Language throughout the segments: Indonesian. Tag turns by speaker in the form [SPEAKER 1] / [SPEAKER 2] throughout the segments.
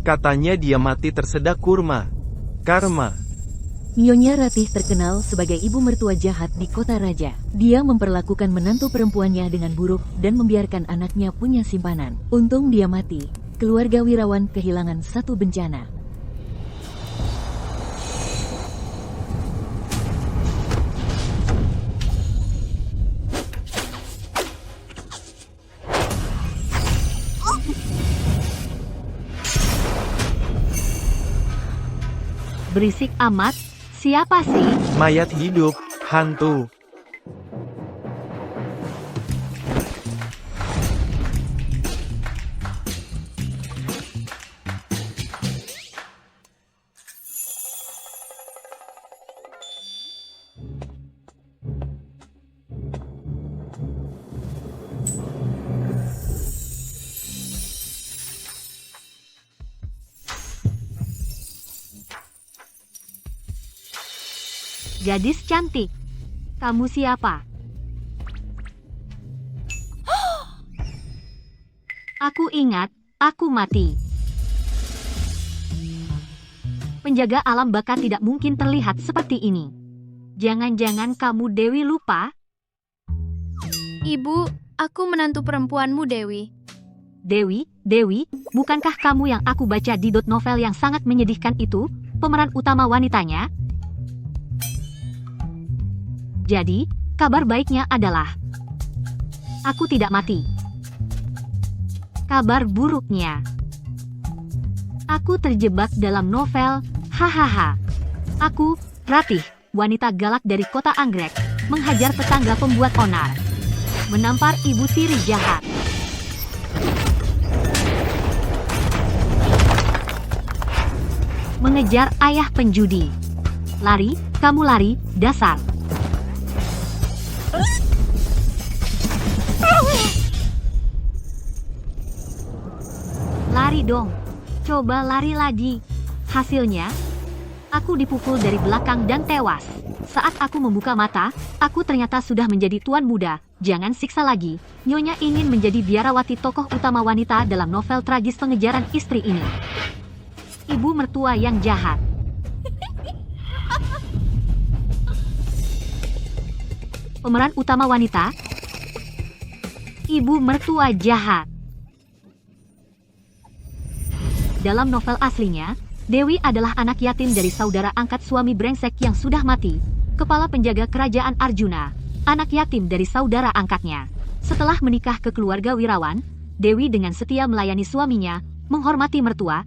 [SPEAKER 1] Katanya dia mati tersedak kurma. Karma.
[SPEAKER 2] Nyonya Ratih terkenal sebagai ibu mertua jahat di kota raja. Dia memperlakukan menantu perempuannya dengan buruk dan membiarkan anaknya punya simpanan. Untung dia mati. Keluarga Wirawan kehilangan satu bencana.
[SPEAKER 3] Berisik amat, siapa sih?
[SPEAKER 1] Mayat hidup, hantu.
[SPEAKER 3] Gadis cantik. Kamu siapa? Aku ingat, aku mati. Penjaga alam baka tidak mungkin terlihat seperti ini. Jangan-jangan kamu Dewi lupa?
[SPEAKER 4] Ibu, aku menantu perempuanmu Dewi.
[SPEAKER 3] Dewi, bukankah kamu yang aku baca di novel yang sangat menyedihkan itu, pemeran utama wanitanya? Jadi, kabar baiknya adalah aku tidak mati. Kabar buruknya, aku terjebak dalam novel, hahaha. Aku, Ratih, wanita galak dari kota Anggrek, menghajar tetangga pembuat onar, menampar ibu tiri jahat. Mengejar ayah penjudi. Lari, kamu lari, dasar. Lari dong. Coba lari lagi. Hasilnya, aku dipukul dari belakang dan tewas. Saat aku membuka mata, aku ternyata sudah menjadi tuan muda. Jangan siksa lagi. Nyonya ingin menjadi biarawati tokoh utama wanita dalam novel tragis pengejaran istri ini. Ibu mertua yang jahat. Pemeran utama wanita, ibu mertua jahat. Dalam novel aslinya, Dewi adalah anak yatim dari saudara angkat suami brengsek yang sudah mati, kepala penjaga kerajaan Arjuna, anak yatim dari saudara angkatnya. Setelah menikah ke keluarga Wirawan, Dewi dengan setia melayani suaminya, menghormati mertua,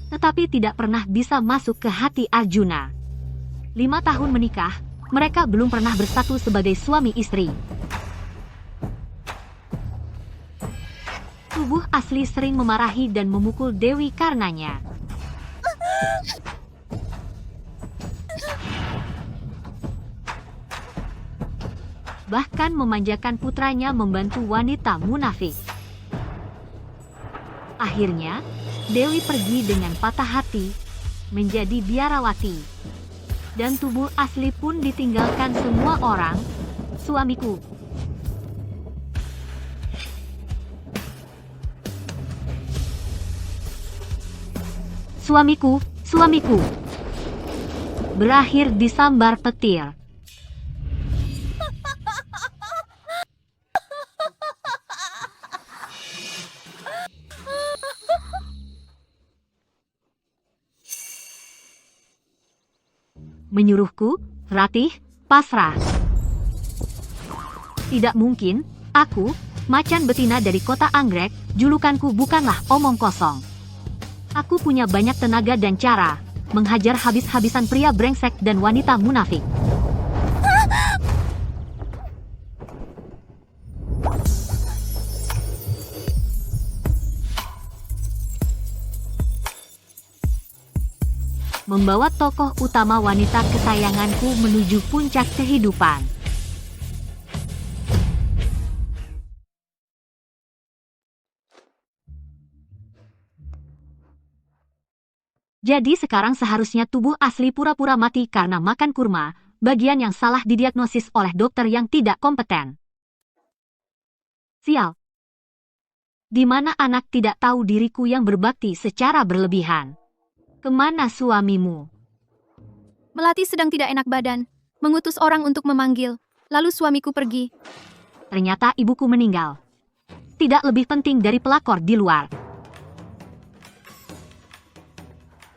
[SPEAKER 3] tetapi tidak pernah bisa masuk ke hati Arjuna. 5 tahun menikah, mereka belum pernah bersatu sebagai suami istri. Tubuh asli sering memarahi dan memukul Dewi karenanya. Bahkan memanjakan putranya membantu wanita munafik. Akhirnya, Dewi pergi dengan patah hati, menjadi biarawati. Dan tubuh asli pun ditinggalkan semua orang. Suamiku. Suamiku. Berakhir disambar petir. Menyuruhku, Ratih, pasrah. Tidak mungkin, aku, macan betina dari kota Anggrek, julukanku bukanlah omong kosong. Aku punya banyak tenaga dan cara, menghajar habis-habisan pria brengsek dan wanita munafik. Membawa tokoh utama wanita kesayanganku menuju puncak kehidupan. Jadi sekarang seharusnya tubuh asli pura-pura mati karena makan kurma, bagian yang salah didiagnosis oleh dokter yang tidak kompeten. Sial. Di mana anak tidak tahu diriku yang berbakti secara berlebihan? Kemana suamimu?
[SPEAKER 4] Melati sedang tidak enak badan, mengutus orang untuk memanggil, lalu suamiku pergi.
[SPEAKER 3] Ternyata ibuku meninggal. Tidak lebih penting dari pelakor di luar.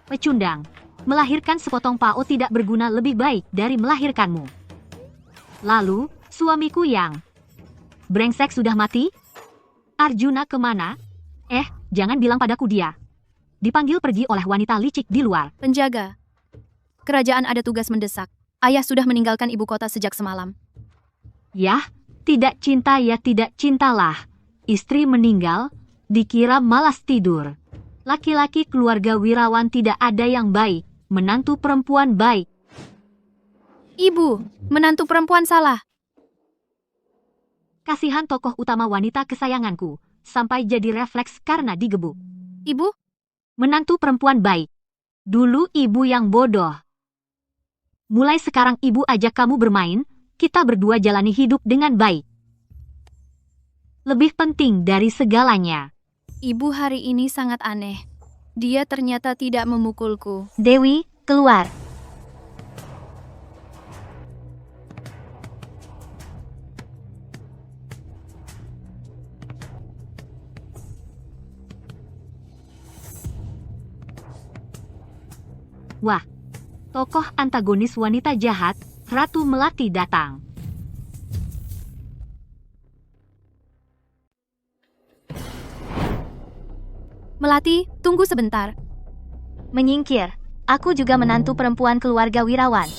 [SPEAKER 3] Pecundang, melahirkan sepotong pao tidak berguna lebih baik dari melahirkanmu. Lalu, suamiku yang brengsek sudah mati? Arjuna kemana? Jangan bilang padaku dia. Dipanggil pergi oleh wanita licik di luar.
[SPEAKER 4] Penjaga. Kerajaan ada tugas mendesak. Ayah sudah meninggalkan ibu kota sejak semalam.
[SPEAKER 3] Yah, tidak cinta ya tidak cintalah. Istri meninggal, dikira malas tidur. Laki-laki keluarga wirawan tidak ada yang baik, menantu perempuan baik.
[SPEAKER 4] Ibu, menantu perempuan salah.
[SPEAKER 3] Kasihan tokoh utama wanita kesayanganku, sampai jadi refleks karena digebuk.
[SPEAKER 4] Ibu,
[SPEAKER 3] Menantu perempuan baik. Dulu ibu yang bodoh. Mulai sekarang ibu ajak kamu bermain, kita berdua jalani hidup dengan baik. Lebih penting dari segalanya.
[SPEAKER 4] ibu hari ini sangat aneh. Dia ternyata tidak memukulku.
[SPEAKER 3] Dewi, keluar. Wah, tokoh antagonis wanita jahat, Ratu Melati datang.
[SPEAKER 4] Melati, tunggu sebentar.
[SPEAKER 5] Menyingkir. Aku juga menantu perempuan keluarga wirawan.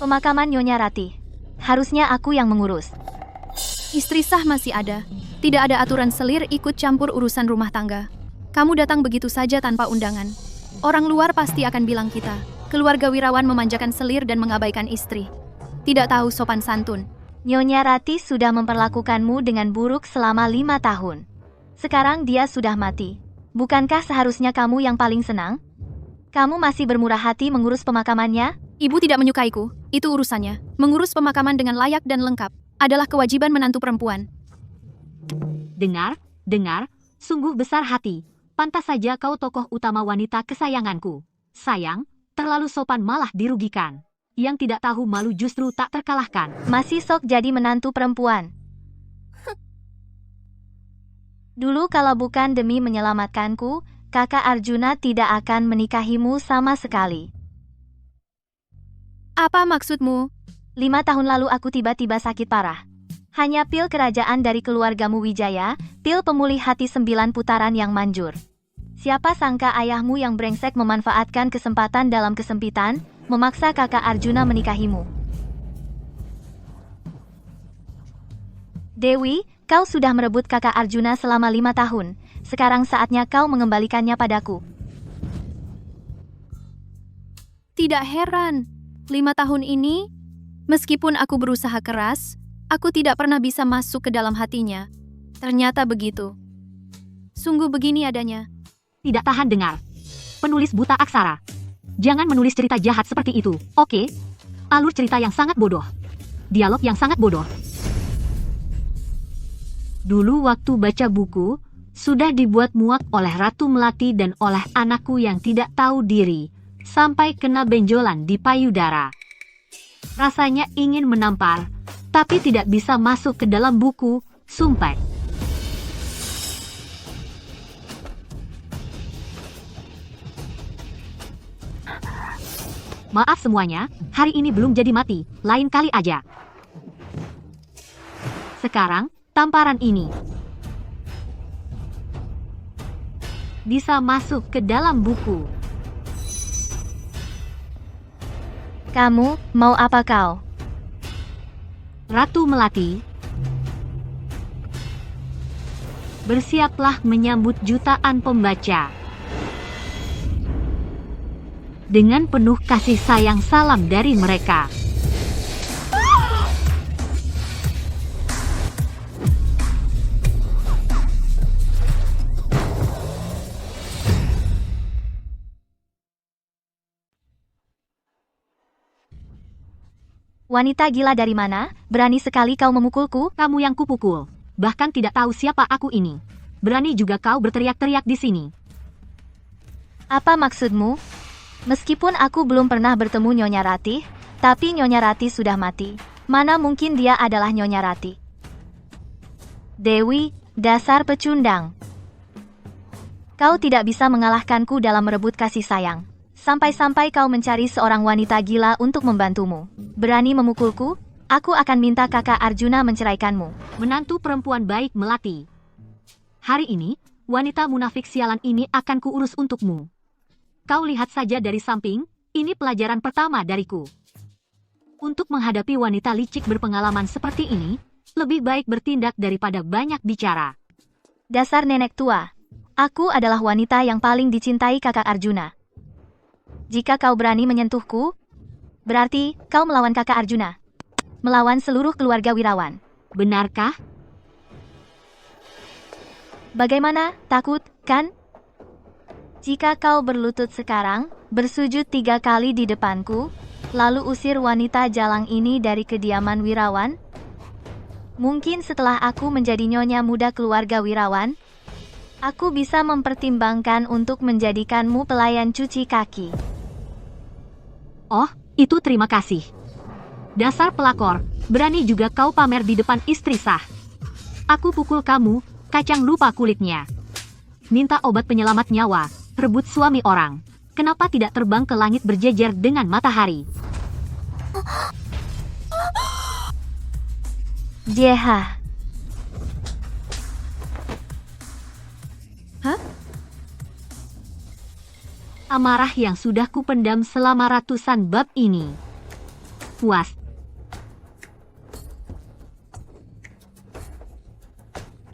[SPEAKER 5] Pemakaman Nyonya Ratih. Harusnya aku yang mengurus.
[SPEAKER 4] Istri sah masih ada. Tidak ada aturan selir ikut campur urusan rumah tangga. Kamu datang begitu saja tanpa undangan. Orang luar pasti akan bilang kita, keluarga wirawan memanjakan selir dan mengabaikan istri. Tidak tahu sopan santun.
[SPEAKER 5] Nyonya Ratih sudah memperlakukanmu dengan buruk selama 5 tahun. Sekarang dia sudah mati. Bukankah seharusnya kamu yang paling senang? Kamu masih bermurah hati mengurus pemakamannya?
[SPEAKER 4] Ibu tidak menyukaiku, itu urusannya. Mengurus pemakaman dengan layak dan lengkap adalah kewajiban menantu perempuan.
[SPEAKER 3] Dengar, sungguh besar hati. Pantas saja kau tokoh utama wanita kesayanganku. Sayang, terlalu sopan malah dirugikan. Yang tidak tahu malu justru tak terkalahkan.
[SPEAKER 5] Masih sok jadi menantu perempuan. Dulu kalau bukan demi menyelamatkanku, kakak Arjuna tidak akan menikahimu sama sekali.
[SPEAKER 4] Apa maksudmu?
[SPEAKER 5] 5 tahun lalu aku tiba-tiba sakit parah. Hanya pil kerajaan dari keluargamu Wijaya, pil pemulih hati 9 putaran yang manjur. Siapa sangka ayahmu yang brengsek memanfaatkan kesempatan dalam kesempitan, memaksa kakak Arjuna menikahimu. Dewi, kau sudah merebut kakak Arjuna selama 5 tahun. Sekarang saatnya kau mengembalikannya padaku.
[SPEAKER 4] Tidak heran. 5 tahun ini, meskipun aku berusaha keras, aku tidak pernah bisa masuk ke dalam hatinya. Ternyata begitu. Sungguh begini adanya.
[SPEAKER 3] Tidak tahan dengar. Penulis buta aksara. Jangan menulis cerita jahat seperti itu, oke? Alur cerita yang sangat bodoh. Dialog yang sangat bodoh. Dulu waktu baca buku, sudah dibuat muak oleh Ratu Melati dan oleh anakku yang tidak tahu diri, sampai kena benjolan di payudara. Rasanya ingin menampar, tapi tidak bisa masuk ke dalam buku, sumpah. Maaf semuanya, hari ini belum jadi mati, lain kali aja. Sekarang, tamparan ini bisa masuk ke dalam buku.
[SPEAKER 5] Kamu, mau apa kau?
[SPEAKER 3] Ratu Melati, bersiaplah menyambut jutaan pembaca. Dengan penuh kasih sayang salam dari mereka.
[SPEAKER 5] Wanita gila dari mana? Berani sekali kau memukulku?
[SPEAKER 3] Kamu yang kupukul. Bahkan tidak tahu siapa aku ini. Berani juga kau berteriak-teriak di sini.
[SPEAKER 5] Apa maksudmu? Meskipun aku belum pernah bertemu Nyonya Ratih, tapi Nyonya Ratih sudah mati. Mana mungkin dia adalah Nyonya Ratih? Dewi, dasar pecundang. Kau tidak bisa mengalahkanku dalam merebut kasih sayang. Sampai-sampai kau mencari seorang wanita gila untuk membantumu. Berani memukulku? Aku akan minta kakak Arjuna menceraikanmu.
[SPEAKER 3] Menantu perempuan baik Melati. Hari ini, wanita munafik sialan ini akan kuurus untukmu. Kau lihat saja dari samping, ini pelajaran pertama dariku. Untuk menghadapi wanita licik berpengalaman seperti ini, lebih baik bertindak daripada banyak bicara.
[SPEAKER 5] Dasar nenek tua. Aku adalah wanita yang paling dicintai kakak Arjuna. Jika kau berani menyentuhku, berarti kau melawan kakak Arjuna. Melawan seluruh keluarga Wirawan.
[SPEAKER 3] Benarkah?
[SPEAKER 5] Bagaimana, takut, kan? Jika kau berlutut sekarang, bersujud 3 kali di depanku, lalu usir wanita jalang ini dari kediaman Wirawan, mungkin setelah aku menjadi nyonya muda keluarga Wirawan, aku bisa mempertimbangkan untuk menjadikanmu pelayan cuci kaki.
[SPEAKER 3] Oh, itu terima kasih. Dasar pelakor, berani juga kau pamer di depan istri sah. Aku pukul kamu, kacang lupa kulitnya. Minta obat penyelamat nyawa, rebut suami orang. Kenapa tidak terbang ke langit berjejer dengan matahari?
[SPEAKER 5] Jeha.
[SPEAKER 4] Hah?
[SPEAKER 3] Amarah yang sudah kupendam selama ratusan bab ini. Puas.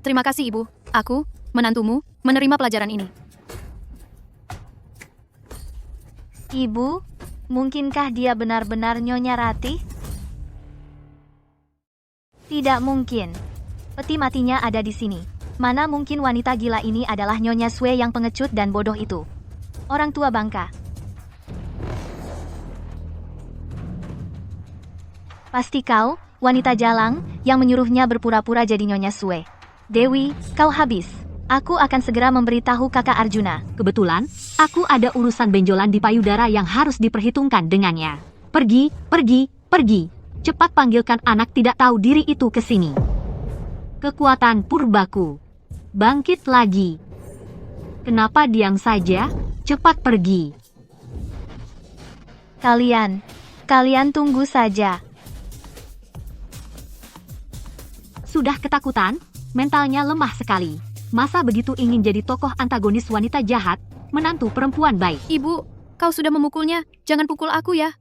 [SPEAKER 4] Terima kasih Ibu. Aku, menantumu, menerima pelajaran ini.
[SPEAKER 5] Ibu, mungkinkah dia benar-benar Nyonya Ratih? Tidak mungkin. Peti matinya ada di sini. Mana mungkin wanita gila ini adalah Nyonya Sue yang pengecut dan bodoh itu. Orang tua bangka. Pasti kau, wanita jalang, yang menyuruhnya berpura-pura jadi Nyonya Sue. Dewi, kau habis. Aku akan segera memberitahu kakak Arjuna.
[SPEAKER 3] Kebetulan, aku ada urusan benjolan di payudara yang harus diperhitungkan dengannya. Pergi, pergi, pergi. Cepat panggilkan anak tidak tahu diri itu ke sini. Kekuatan purbaku. Bangkit lagi. Kenapa diam saja? Cepat pergi.
[SPEAKER 5] Kalian tunggu saja.
[SPEAKER 3] Sudah ketakutan? Mentalnya lemah sekali. Masa begitu ingin jadi tokoh antagonis wanita jahat, menantu perempuan baik?
[SPEAKER 4] Ibu, kau sudah memukulnya. Jangan pukul aku ya.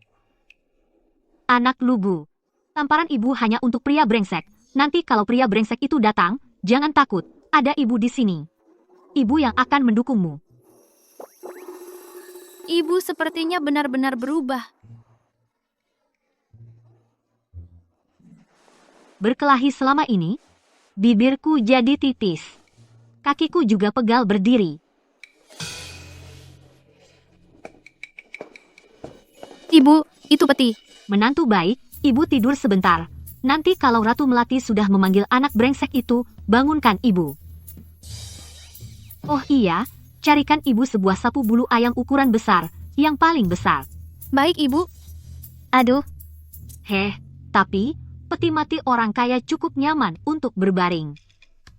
[SPEAKER 3] Anak lugu. Tamparan ibu hanya untuk pria brengsek. Nanti kalau pria brengsek itu datang, jangan takut. Ada ibu di sini. Ibu yang akan mendukungmu.
[SPEAKER 4] Ibu sepertinya benar-benar berubah.
[SPEAKER 3] Berkelahi selama ini, bibirku jadi tipis. Kakiku juga pegal berdiri.
[SPEAKER 4] Ibu, itu peti.
[SPEAKER 3] Menantu baik, ibu tidur sebentar. Nanti kalau Ratu Melati sudah memanggil anak brengsek itu, bangunkan ibu. Oh iya, carikan ibu sebuah sapu bulu ayam ukuran besar, yang paling besar.
[SPEAKER 4] Baik, Ibu.
[SPEAKER 5] Aduh,
[SPEAKER 3] Tapi, peti mati orang kaya cukup nyaman untuk berbaring.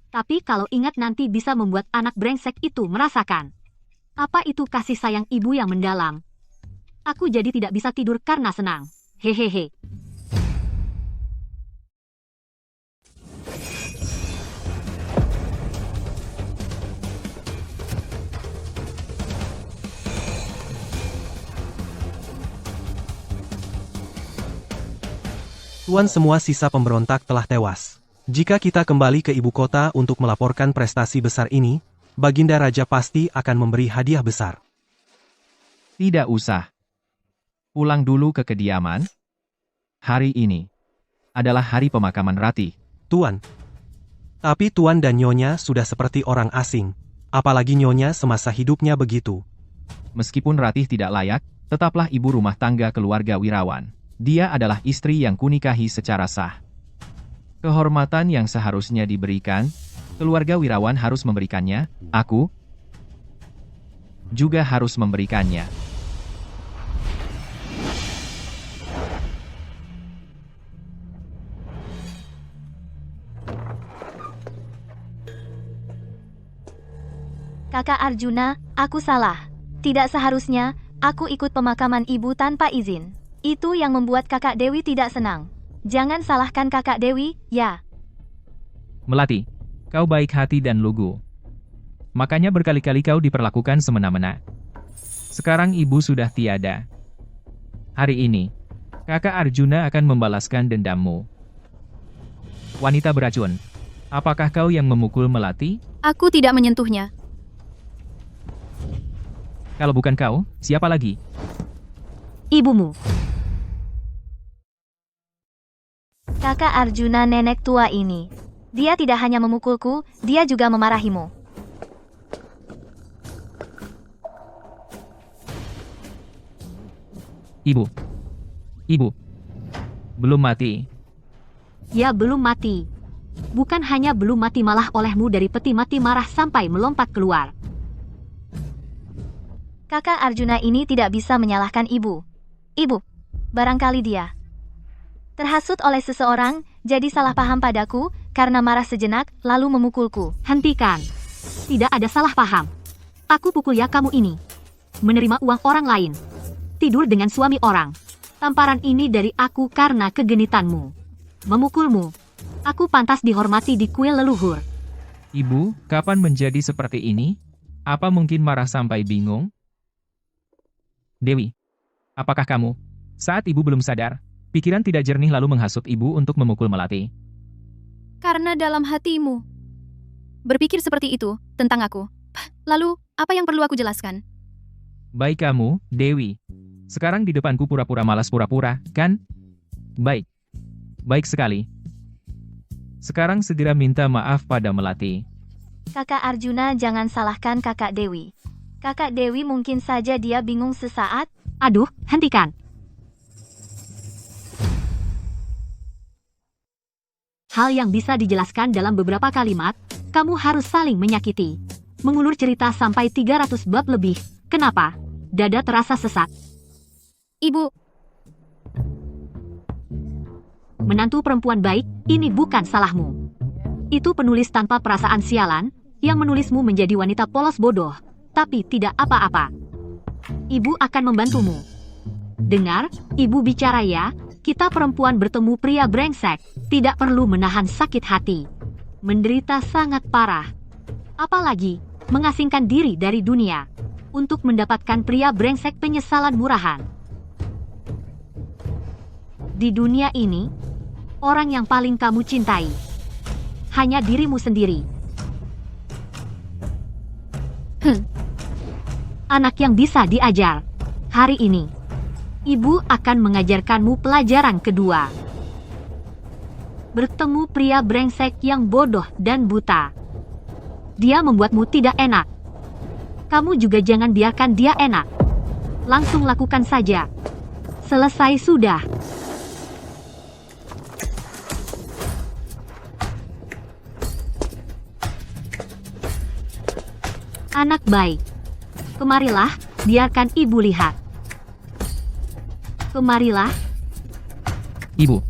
[SPEAKER 3] Tapi kalau ingat nanti bisa membuat anak brengsek itu merasakan. Apa itu kasih sayang ibu yang mendalam? Aku jadi tidak bisa tidur karena senang. Hehehe.
[SPEAKER 1] Tuan, semua sisa pemberontak telah tewas. Jika kita kembali ke ibu kota untuk melaporkan prestasi besar ini, Baginda Raja pasti akan memberi hadiah besar.
[SPEAKER 6] Tidak usah. Pulang dulu ke kediaman. Hari ini adalah hari pemakaman Ratih.
[SPEAKER 1] Tuan. Tapi Tuan dan Nyonya sudah seperti orang asing. Apalagi Nyonya semasa hidupnya begitu.
[SPEAKER 6] Meskipun Ratih tidak layak, tetaplah ibu rumah tangga keluarga Wirawan. Dia adalah istri yang kunikahi secara sah. Kehormatan yang seharusnya diberikan Keluarga Wirawan harus memberikannya, aku juga harus memberikannya.
[SPEAKER 5] Kakak Arjuna, aku salah. Tidak seharusnya, aku ikut pemakaman ibu tanpa izin. Itu yang membuat kakak Dewi tidak senang. Jangan salahkan kakak Dewi, ya.
[SPEAKER 6] Melati, kau baik hati dan lugu. Makanya berkali-kali kau diperlakukan semena-mena. Sekarang ibu sudah tiada. Hari ini, kakak Arjuna akan membalaskan dendammu. Wanita beracun, apakah kau yang memukul Melati?
[SPEAKER 4] Aku tidak menyentuhnya.
[SPEAKER 6] Kalau bukan kau, siapa lagi?
[SPEAKER 3] Ibumu.
[SPEAKER 5] Kakak Arjuna nenek tua ini. Dia tidak hanya memukulku, dia juga memarahimu.
[SPEAKER 6] Ibu. Ibu. Belum mati.
[SPEAKER 3] Ya belum mati. Bukan hanya belum mati malah olehmu dari peti mati marah sampai melompat keluar.
[SPEAKER 5] Kakak Arjuna ini tidak bisa menyalahkan ibu. Ibu, barangkali dia terhasut oleh seseorang, jadi salah paham padaku, karena marah sejenak, lalu memukulku.
[SPEAKER 3] Hentikan. Tidak ada salah paham. Aku pukul ya kamu ini. Menerima uang orang lain. Tidur dengan suami orang. Tamparan ini dari aku karena kegenitanmu. Memukulmu. Aku pantas dihormati di kuil leluhur.
[SPEAKER 6] Ibu, kapan menjadi seperti ini? Apa mungkin marah sampai bingung? Dewi, apakah kamu, saat ibu belum sadar, pikiran tidak jernih lalu menghasut ibu untuk memukul Melati?
[SPEAKER 4] Karena dalam hatimu berpikir seperti itu tentang aku. Lalu, apa yang perlu aku jelaskan?
[SPEAKER 6] Baik kamu, Dewi. Sekarang di depanku pura-pura malas pura-pura, kan? Baik. Baik sekali. Sekarang segera minta maaf pada Melati.
[SPEAKER 5] Kakak Arjuna jangan salahkan kakak Dewi. Kakak Dewi mungkin saja dia bingung sesaat.
[SPEAKER 3] Aduh, hentikan. Hal yang bisa dijelaskan dalam beberapa kalimat, kamu harus saling menyakiti. Mengulur cerita sampai 300 bab lebih. Kenapa? Dada terasa sesak.
[SPEAKER 4] Ibu,
[SPEAKER 3] Menantu perempuan baik, ini bukan salahmu. Itu penulis tanpa perasaan sialan, yang menulismu menjadi wanita polos bodoh, tapi tidak apa-apa. Ibu akan membantumu. Dengar, ibu bicara ya, kita perempuan bertemu pria brengsek, tidak perlu menahan sakit hati. Menderita sangat parah. Apalagi, mengasingkan diri dari dunia. Untuk mendapatkan pria brengsek penyesalan murahan. Di dunia ini, orang yang paling kamu cintai hanya dirimu sendiri. Anak yang bisa diajar. Hari ini, ibu akan mengajarkanmu pelajaran kedua. Bertemu pria brengsek yang bodoh dan buta. Dia membuatmu tidak enak. Kamu juga jangan biarkan dia enak. Langsung lakukan saja. Selesai sudah. Anak baik. Kemarilah, biarkan ibu lihat. Kemarilah.
[SPEAKER 6] Ibu.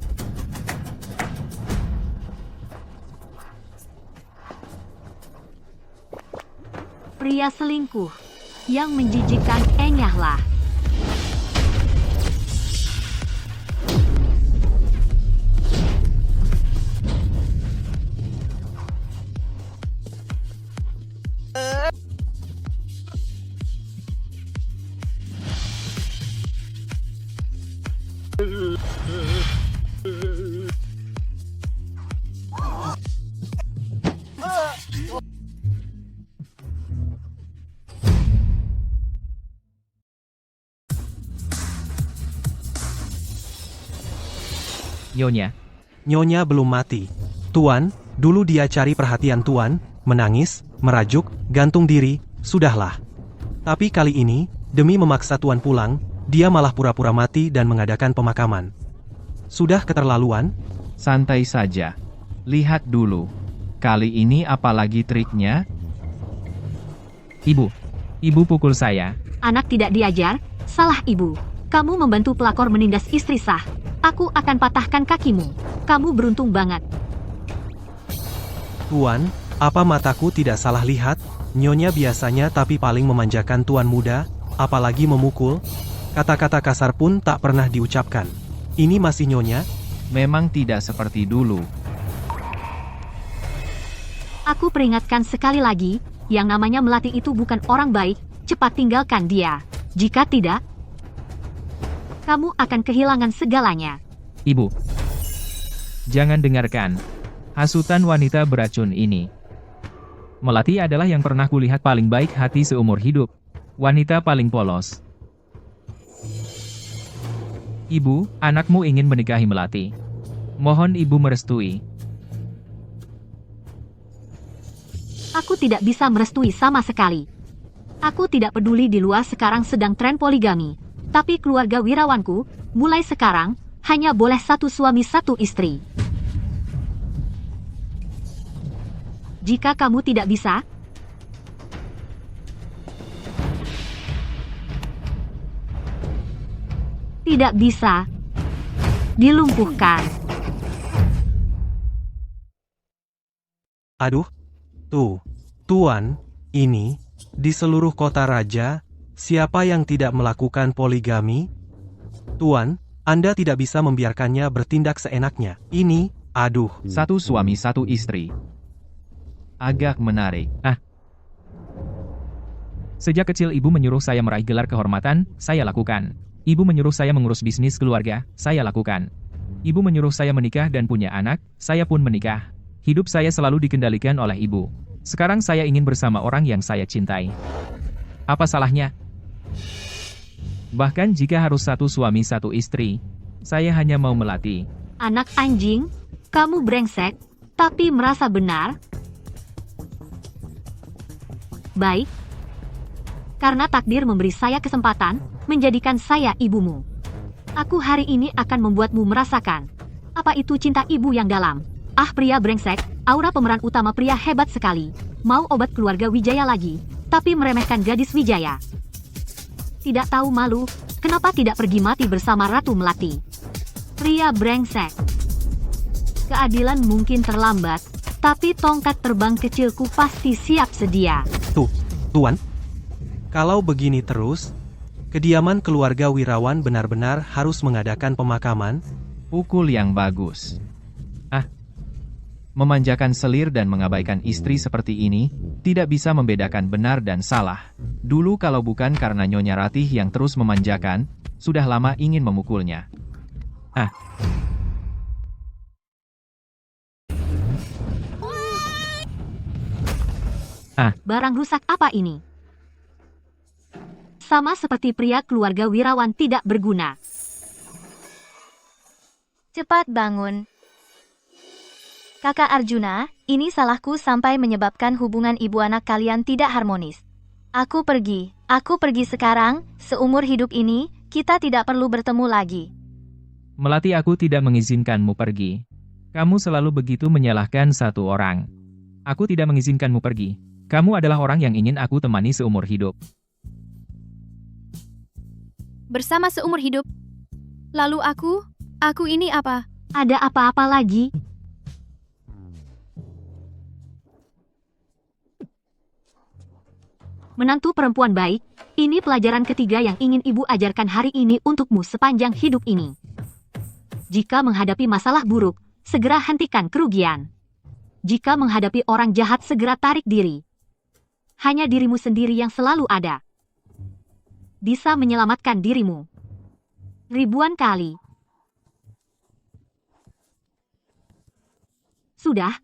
[SPEAKER 3] Pria selingkuh yang menjijikkan enyahlah.
[SPEAKER 1] Nyonya belum mati. Tuan, dulu dia cari perhatian Tuan, menangis, merajuk, gantung diri, sudahlah. Tapi kali ini, demi memaksa Tuan pulang, dia malah pura-pura mati dan mengadakan pemakaman. Sudah keterlaluan?
[SPEAKER 6] Santai saja. Lihat dulu. Kali ini apalagi triknya? Ibu pukul saya.
[SPEAKER 3] Anak tidak diajar, salah ibu. Kamu membantu pelakor menindas istri sah. Aku akan patahkan kakimu. Kamu beruntung banget.
[SPEAKER 1] Tuan, apa mataku tidak salah lihat? Nyonya biasanya tapi paling memanjakan tuan muda, apalagi memukul. Kata-kata kasar pun tak pernah diucapkan. Ini masih Nyonya?
[SPEAKER 6] Memang tidak seperti dulu.
[SPEAKER 3] Aku peringatkan sekali lagi, yang namanya Melati itu bukan orang baik, cepat tinggalkan dia. Jika tidak, kamu akan kehilangan segalanya.
[SPEAKER 6] Ibu, jangan dengarkan hasutan wanita beracun ini. Melati adalah yang pernah kulihat paling baik hati seumur hidup. Wanita paling polos. Ibu, anakmu ingin menikahi Melati. Mohon ibu merestui.
[SPEAKER 3] Aku tidak bisa merestui sama sekali. Aku tidak peduli di luar sekarang sedang tren poligami. Tapi keluarga wirawanku, mulai sekarang, hanya boleh satu suami satu istri. Jika kamu tidak bisa, dilumpuhkan.
[SPEAKER 1] Aduh, Tuan, ini, di seluruh kota raja, siapa yang tidak melakukan poligami? Tuan, Anda tidak bisa membiarkannya bertindak seenaknya. Ini, aduh.
[SPEAKER 6] Satu suami satu istri. Agak menarik. Sejak kecil ibu menyuruh saya meraih gelar kehormatan, saya lakukan. Ibu menyuruh saya mengurus bisnis keluarga, saya lakukan. Ibu menyuruh saya menikah dan punya anak, saya pun menikah. Hidup saya selalu dikendalikan oleh ibu. Sekarang saya ingin bersama orang yang saya cintai. Apa salahnya? Bahkan jika harus satu suami satu istri, saya hanya mau Melati.
[SPEAKER 3] Anak anjing, kamu brengsek, tapi merasa benar? Baik. Karena takdir memberi saya kesempatan, menjadikan saya ibumu. Aku hari ini akan membuatmu merasakan apa itu cinta ibu yang dalam. Ah, pria brengsek, aura pemeran utama pria hebat sekali. Mau obat keluarga Wijaya lagi, tapi meremehkan gadis Wijaya. Tidak tahu malu, kenapa tidak pergi mati bersama Ratu Melati? Pria brengsek. Keadilan mungkin terlambat, tapi tongkat terbang kecilku pasti siap sedia.
[SPEAKER 1] Tuan, kalau begini terus, kediaman keluarga Wirawan benar-benar harus mengadakan pemakaman.
[SPEAKER 6] Pukul yang bagus. Memanjakan selir dan mengabaikan istri seperti ini, tidak bisa membedakan benar dan salah. Dulu kalau bukan karena Nyonya Ratih yang terus memanjakan, sudah lama ingin memukulnya.
[SPEAKER 3] Barang rusak apa ini? Sama seperti pria keluarga Wirawan tidak berguna.
[SPEAKER 5] Cepat bangun. Kakak Arjuna, ini salahku sampai menyebabkan hubungan ibu anak kalian tidak harmonis. Aku pergi sekarang, seumur hidup ini, kita tidak perlu bertemu lagi.
[SPEAKER 6] Melati, aku tidak mengizinkanmu pergi. Kamu selalu begitu menyalahkan satu orang. Aku tidak mengizinkanmu pergi. Kamu adalah orang yang ingin aku temani seumur hidup.
[SPEAKER 4] Bersama seumur hidup. Lalu aku ini apa?
[SPEAKER 3] Ada apa-apa lagi? Menantu perempuan baik, ini pelajaran ketiga yang ingin ibu ajarkan hari ini untukmu sepanjang hidup ini. Jika menghadapi masalah buruk, segera hentikan kerugian. Jika menghadapi orang jahat, segera tarik diri. Hanya dirimu sendiri yang selalu ada. Bisa menyelamatkan dirimu. Ribuan kali. Sudah.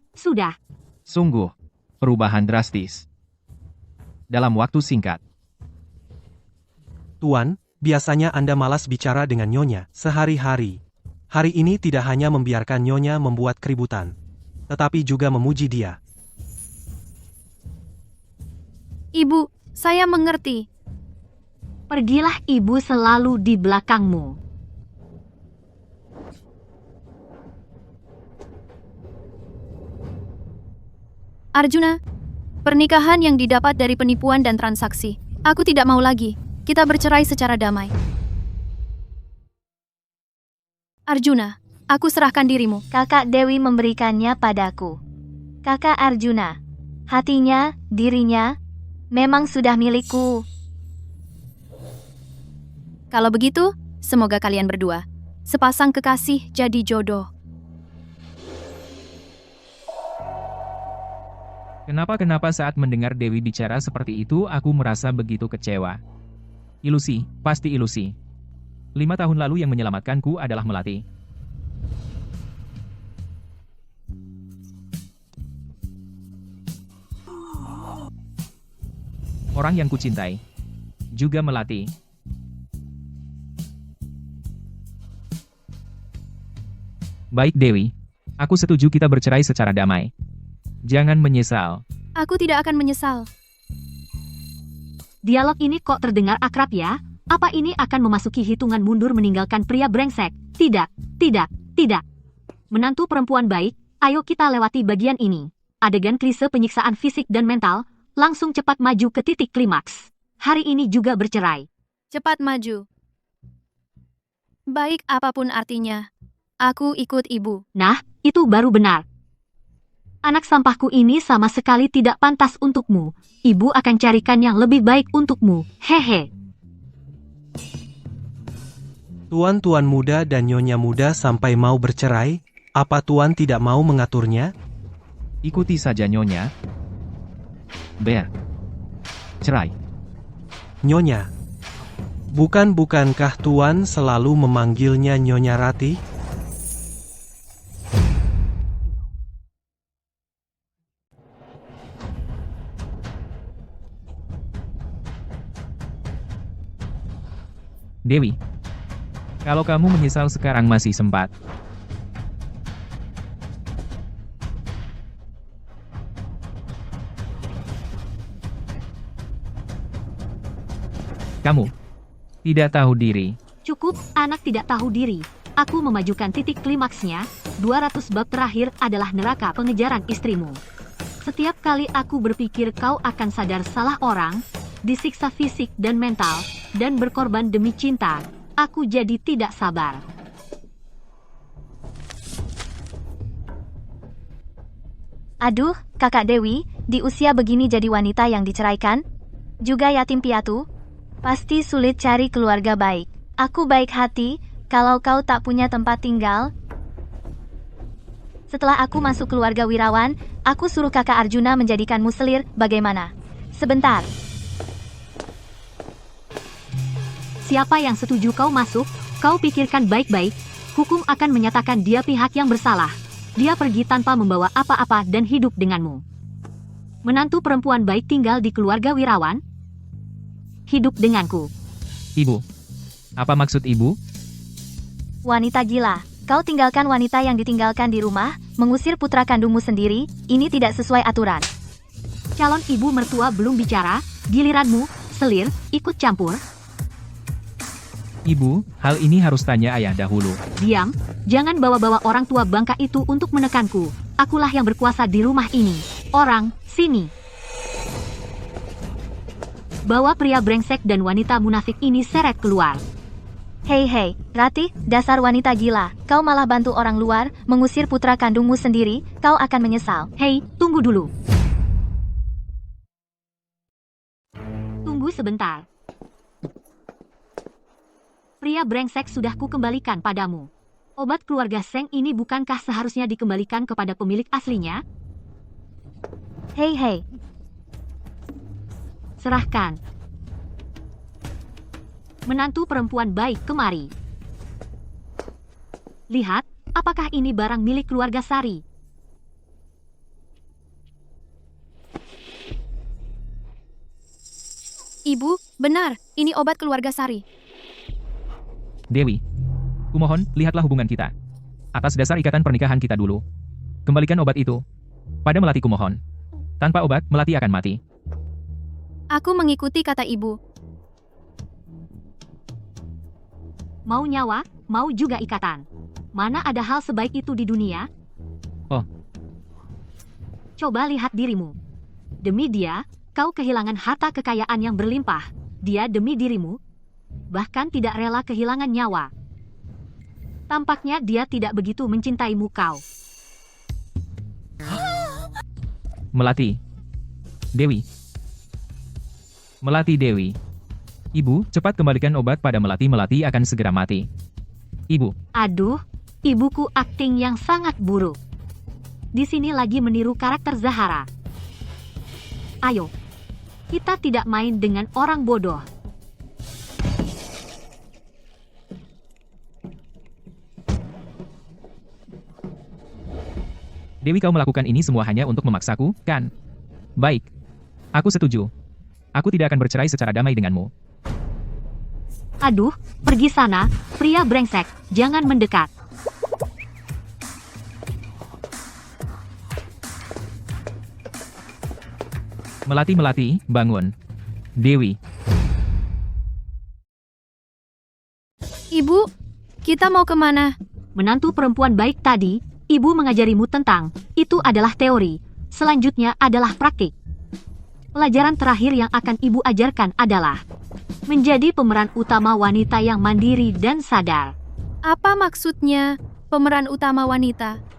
[SPEAKER 6] Sungguh, perubahan drastis. Dalam waktu singkat.
[SPEAKER 1] Tuan, biasanya Anda malas bicara dengan Nyonya sehari-hari. Hari ini tidak hanya membiarkan Nyonya membuat keributan, tetapi juga memuji dia.
[SPEAKER 4] Ibu, saya mengerti.
[SPEAKER 3] Pergilah, ibu selalu di belakangmu.
[SPEAKER 4] Arjuna, pernikahan yang didapat dari penipuan dan transaksi. Aku tidak mau lagi. Kita bercerai secara damai. Arjuna, aku serahkan dirimu.
[SPEAKER 5] Kakak Dewi memberikannya padaku. Kakak Arjuna, hatinya, dirinya, memang sudah milikku.
[SPEAKER 4] Kalau begitu, semoga kalian berdua sepasang kekasih jadi jodoh.
[SPEAKER 6] Kenapa saat mendengar Dewi bicara seperti itu aku merasa begitu kecewa. Ilusi, pasti ilusi. 5 tahun lalu yang menyelamatkanku adalah Melati. Orang yang kucintai juga Melati. Baik Dewi, aku setuju kita bercerai secara damai. Jangan menyesal.
[SPEAKER 4] Aku tidak akan menyesal.
[SPEAKER 3] Dialog ini kok terdengar akrab ya? Apa ini akan memasuki hitungan mundur meninggalkan pria brengsek? Tidak, tidak, tidak. Menantu perempuan baik, ayo kita lewati bagian ini. Adegan klise penyiksaan fisik dan mental, langsung cepat maju ke titik klimaks. Hari ini juga bercerai.
[SPEAKER 4] Cepat maju. Baik apapun artinya, aku ikut ibu.
[SPEAKER 3] Nah, itu baru benar. Anak sampahku ini sama sekali tidak pantas untukmu. Ibu akan carikan yang lebih baik untukmu. Hehe.
[SPEAKER 1] Tuan-tuan muda dan nyonya muda sampai mau bercerai, apa tuan tidak mau mengaturnya?
[SPEAKER 6] Ikuti saja Nyonya. Ber. Cerai.
[SPEAKER 1] Nyonya. Bukankah tuan selalu memanggilnya Nyonya Rati?
[SPEAKER 6] Dewi, kalau kamu menyesal sekarang masih sempat. Kamu tidak tahu diri.
[SPEAKER 3] Cukup, anak tidak tahu diri. Aku memajukan titik klimaksnya. 200 bab terakhir adalah neraka pengejaran istrimu. Setiap kali aku berpikir kau akan sadar salah orang, disiksa fisik dan mental, dan berkorban demi cinta, aku jadi tidak sabar.
[SPEAKER 5] Aduh, kakak Dewi, di usia begini jadi wanita yang diceraikan? Juga yatim piatu? Pasti sulit cari keluarga baik. Aku baik hati, kalau kau tak punya tempat tinggal. Setelah aku masuk keluarga wirawan, aku suruh kakak Arjuna menjadikanmu selir, bagaimana? Sebentar.
[SPEAKER 3] Siapa yang setuju kau masuk, kau pikirkan baik-baik, hukum akan menyatakan dia pihak yang bersalah. Dia pergi tanpa membawa apa-apa dan hidup denganmu. Menantu perempuan baik tinggal di keluarga wirawan? Hidup denganku.
[SPEAKER 6] Ibu. Apa maksud ibu?
[SPEAKER 5] Wanita gila, kau tinggalkan wanita yang ditinggalkan di rumah, mengusir putra kandungmu sendiri, ini tidak sesuai aturan.
[SPEAKER 3] Calon ibu mertua belum bicara, giliranmu, selir, ikut campur.
[SPEAKER 6] Ibu, hal ini harus tanya ayah dahulu.
[SPEAKER 3] Diam, jangan bawa-bawa orang tua bangka itu untuk menekanku. Akulah yang berkuasa di rumah ini. Orang, sini. Bawa pria brengsek dan wanita munafik ini seret keluar.
[SPEAKER 5] Hei, Rati, dasar wanita gila, kau malah bantu orang luar, mengusir putra kandungmu sendiri, kau akan menyesal.
[SPEAKER 3] Hei, tunggu dulu. Tunggu sebentar. Pria brengsek sudah kukembalikan padamu. Obat keluarga Seng ini bukankah seharusnya dikembalikan kepada pemilik aslinya?
[SPEAKER 5] Hei.
[SPEAKER 3] Serahkan. Menantu perempuan baik kemari. Lihat, apakah ini barang milik keluarga Sari?
[SPEAKER 4] Ibu, benar, ini obat keluarga Sari.
[SPEAKER 6] Dewi, kumohon, lihatlah hubungan kita. Atas dasar ikatan pernikahan kita dulu. Kembalikan obat itu. Pada Melati kumohon. Tanpa obat, Melati akan mati.
[SPEAKER 4] Aku mengikuti kata ibu.
[SPEAKER 3] Mau nyawa, mau juga ikatan. Mana ada hal sebaik itu di dunia?
[SPEAKER 6] Oh.
[SPEAKER 3] Coba lihat dirimu. Demi dia, kau kehilangan harta kekayaan yang berlimpah. Dia demi dirimu, bahkan tidak rela kehilangan nyawa. Tampaknya dia tidak begitu mencintaimu kau.
[SPEAKER 6] Melati. Dewi. Melati Dewi. Ibu, cepat kembalikan obat pada Melati. Melati akan segera mati. Ibu.
[SPEAKER 3] Aduh, ibuku akting yang sangat buruk. Di sini lagi meniru karakter Zahara. Ayo, kita tidak main dengan orang bodoh.
[SPEAKER 6] Dewi, kau melakukan ini semua hanya untuk memaksaku, kan? Baik. Aku setuju. Aku tidak akan bercerai secara damai denganmu.
[SPEAKER 3] Aduh, pergi sana, pria brengsek, jangan mendekat.
[SPEAKER 6] Melati, bangun. Dewi.
[SPEAKER 4] Ibu, kita mau kemana?
[SPEAKER 3] Menantu perempuan baik tadi, ibu mengajarimu tentang, itu adalah teori, selanjutnya adalah praktik. Pelajaran terakhir yang akan ibu ajarkan adalah menjadi pemeran utama wanita yang mandiri dan sadar.
[SPEAKER 4] Apa maksudnya pemeran utama wanita?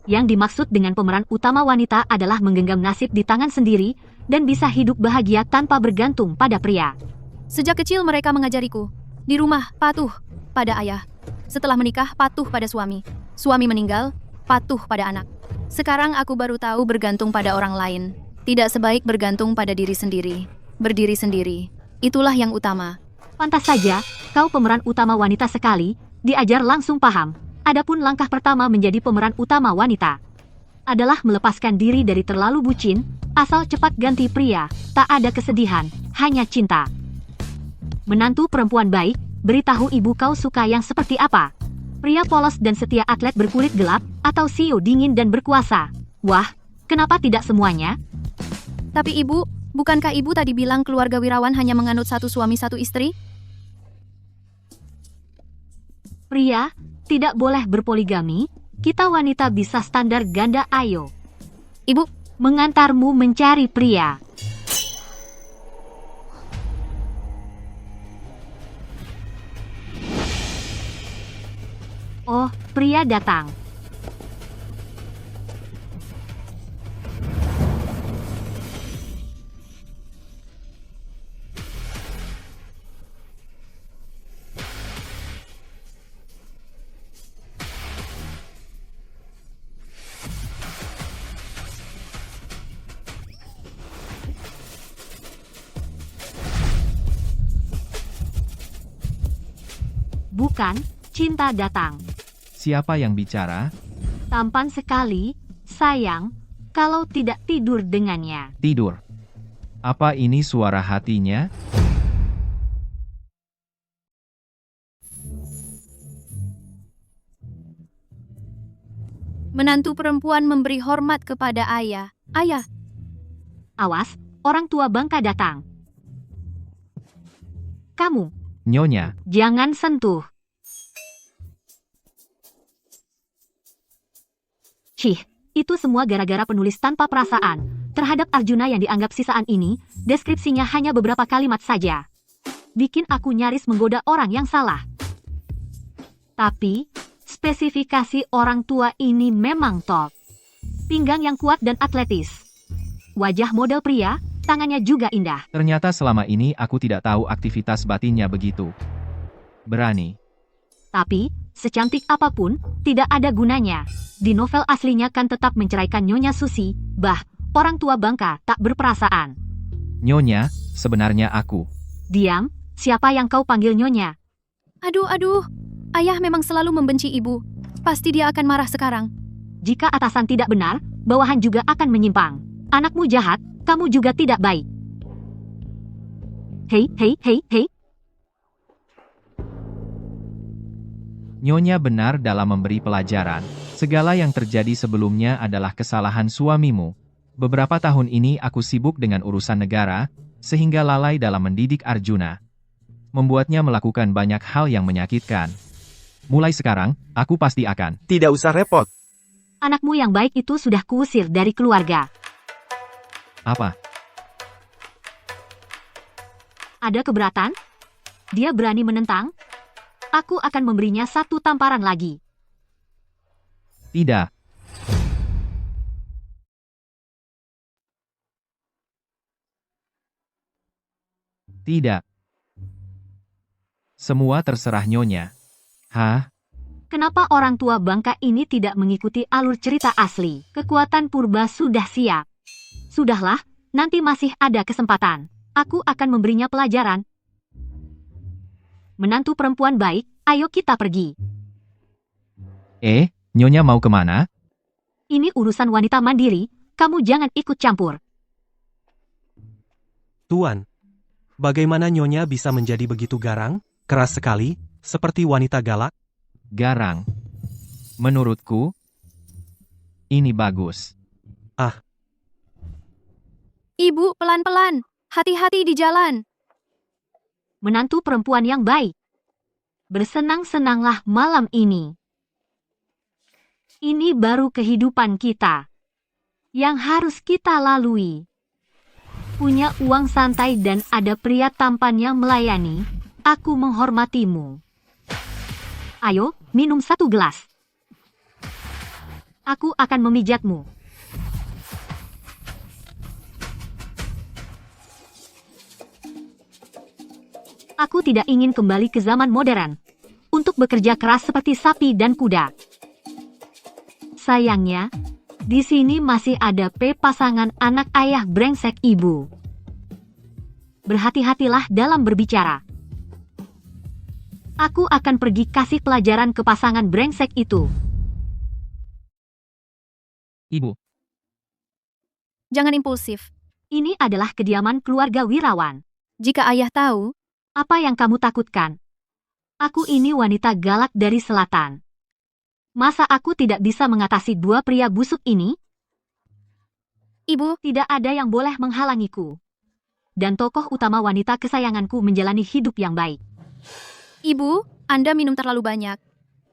[SPEAKER 3] Yang dimaksud dengan pemeran utama wanita adalah menggenggam nasib di tangan sendiri dan bisa hidup bahagia tanpa bergantung pada pria.
[SPEAKER 4] Sejak kecil mereka mengajariku. Di rumah, patuh pada ayah. Setelah menikah, patuh pada suami. Suami meninggal, patuh pada anak. Sekarang aku baru tahu bergantung pada orang lain. Tidak sebaik bergantung pada diri sendiri. Berdiri sendiri. Itulah yang utama.
[SPEAKER 3] Pantas saja, kau pemeran utama wanita sekali, diajar langsung paham. Adapun langkah pertama menjadi pemeran utama wanita adalah melepaskan diri dari terlalu bucin, asal cepat ganti pria, tak ada kesedihan, hanya cinta. Menantu perempuan baik, beritahu ibu kau suka yang seperti apa? Pria polos dan setia atlet berkulit gelap, atau CEO dingin dan berkuasa? Wah, kenapa tidak semuanya?
[SPEAKER 4] Tapi ibu, bukankah ibu tadi bilang keluarga wirawan hanya menganut satu suami satu istri?
[SPEAKER 3] Pria tidak boleh berpoligami, kita wanita bisa standar ganda. Ayo.
[SPEAKER 4] Ibu,
[SPEAKER 3] mengantarmu mencari pria. Oh, pria datang. Bukan, cinta datang.
[SPEAKER 6] Siapa yang bicara?
[SPEAKER 3] Tampan sekali, sayang, kalau tidak tidur dengannya.
[SPEAKER 6] Tidur. Apa ini suara hatinya?
[SPEAKER 4] menantu perempuan memberi hormat kepada ayah. Ayah,
[SPEAKER 3] Awas, orang tua bangka datang. Kamu,
[SPEAKER 6] Nyonya,
[SPEAKER 3] jangan sentuh. Cih, itu semua gara-gara penulis tanpa perasaan. Terhadap Arjuna yang dianggap sisaan ini, deskripsinya hanya beberapa kalimat saja. Bikin aku nyaris menggoda orang yang salah. Tapi, spesifikasi orang tua ini memang top. Pinggang yang kuat dan atletis. Wajah model pria, tangannya juga indah.
[SPEAKER 6] ternyata selama ini aku tidak tahu aktivitas batinnya begitu berani.
[SPEAKER 3] Tapi, secantik apapun, tidak ada gunanya. Di novel aslinya kan tetap menceraikan Nyonya Susi, orang tua bangka tak berperasaan.
[SPEAKER 6] Nyonya, sebenarnya aku.
[SPEAKER 3] Diam, siapa yang kau panggil Nyonya?
[SPEAKER 4] aduh, ayah memang selalu membenci ibu. Pasti dia akan marah sekarang.
[SPEAKER 3] Jika atasan tidak benar, bawahan juga akan menyimpang. Anakmu jahat, kamu juga tidak baik. Hei.
[SPEAKER 6] Nyonya benar dalam memberi pelajaran. Segala yang terjadi sebelumnya adalah kesalahan suamimu. Beberapa tahun ini aku sibuk dengan urusan negara, sehingga lalai dalam mendidik Arjuna. Membuatnya melakukan banyak hal yang menyakitkan. Mulai sekarang, aku pasti akan.
[SPEAKER 1] Tidak usah repot.
[SPEAKER 3] Anakmu yang baik itu sudah kuusir dari keluarga.
[SPEAKER 6] Apa?
[SPEAKER 3] Ada keberatan? Dia berani menentang? Aku akan memberinya satu tamparan lagi.
[SPEAKER 6] Tidak. Tidak. Semua terserah Nyonya. Hah?
[SPEAKER 3] Kenapa orang tua bangka ini tidak mengikuti alur cerita asli? Kekuatan purba sudah siap. Sudahlah, nanti masih ada kesempatan. Aku akan memberinya pelajaran. Menantu perempuan baik, ayo kita pergi.
[SPEAKER 6] Nyonya mau kemana?
[SPEAKER 3] Ini urusan wanita mandiri, kamu jangan ikut campur.
[SPEAKER 1] Tuan, bagaimana Nyonya bisa menjadi begitu garang, keras sekali, seperti wanita galak?
[SPEAKER 6] Garang. Menurutku, ini bagus.
[SPEAKER 4] Ibu, pelan-pelan. Hati-hati di jalan.
[SPEAKER 3] Menantu perempuan yang baik. Bersenang-senanglah malam ini. Ini baru kehidupan kita. Yang harus kita lalui. Punya uang santai dan ada pria tampan yang melayani, aku menghormatimu. Ayo, minum satu gelas. Aku akan memijatmu. Aku tidak ingin kembali ke zaman modern untuk bekerja keras seperti sapi dan kuda. Sayangnya, di sini masih ada pasangan anak ayah brengsek ibu. Berhati-hatilah dalam berbicara. Aku akan pergi kasih pelajaran ke pasangan brengsek itu.
[SPEAKER 6] Ibu,
[SPEAKER 4] Jangan impulsif.
[SPEAKER 3] Ini adalah kediaman keluarga Wirawan.
[SPEAKER 4] Jika ayah tahu,
[SPEAKER 3] Apa yang kamu takutkan? Aku ini wanita galak dari selatan. Masa aku tidak bisa mengatasi dua pria busuk ini?
[SPEAKER 4] Ibu,
[SPEAKER 3] Tidak ada yang boleh menghalangiku. Dan tokoh utama wanita kesayanganku menjalani hidup yang baik.
[SPEAKER 4] Ibu, Anda minum terlalu banyak.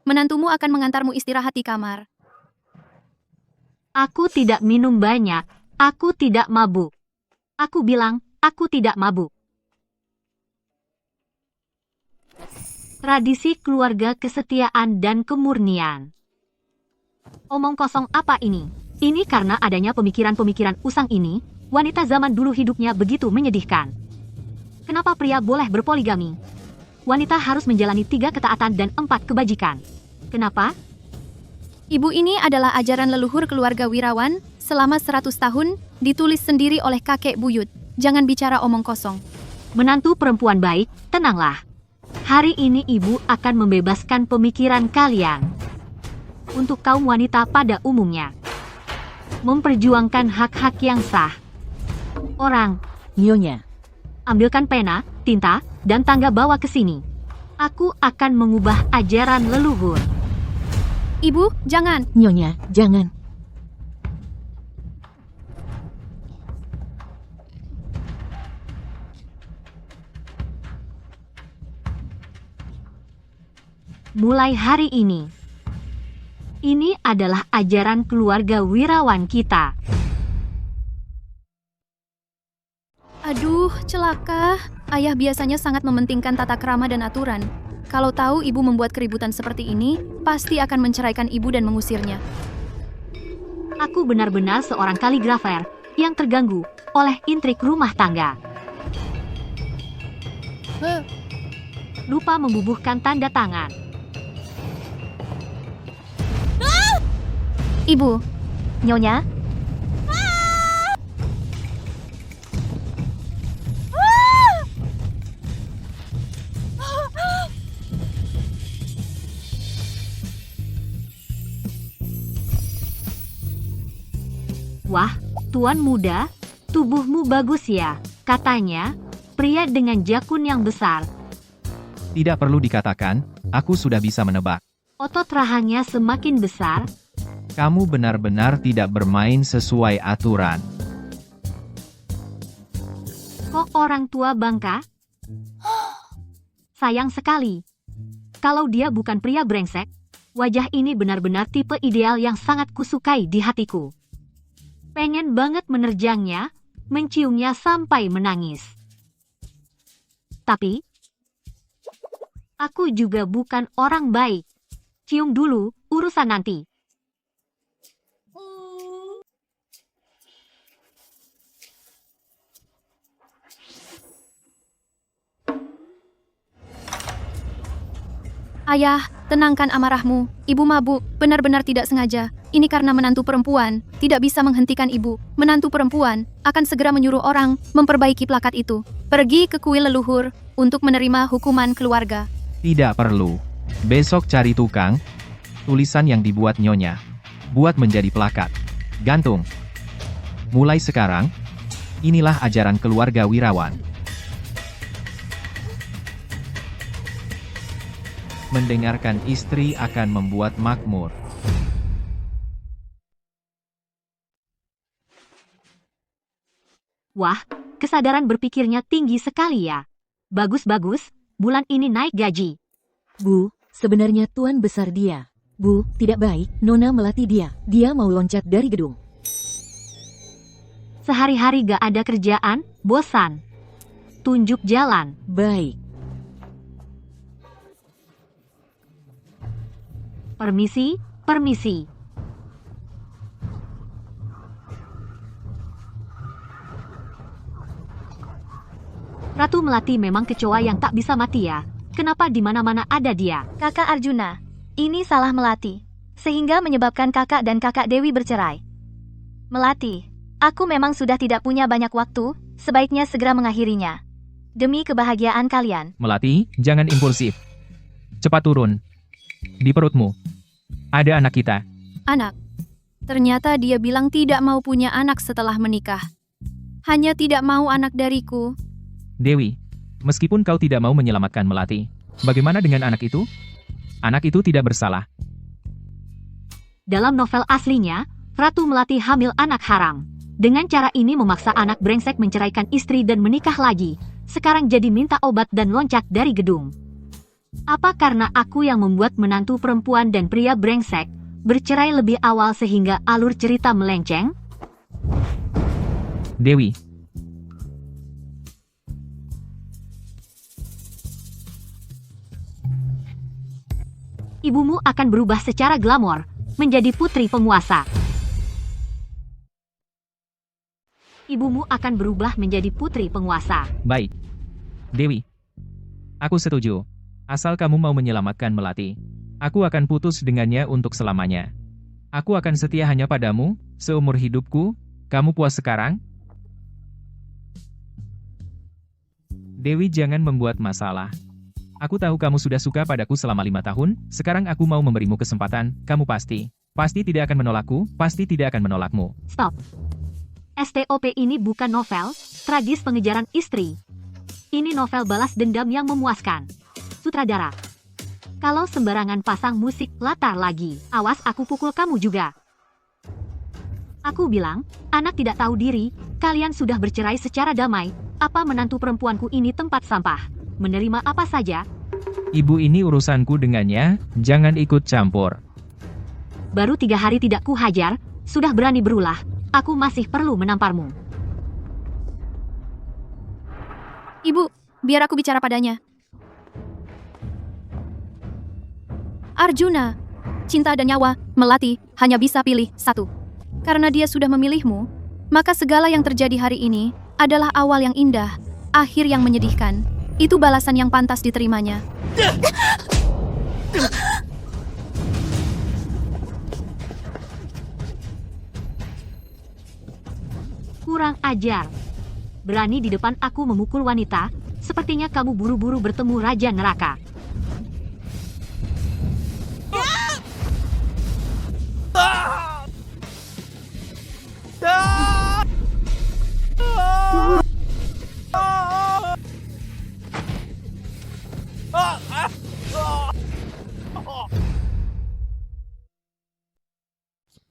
[SPEAKER 4] Menantumu akan mengantarmu istirahat di kamar.
[SPEAKER 3] Aku tidak minum banyak. Aku tidak mabuk. Aku bilang, aku tidak mabuk. Tradisi keluarga kesetiaan dan kemurnian. Omong kosong apa ini? Ini karena adanya pemikiran-pemikiran usang ini, wanita zaman dulu hidupnya begitu menyedihkan. Kenapa pria boleh berpoligami? Wanita harus menjalani 3 ketaatan dan 4 kebajikan. Kenapa?
[SPEAKER 4] Ibu, ini adalah ajaran leluhur keluarga Wirawan selama 100 tahun, ditulis sendiri oleh kakek buyut. Jangan bicara omong kosong.
[SPEAKER 3] Menantu perempuan baik, tenanglah. Hari ini ibu akan membebaskan pemikiran kalian. Untuk kaum wanita pada umumnya. Memperjuangkan hak-hak yang sah. Orang,
[SPEAKER 2] Nyonya,
[SPEAKER 3] ambilkan pena, tinta, dan tangga bawa ke sini. Aku akan mengubah ajaran leluhur.
[SPEAKER 4] Ibu, jangan.
[SPEAKER 2] Nyonya, jangan.
[SPEAKER 3] Mulai hari ini. Ini adalah ajaran keluarga Wirawan kita.
[SPEAKER 4] Aduh, celaka. Ayah biasanya sangat mementingkan tata krama dan aturan. Kalau tahu ibu membuat keributan seperti ini, pasti akan menceraikan ibu dan mengusirnya.
[SPEAKER 3] Aku benar-benar seorang kaligrafer yang terganggu oleh intrik rumah tangga. Lupa membubuhkan tanda tangan.
[SPEAKER 4] Ibu,
[SPEAKER 5] Nyonya,
[SPEAKER 3] Wah, tuan muda, tubuhmu bagus ya. Katanya, pria dengan jakun yang besar.
[SPEAKER 6] tidak perlu dikatakan, aku sudah bisa menebak.
[SPEAKER 3] Otot rahangnya semakin besar.
[SPEAKER 6] Kamu benar-benar tidak bermain sesuai aturan.
[SPEAKER 3] Kok orang tua bangka? Sayang sekali. Kalau dia bukan pria brengsek, Wajah ini benar-benar tipe ideal yang sangat kusukai di hatiku. Pengen banget menerjangnya, menciumnya sampai menangis. Tapi, aku juga bukan orang baik. Cium dulu, urusan nanti.
[SPEAKER 4] Ayah, tenangkan amarahmu. Ibu mabuk, benar-benar tidak sengaja. Ini karena menantu perempuan, tidak bisa menghentikan ibu. Menantu perempuan akan segera menyuruh orang memperbaiki plakat itu. Pergi ke kuil leluhur untuk menerima hukuman keluarga.
[SPEAKER 6] Tidak perlu. Besok cari tukang tulisan yang dibuat Nyonya. Buat menjadi plakat. Gantung. Mulai sekarang, inilah ajaran keluarga Wirawan. Mendengarkan istri akan membuat makmur.
[SPEAKER 3] Wah, kesadaran berpikirnya tinggi sekali ya. Bagus-bagus, bulan ini naik gaji.
[SPEAKER 2] Bu, sebenarnya Tuan besar dia. Bu, tidak baik, Nona melatih dia. Dia mau loncat dari gedung.
[SPEAKER 3] Sehari-hari gak ada kerjaan, bosan. Tunjuk jalan.
[SPEAKER 2] Baik.
[SPEAKER 3] Permisi, permisi. Ratu Melati memang kecoa yang tak bisa mati ya. Kenapa di mana-mana ada dia?
[SPEAKER 5] Kakak Arjuna, ini salah Melati, sehingga menyebabkan kakak dan kakak Dewi bercerai. Melati, aku memang sudah tidak punya banyak waktu, sebaiknya segera mengakhirinya. Demi kebahagiaan kalian.
[SPEAKER 6] Melati, jangan impulsif. Cepat turun. Di perutmu ada anak kita.
[SPEAKER 4] Anak. Ternyata dia bilang tidak mau punya anak setelah menikah. Hanya tidak mau anak dariku.
[SPEAKER 6] Dewi, meskipun kau tidak mau menyelamatkan Melati, bagaimana dengan anak itu? Anak itu tidak bersalah.
[SPEAKER 3] Dalam novel aslinya, Ratu Melati hamil anak haram. Dengan cara ini memaksa anak brengsek menceraikan istri dan menikah lagi. Sekarang jadi minta obat dan loncat dari gedung. Apa karena aku yang membuat menantu perempuan dan pria brengsek bercerai lebih awal sehingga alur cerita melenceng?
[SPEAKER 6] Dewi,
[SPEAKER 3] Ibumu akan berubah secara glamor, menjadi putri penguasa. Ibumu akan berubah menjadi putri penguasa.
[SPEAKER 6] baik. Dewi, aku setuju. Asal kamu mau menyelamatkan Melati, aku akan putus dengannya untuk selamanya. Aku akan setia hanya padamu, seumur hidupku. Kamu puas sekarang? Dewi, jangan membuat masalah. Aku tahu kamu sudah suka padaku selama 5 tahun, sekarang aku mau memberimu kesempatan, kamu pasti tidak akan menolakku, pasti tidak akan menolakmu.
[SPEAKER 3] Stop. STOP ini bukan novel, tragis pengejaran istri. Ini novel balas dendam yang memuaskan. Sutradara, kalau sembarangan pasang musik latar lagi, awas aku pukul kamu juga. Aku bilang, anak tidak tahu diri, kalian sudah bercerai secara damai, apa menantu perempuanku ini tempat sampah? Menerima apa saja?
[SPEAKER 6] Ibu, ini urusanku dengannya, jangan ikut campur.
[SPEAKER 3] Baru 3 hari tidak kuhajar, sudah berani berulah, aku masih perlu menamparmu.
[SPEAKER 4] Ibu, biar aku bicara padanya. Arjuna, cinta dan nyawa, Melati, hanya bisa pilih satu. Karena dia sudah memilihmu, maka segala yang terjadi hari ini adalah awal yang indah, akhir yang menyedihkan. Itu balasan yang pantas diterimanya.
[SPEAKER 3] Kurang ajar. Berani di depan aku memukul wanita, sepertinya kamu buru-buru bertemu Raja Neraka.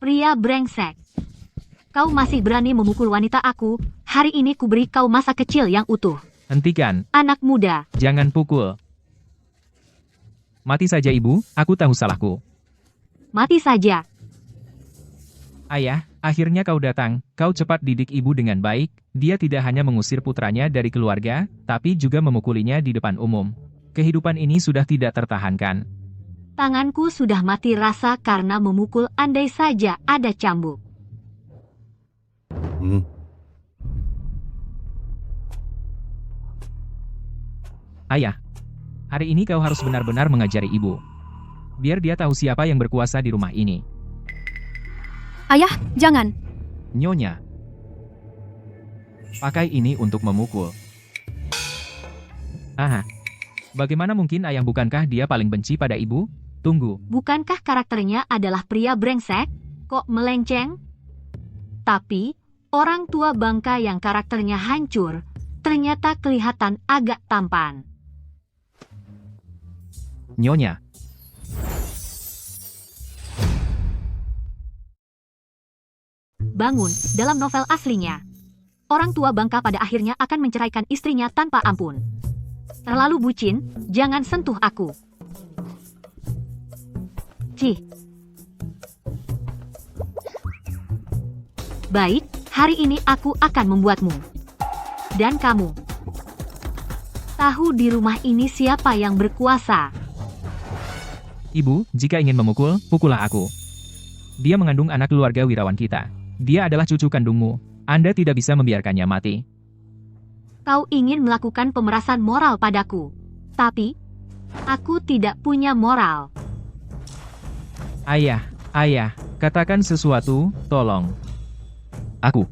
[SPEAKER 3] Pria brengsek. Kau masih berani memukul wanita aku, hari ini kuberi kau masa kecil yang utuh.
[SPEAKER 6] Hentikan,
[SPEAKER 3] Anak muda,
[SPEAKER 6] jangan pukul. Mati saja ibu, aku tahu salahku.
[SPEAKER 3] Mati saja.
[SPEAKER 6] Ayah, akhirnya kau datang. Kau cepat didik ibu dengan baik. Dia tidak hanya mengusir putranya dari keluarga, tapi juga memukulinya di depan umum. Kehidupan ini sudah tidak tertahankan.
[SPEAKER 3] Tanganku sudah mati rasa karena memukul andai saja ada cambuk.
[SPEAKER 6] Ayah, hari ini kau harus benar-benar mengajari ibu. Biar dia tahu siapa yang berkuasa di rumah ini.
[SPEAKER 4] Ayah, jangan.
[SPEAKER 6] Nyonya, pakai ini untuk memukul. Aha, bagaimana mungkin ayah, bukankah dia paling benci pada ibu? Tunggu,
[SPEAKER 3] Bukankah karakternya adalah pria brengsek? Kok melenceng? Tapi, orang tua bangka yang karakternya hancur, ternyata kelihatan agak tampan.
[SPEAKER 6] Nyonya.
[SPEAKER 3] Bangun, dalam novel aslinya. Orang tua bangka pada akhirnya akan menceraikan istrinya tanpa ampun. Terlalu bucin, jangan sentuh aku. Cih. Baik, hari ini aku akan membuatmu. Dan kamu. Tahu di rumah ini siapa yang berkuasa.
[SPEAKER 6] Ibu, jika ingin memukul, pukullah aku. Dia mengandung anak keluarga wirawan kita. Dia adalah cucu kandungmu. Anda tidak bisa membiarkannya mati.
[SPEAKER 3] Kau ingin melakukan pemerasan moral padaku. Tapi, aku tidak punya moral.
[SPEAKER 6] Ayah, katakan sesuatu, tolong. Aku.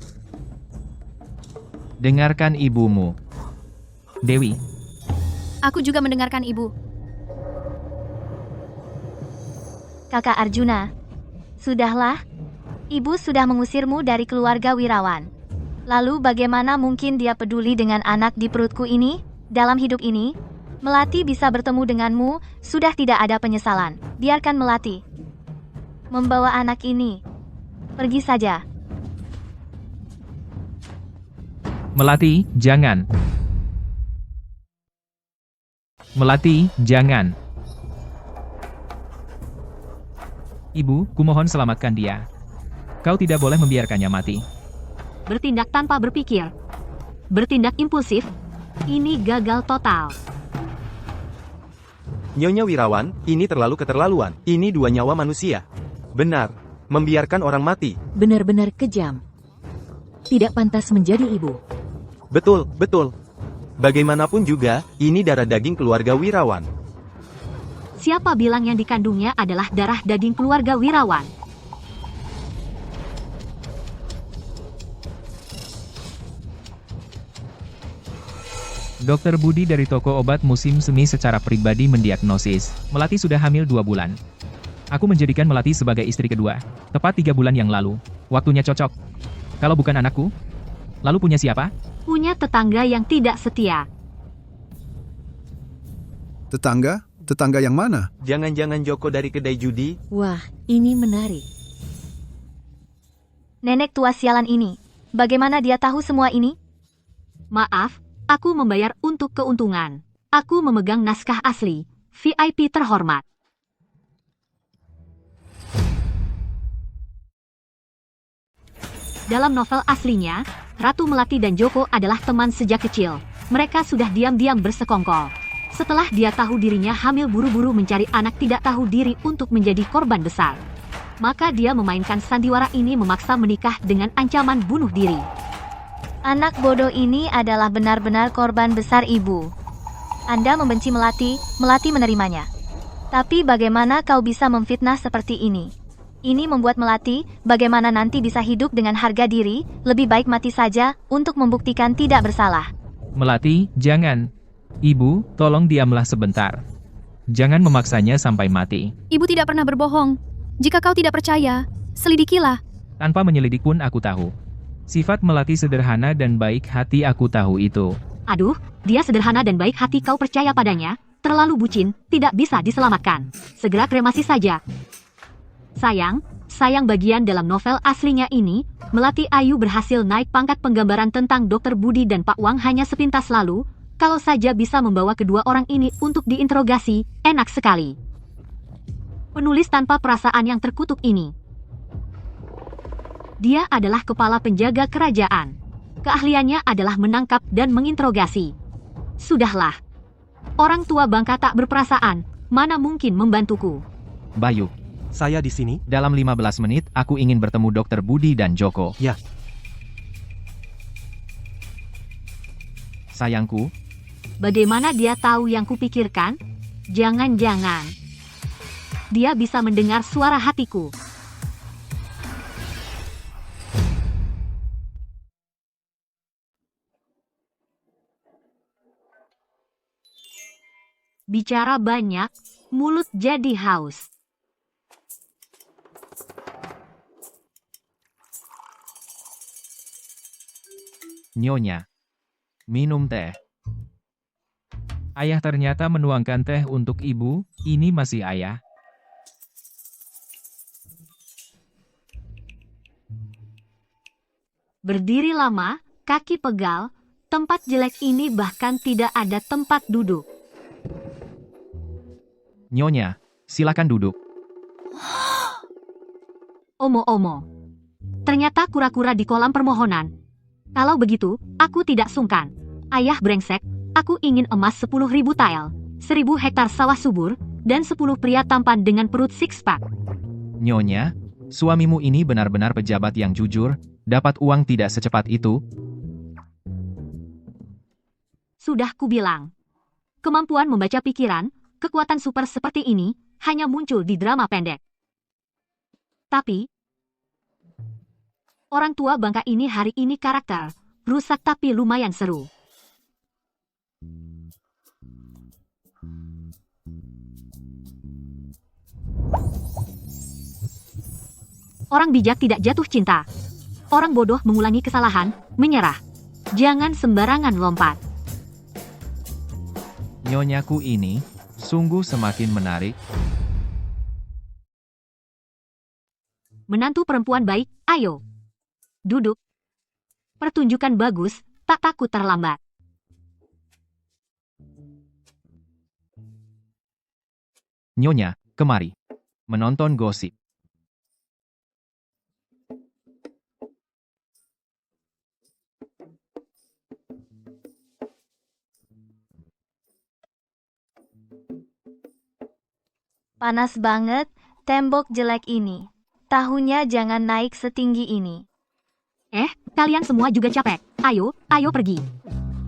[SPEAKER 6] Dengarkan ibumu. Dewi.
[SPEAKER 4] Aku juga mendengarkan ibu.
[SPEAKER 5] Kakak Arjuna, sudahlah. Ibu sudah mengusirmu dari keluarga wirawan. Lalu bagaimana mungkin dia peduli dengan anak di perutku ini? Dalam hidup ini, Melati bisa bertemu denganmu, sudah tidak ada penyesalan. Biarkan Melati membawa anak ini. Pergi saja.
[SPEAKER 6] Melati, jangan. Melati, jangan. Ibu, kumohon selamatkan dia. Kau tidak boleh membiarkannya mati.
[SPEAKER 3] Bertindak tanpa berpikir. Bertindak impulsif. Ini gagal total.
[SPEAKER 7] Nyonya Wirawan, ini terlalu keterlaluan. Ini 2 nyawa manusia. Benar, membiarkan orang mati.
[SPEAKER 2] Benar-benar kejam. Tidak pantas menjadi ibu.
[SPEAKER 7] Betul, betul. Bagaimanapun juga, ini darah daging keluarga Wirawan.
[SPEAKER 3] Siapa bilang yang dikandungnya adalah darah daging keluarga wirawan?
[SPEAKER 6] Dokter Budi dari toko obat musim semi secara pribadi mendiagnosis, Melati sudah hamil 2 bulan. Aku menjadikan Melati sebagai istri kedua, tepat 3 bulan yang lalu. Waktunya cocok. Kalau bukan anakku, lalu punya siapa?
[SPEAKER 3] Punya tetangga yang tidak setia.
[SPEAKER 8] Tetangga? Tetangga yang mana?
[SPEAKER 7] Jangan-jangan Joko dari kedai judi?
[SPEAKER 2] Wah, ini menarik.
[SPEAKER 5] Nenek tua sialan ini. Bagaimana dia tahu semua ini?
[SPEAKER 3] Maaf, aku membayar untuk keuntungan. Aku memegang naskah asli. VIP terhormat. Dalam novel aslinya, Ratu Melati dan Joko adalah teman sejak kecil. Mereka sudah diam-diam bersekongkol. Setelah dia tahu dirinya hamil, buru-buru mencari anak tidak tahu diri untuk menjadi korban besar. Maka dia memainkan sandiwara ini, memaksa menikah dengan ancaman bunuh diri.
[SPEAKER 5] Anak bodoh ini adalah benar-benar korban besar ibu. Anda membenci Melati, Melati menerimanya. Tapi bagaimana kau bisa memfitnah seperti ini? Ini membuat Melati, bagaimana nanti bisa hidup dengan harga diri, lebih baik mati saja, untuk membuktikan tidak bersalah.
[SPEAKER 6] Melati, jangan. Ibu, tolong diamlah sebentar. Jangan memaksanya sampai mati.
[SPEAKER 4] Ibu tidak pernah berbohong. Jika kau tidak percaya, selidikilah.
[SPEAKER 6] Tanpa menyelidik pun aku tahu. Sifat Melati sederhana dan baik hati, aku tahu itu.
[SPEAKER 3] Aduh, dia sederhana dan baik hati, kau percaya padanya? Terlalu bucin, tidak bisa diselamatkan. Segera kremasi saja. Sayang bagian dalam novel aslinya ini, Melati Ayu berhasil naik pangkat. Penggambaran tentang Dr. Budi dan Pak Wang hanya sepintas lalu. Kalau saja bisa membawa kedua orang ini untuk diinterogasi, enak sekali. Penulis tanpa perasaan yang terkutuk ini. Dia adalah kepala penjaga kerajaan. Keahliannya adalah menangkap dan menginterogasi. Sudahlah. Orang tua bangka tak berperasaan, mana mungkin membantuku.
[SPEAKER 6] Bayu,
[SPEAKER 1] Saya di sini.
[SPEAKER 6] dalam 15 menit aku ingin bertemu Dokter Budi dan Joko.
[SPEAKER 1] Ya.
[SPEAKER 6] Sayangku,
[SPEAKER 3] Bagaimana dia tahu yang kupikirkan? Jangan-jangan dia bisa mendengar suara hatiku. Bicara banyak, mulut jadi haus.
[SPEAKER 6] Nyonya, minum teh. Ayah ternyata menuangkan teh untuk ibu, ini masih ayah.
[SPEAKER 3] Berdiri lama, kaki pegal, tempat jelek ini bahkan tidak ada tempat duduk.
[SPEAKER 6] Nyonya, silakan duduk.
[SPEAKER 3] Omo-omo. Ternyata kura-kura di kolam permohonan. Kalau begitu, aku tidak sungkan. Ayah brengsek, aku ingin emas 10.000 tael, 1.000 hektar sawah subur, dan 10 pria tampan dengan perut six-pack.
[SPEAKER 6] Nyonya, suamimu ini benar-benar pejabat yang jujur, dapat uang tidak secepat itu.
[SPEAKER 3] Sudah kubilang. Kemampuan membaca pikiran, kekuatan super seperti ini, hanya muncul di drama pendek. Tapi, orang tua bangka ini hari ini karakter, rusak tapi lumayan seru. Orang bijak tidak jatuh cinta. Orang bodoh mengulangi kesalahan, menyerah. Jangan sembarangan lompat.
[SPEAKER 6] Nyonyaku ini, sungguh semakin menarik.
[SPEAKER 3] Menantu perempuan baik, ayo. Duduk. Pertunjukan bagus, tak takut terlambat.
[SPEAKER 6] Nyonya, kemari. Menonton gosip.
[SPEAKER 5] Panas banget, tembok jelek ini. Tahunya jangan naik setinggi ini.
[SPEAKER 3] Kalian semua juga capek. Ayo, ayo pergi.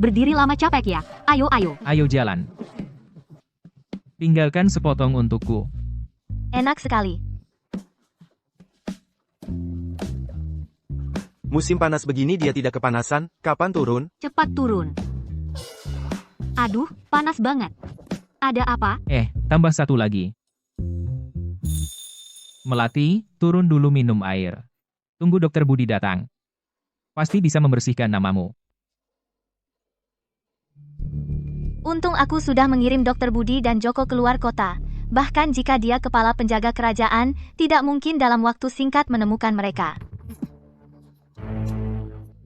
[SPEAKER 3] Berdiri lama capek ya. Ayo, ayo.
[SPEAKER 6] Ayo jalan. Tinggalkan sepotong untukku.
[SPEAKER 5] Enak sekali.
[SPEAKER 7] Musim panas begini dia tidak kepanasan, kapan turun?
[SPEAKER 3] Cepat turun. Aduh, panas banget. Ada apa?
[SPEAKER 6] Tambah satu lagi. Melati, turun dulu minum air. Tunggu Dokter Budi datang. Pasti bisa membersihkan namamu.
[SPEAKER 5] Untung aku sudah mengirim Dokter Budi dan Joko keluar kota. Bahkan jika dia kepala penjaga kerajaan, tidak mungkin dalam waktu singkat menemukan mereka.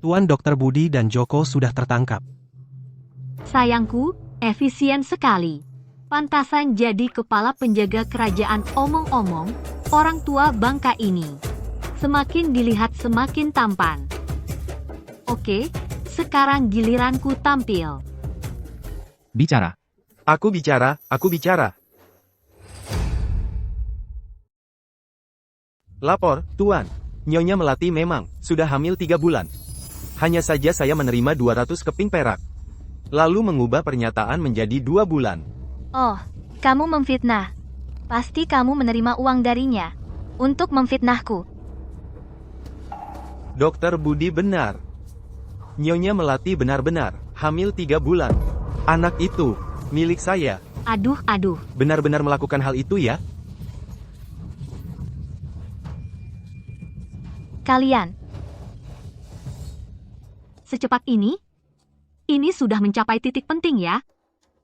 [SPEAKER 1] Tuan Dr. Budi dan Joko sudah tertangkap.
[SPEAKER 3] Sayangku, efisien sekali. Pantasan jadi kepala penjaga kerajaan omong-omong, orang tua bangka ini. Semakin dilihat semakin tampan. Oke, sekarang giliranku tampil.
[SPEAKER 6] Bicara.
[SPEAKER 7] Aku bicara. Lapor, Tuan. Nyonya Melati memang sudah hamil 3 bulan. Hanya saja saya menerima 200 keping perak. Lalu mengubah pernyataan menjadi 2 bulan.
[SPEAKER 5] Oh, kamu memfitnah. Pasti kamu menerima uang darinya untuk memfitnahku.
[SPEAKER 7] Dokter Budi benar. Nyonya Melati benar-benar hamil 3 bulan. Anak itu milik saya.
[SPEAKER 3] Aduh.
[SPEAKER 7] Benar-benar melakukan hal itu ya?
[SPEAKER 5] Kalian,
[SPEAKER 3] Secepat ini? Ini sudah mencapai titik penting ya.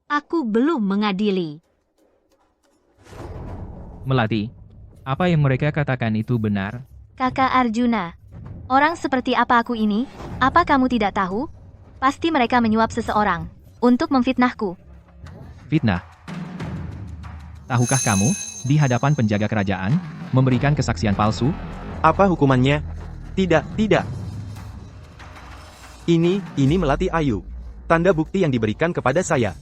[SPEAKER 3] Aku belum mengadili.
[SPEAKER 6] Melati, apa yang mereka katakan itu benar?
[SPEAKER 5] Kakak Arjuna. Orang seperti apa aku ini? Apa kamu tidak tahu? Pasti mereka menyuap seseorang untuk memfitnahku.
[SPEAKER 6] Fitnah. Tahukah kamu, di hadapan penjaga kerajaan, memberikan kesaksian palsu?
[SPEAKER 7] Apa hukumannya? Tidak, tidak. Ini Melati Ayu. Tanda bukti yang diberikan kepada saya.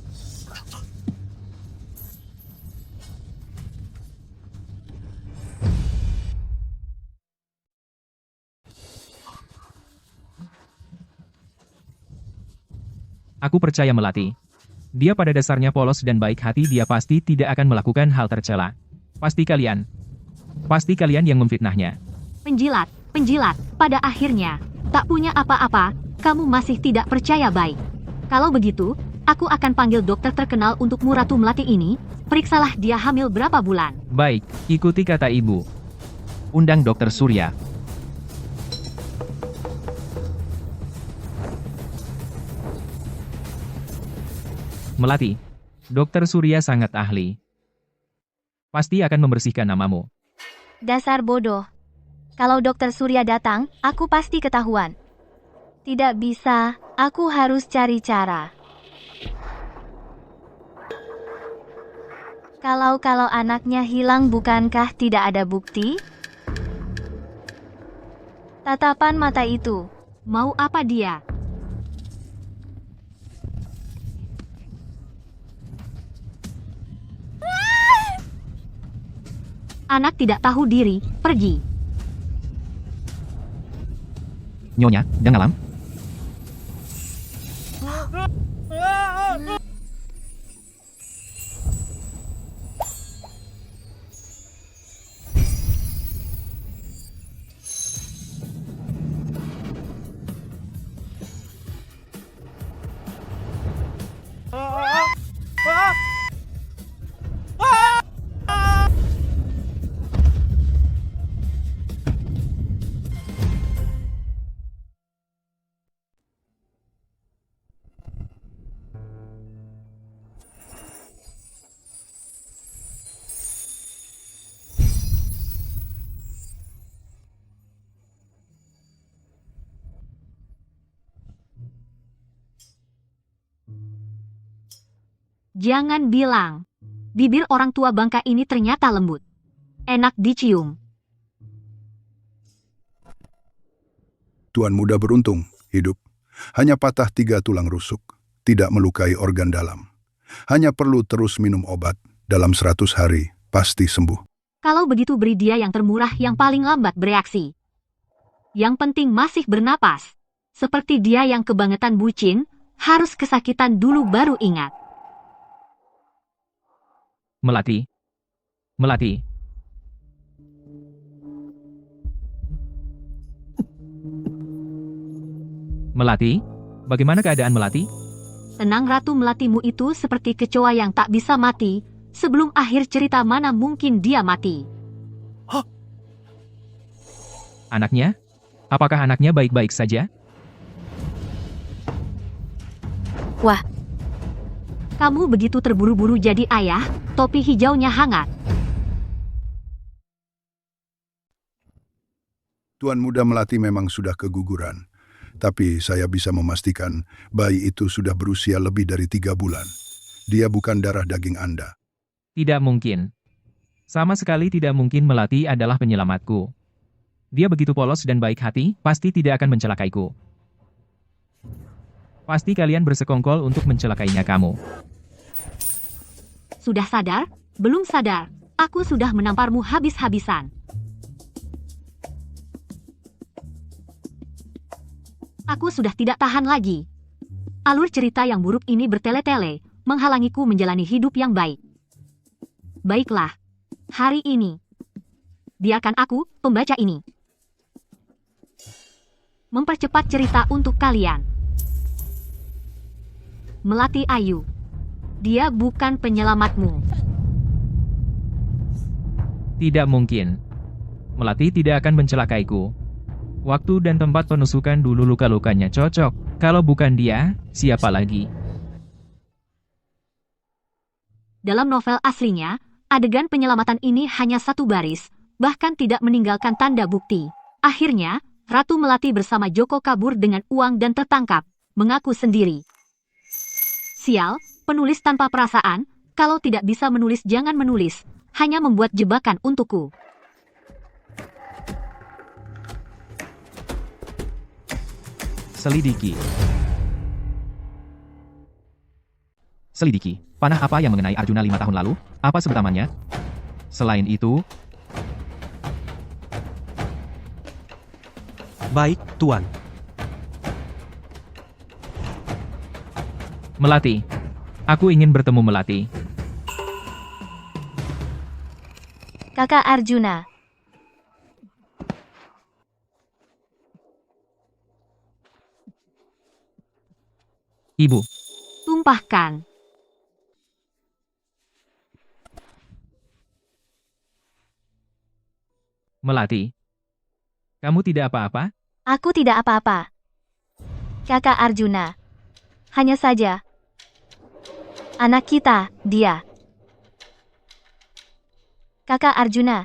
[SPEAKER 6] Aku percaya Melati. Dia pada dasarnya polos dan baik hati, dia pasti tidak akan melakukan hal tercela. Pasti kalian yang memfitnahnya.
[SPEAKER 3] Penjilat, pada akhirnya, tak punya apa-apa, kamu masih tidak percaya baik. Kalau begitu, aku akan panggil dokter terkenal untukmu Ratu Melati ini, periksalah dia hamil berapa bulan.
[SPEAKER 6] Baik, ikuti kata ibu. Undang Dokter Surya. Melati, Dokter Surya sangat ahli. Pasti akan membersihkan namamu.
[SPEAKER 5] Dasar bodoh. Kalau Dokter Surya datang, aku pasti ketahuan. Tidak bisa, aku harus cari cara. Kalau anaknya hilang, bukankah tidak ada bukti? Tatapan mata itu.
[SPEAKER 3] Mau apa dia? Anak tidak tahu diri, pergi.
[SPEAKER 6] Nyonya, Dangalam.
[SPEAKER 3] Jangan bilang, bibir orang tua bangka ini ternyata lembut. Enak dicium.
[SPEAKER 8] Tuan muda beruntung, hidup. Hanya patah 3 tulang rusuk, tidak melukai organ dalam. Hanya perlu terus minum obat, dalam 100 hari, pasti sembuh.
[SPEAKER 3] Kalau begitu beri dia yang termurah yang paling lambat bereaksi. Yang penting masih bernapas. Seperti dia yang kebangetan bucin, harus kesakitan dulu baru ingat.
[SPEAKER 6] Melati. Melati, bagaimana keadaan Melati?
[SPEAKER 3] Tenang, Ratu Melatimu itu seperti kecoa yang tak bisa mati. Sebelum akhir cerita mana mungkin dia mati.
[SPEAKER 6] Anaknya? Apakah anaknya baik-baik saja?
[SPEAKER 4] Wah,
[SPEAKER 3] Kamu begitu terburu-buru jadi ayah, topi hijaunya hangat.
[SPEAKER 8] Tuan muda Melati memang sudah keguguran. Tapi saya bisa memastikan bayi itu sudah berusia lebih dari 3 bulan. Dia bukan darah daging Anda.
[SPEAKER 6] Tidak mungkin. Sama sekali tidak mungkin. Melati adalah penyelamatku. Dia begitu polos dan baik hati, pasti tidak akan mencelakaiku. Pasti kalian bersekongkol untuk mencelakainya kamu.
[SPEAKER 3] Sudah sadar? Belum sadar. Aku sudah menamparmu habis-habisan. Aku sudah tidak tahan lagi. Alur cerita yang buruk ini bertele-tele, menghalangiku menjalani hidup yang baik. Baiklah. Hari ini, biarkan aku, pembaca ini, mempercepat cerita untuk kalian. Melati Ayu. Dia bukan penyelamatmu.
[SPEAKER 6] Tidak mungkin. Melati tidak akan mencelakaiku. Waktu dan tempat penusukan dulu, luka-lukanya cocok. Kalau bukan dia, siapa lagi?
[SPEAKER 3] Dalam novel aslinya, adegan penyelamatan ini hanya 1 baris, bahkan tidak meninggalkan tanda bukti. Akhirnya, Ratu Melati bersama Joko kabur dengan uang dan tertangkap, mengaku sendiri. Sial, penulis tanpa perasaan, kalau tidak bisa menulis jangan menulis. hanya membuat jebakan untukku.
[SPEAKER 6] Selidiki. Selidiki, panah apa yang mengenai Arjuna 5 tahun lalu? Apa sebutannya? Selain itu,
[SPEAKER 1] Baik, Tuan.
[SPEAKER 6] Melati. Aku ingin bertemu Melati.
[SPEAKER 5] Kakak Arjuna.
[SPEAKER 6] Ibu.
[SPEAKER 3] Tumpahkan.
[SPEAKER 6] Melati. Kamu tidak apa-apa?
[SPEAKER 5] Aku tidak apa-apa. Kakak Arjuna. Hanya saja. Anak kita, dia. Kakak Arjuna.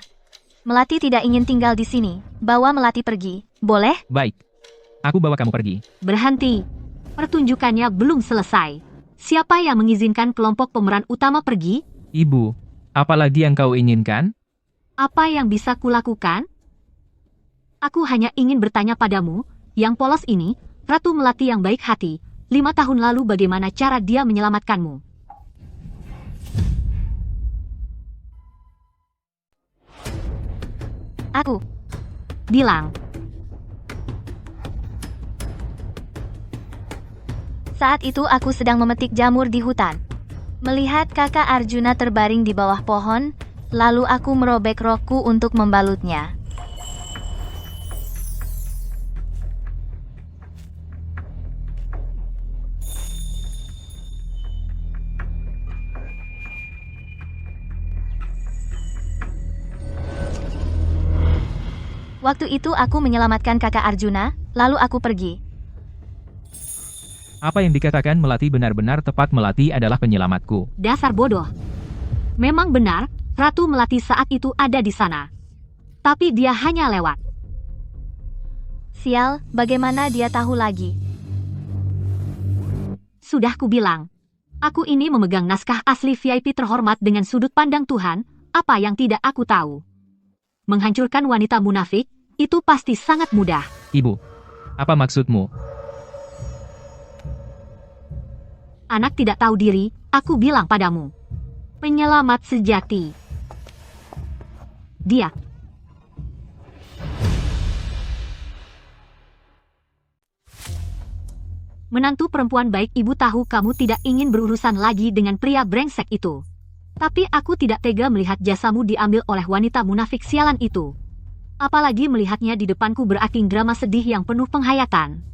[SPEAKER 5] Melati tidak ingin tinggal di sini. Bawa Melati pergi. Boleh?
[SPEAKER 6] Baik. Aku bawa kamu pergi.
[SPEAKER 3] Berhenti. Pertunjukannya belum selesai. Siapa yang mengizinkan kelompok pemeran utama pergi?
[SPEAKER 6] Ibu, apalagi yang kau inginkan?
[SPEAKER 3] Apa yang bisa kulakukan? Aku hanya ingin bertanya padamu, yang polos ini, Ratu Melati yang baik hati, 5 tahun lalu bagaimana cara dia menyelamatkanmu?
[SPEAKER 5] Aku.
[SPEAKER 3] Bilang.
[SPEAKER 5] Saat itu aku sedang memetik jamur di hutan. Melihat kakak Arjuna terbaring di bawah pohon, lalu aku merobek rokku untuk membalutnya. Waktu itu aku menyelamatkan kakak Arjuna, lalu aku pergi.
[SPEAKER 6] Apa yang dikatakan Melati benar-benar tepat. Melati adalah penyelamatku.
[SPEAKER 3] Dasar bodoh. Memang benar, Ratu Melati saat itu ada di sana. Tapi dia hanya lewat.
[SPEAKER 5] Sial, bagaimana dia tahu lagi?
[SPEAKER 3] Sudah kubilang. Aku ini memegang naskah asli VIP terhormat dengan sudut pandang Tuhan, apa yang tidak aku tahu. Menghancurkan wanita munafik, itu pasti sangat mudah.
[SPEAKER 6] Ibu, apa maksudmu?
[SPEAKER 3] Anak tidak tahu diri, aku bilang padamu. Penyelamat sejati. Dia. Menantu perempuan baik, ibu tahu kamu tidak ingin berurusan lagi dengan pria brengsek itu. Tapi aku tidak tega melihat jasamu diambil oleh wanita munafik sialan itu. Apalagi melihatnya di depanku berakting drama sedih yang penuh penghayatan.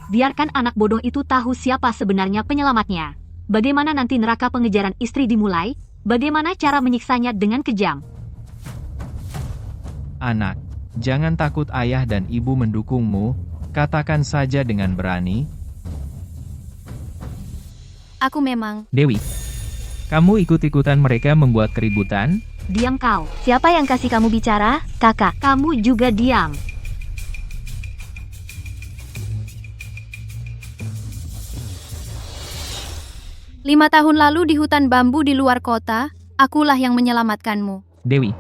[SPEAKER 3] Biarkan anak bodoh itu tahu siapa sebenarnya penyelamatnya. Bagaimana nanti neraka pengejaran istri dimulai? Bagaimana cara menyiksanya dengan kejam?
[SPEAKER 6] Anak, jangan takut, ayah dan ibu mendukungmu. Katakan saja dengan berani.
[SPEAKER 4] Aku memang.
[SPEAKER 6] Dewi, kamu ikut-ikutan mereka membuat keributan?
[SPEAKER 3] Diam kau.
[SPEAKER 5] Siapa yang kasih kamu bicara, kakak?
[SPEAKER 3] Kamu juga diam.
[SPEAKER 4] Lima tahun lalu di hutan bambu di luar kota, akulah yang menyelamatkanmu.
[SPEAKER 6] Dewi,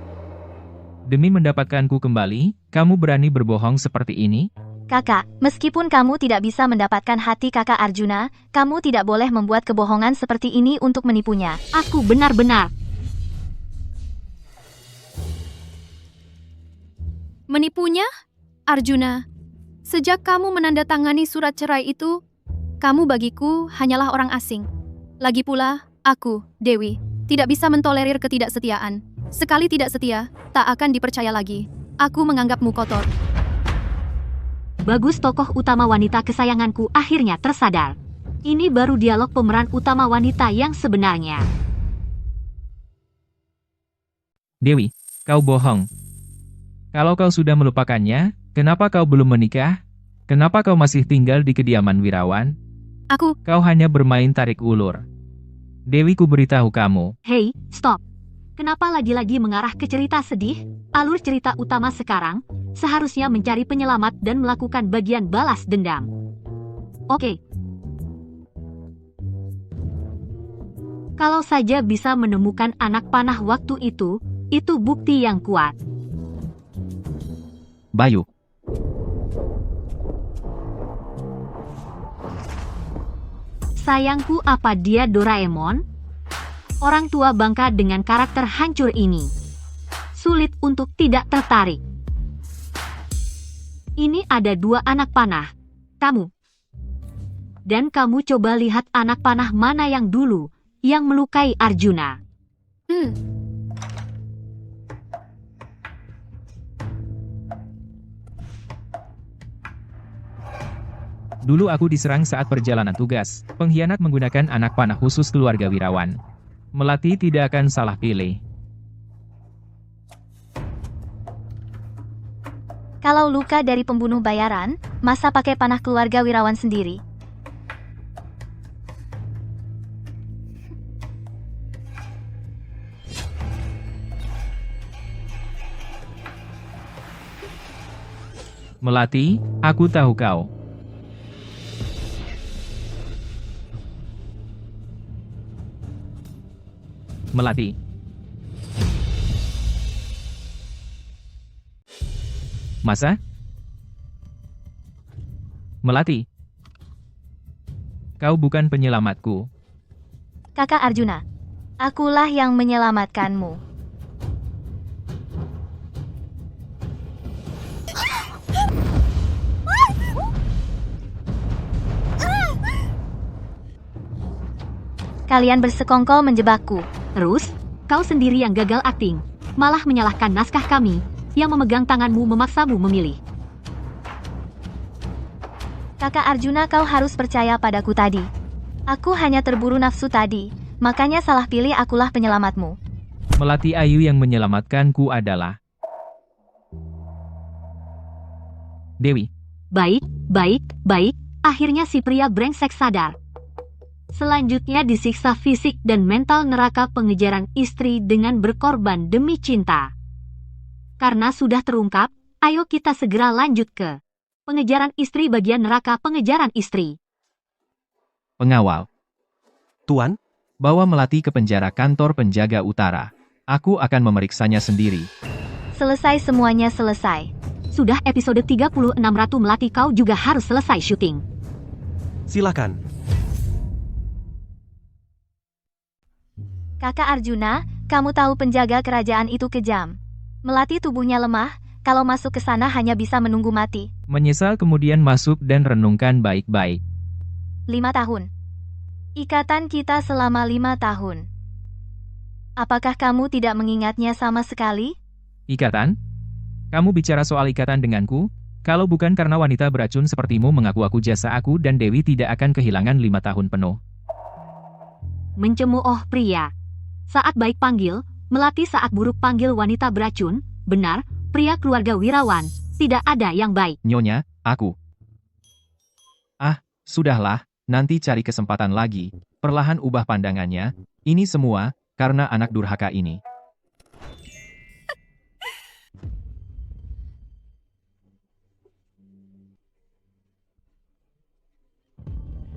[SPEAKER 6] demi mendapatkanku kembali, kamu berani berbohong seperti ini?
[SPEAKER 5] Kakak, meskipun kamu tidak bisa mendapatkan hati kakak Arjuna, kamu tidak boleh membuat kebohongan seperti ini untuk menipunya.
[SPEAKER 3] Aku benar-benar.
[SPEAKER 4] Menipunya? Arjuna, sejak kamu menandatangani surat cerai itu, kamu bagiku hanyalah orang asing. Lagi pula, aku, Dewi, tidak bisa mentolerir ketidaksetiaan. Sekali tidak setia, tak akan dipercaya lagi. Aku menganggapmu kotor.
[SPEAKER 3] Bagus, tokoh utama wanita kesayanganku akhirnya tersadar. Ini baru dialog pemeran utama wanita yang sebenarnya.
[SPEAKER 6] Dewi, kau bohong. Kalau kau sudah melupakannya, kenapa kau belum menikah? Kenapa kau masih tinggal di kediaman Wirawan? Kau hanya bermain tarik ulur. Dewi, ku beritahu kamu.
[SPEAKER 3] Hei, stop. Kenapa lagi-lagi mengarah ke cerita sedih? Alur cerita utama sekarang seharusnya mencari penyelamat dan melakukan bagian balas dendam. Oke. Kalau saja bisa menemukan anak panah waktu itu bukti yang kuat.
[SPEAKER 6] Bayu.
[SPEAKER 3] Sayangku, apa dia Doraemon? Orang tua bangka dengan karakter hancur ini. Sulit untuk tidak tertarik. Ini ada 2 anak panah. Kamu. Dan kamu coba lihat anak panah mana yang dulu, yang melukai Arjuna.
[SPEAKER 6] Dulu aku diserang saat perjalanan tugas. Pengkhianat menggunakan anak panah khusus keluarga wirawan. Melati tidak akan salah pilih.
[SPEAKER 5] Kalau luka dari pembunuh bayaran, masa pakai panah keluarga wirawan sendiri?
[SPEAKER 6] Melati, aku tahu kau. Melati. Masa? Melati. Kau bukan penyelamatku.
[SPEAKER 5] Kakak Arjuna, akulah yang menyelamatkanmu. Kalian bersekongkol menjebakku.
[SPEAKER 3] Terus, kau sendiri yang gagal akting, malah menyalahkan naskah kami, yang memegang tanganmu memaksamu memilih.
[SPEAKER 5] Kakak Arjuna, kau harus percaya padaku tadi. Aku hanya terburu nafsu tadi, makanya salah pilih, akulah penyelamatmu.
[SPEAKER 6] Melati Ayu yang menyelamatkanku adalah Dewi.
[SPEAKER 3] Baik, akhirnya si pria brengsek sadar. Selanjutnya disiksa fisik dan mental neraka pengejaran istri dengan berkorban demi cinta. Karena sudah terungkap, ayo kita segera lanjut ke pengejaran istri bagian neraka pengejaran istri.
[SPEAKER 6] Pengawal.
[SPEAKER 1] Tuan,
[SPEAKER 6] Bawa Melati ke penjara kantor penjaga utara. Aku akan memeriksanya sendiri.
[SPEAKER 5] Selesai, semuanya selesai.
[SPEAKER 3] Sudah episode 36 Ratu Melati, kau juga harus selesai syuting.
[SPEAKER 1] silakan.
[SPEAKER 5] Kakak Arjuna, kamu tahu penjaga kerajaan itu kejam. Melati tubuhnya lemah, kalau masuk ke sana hanya bisa menunggu mati.
[SPEAKER 6] Menyesal kemudian masuk dan renungkan baik-baik.
[SPEAKER 5] 5 tahun. Ikatan kita selama 5 tahun. Apakah kamu tidak mengingatnya sama sekali?
[SPEAKER 6] Ikatan? Kamu bicara soal ikatan denganku? Kalau bukan karena wanita beracun sepertimu mengaku-aku jasa, aku dan Dewi tidak akan kehilangan 5 tahun penuh.
[SPEAKER 3] Mencemooh pria. Saat baik panggil, Melati, saat buruk panggil wanita beracun. Benar, pria keluarga wirawan, tidak ada yang baik.
[SPEAKER 6] Nyonya, aku. Ah, sudahlah, nanti cari kesempatan lagi. Perlahan ubah pandangannya. Ini semua karena anak durhaka ini.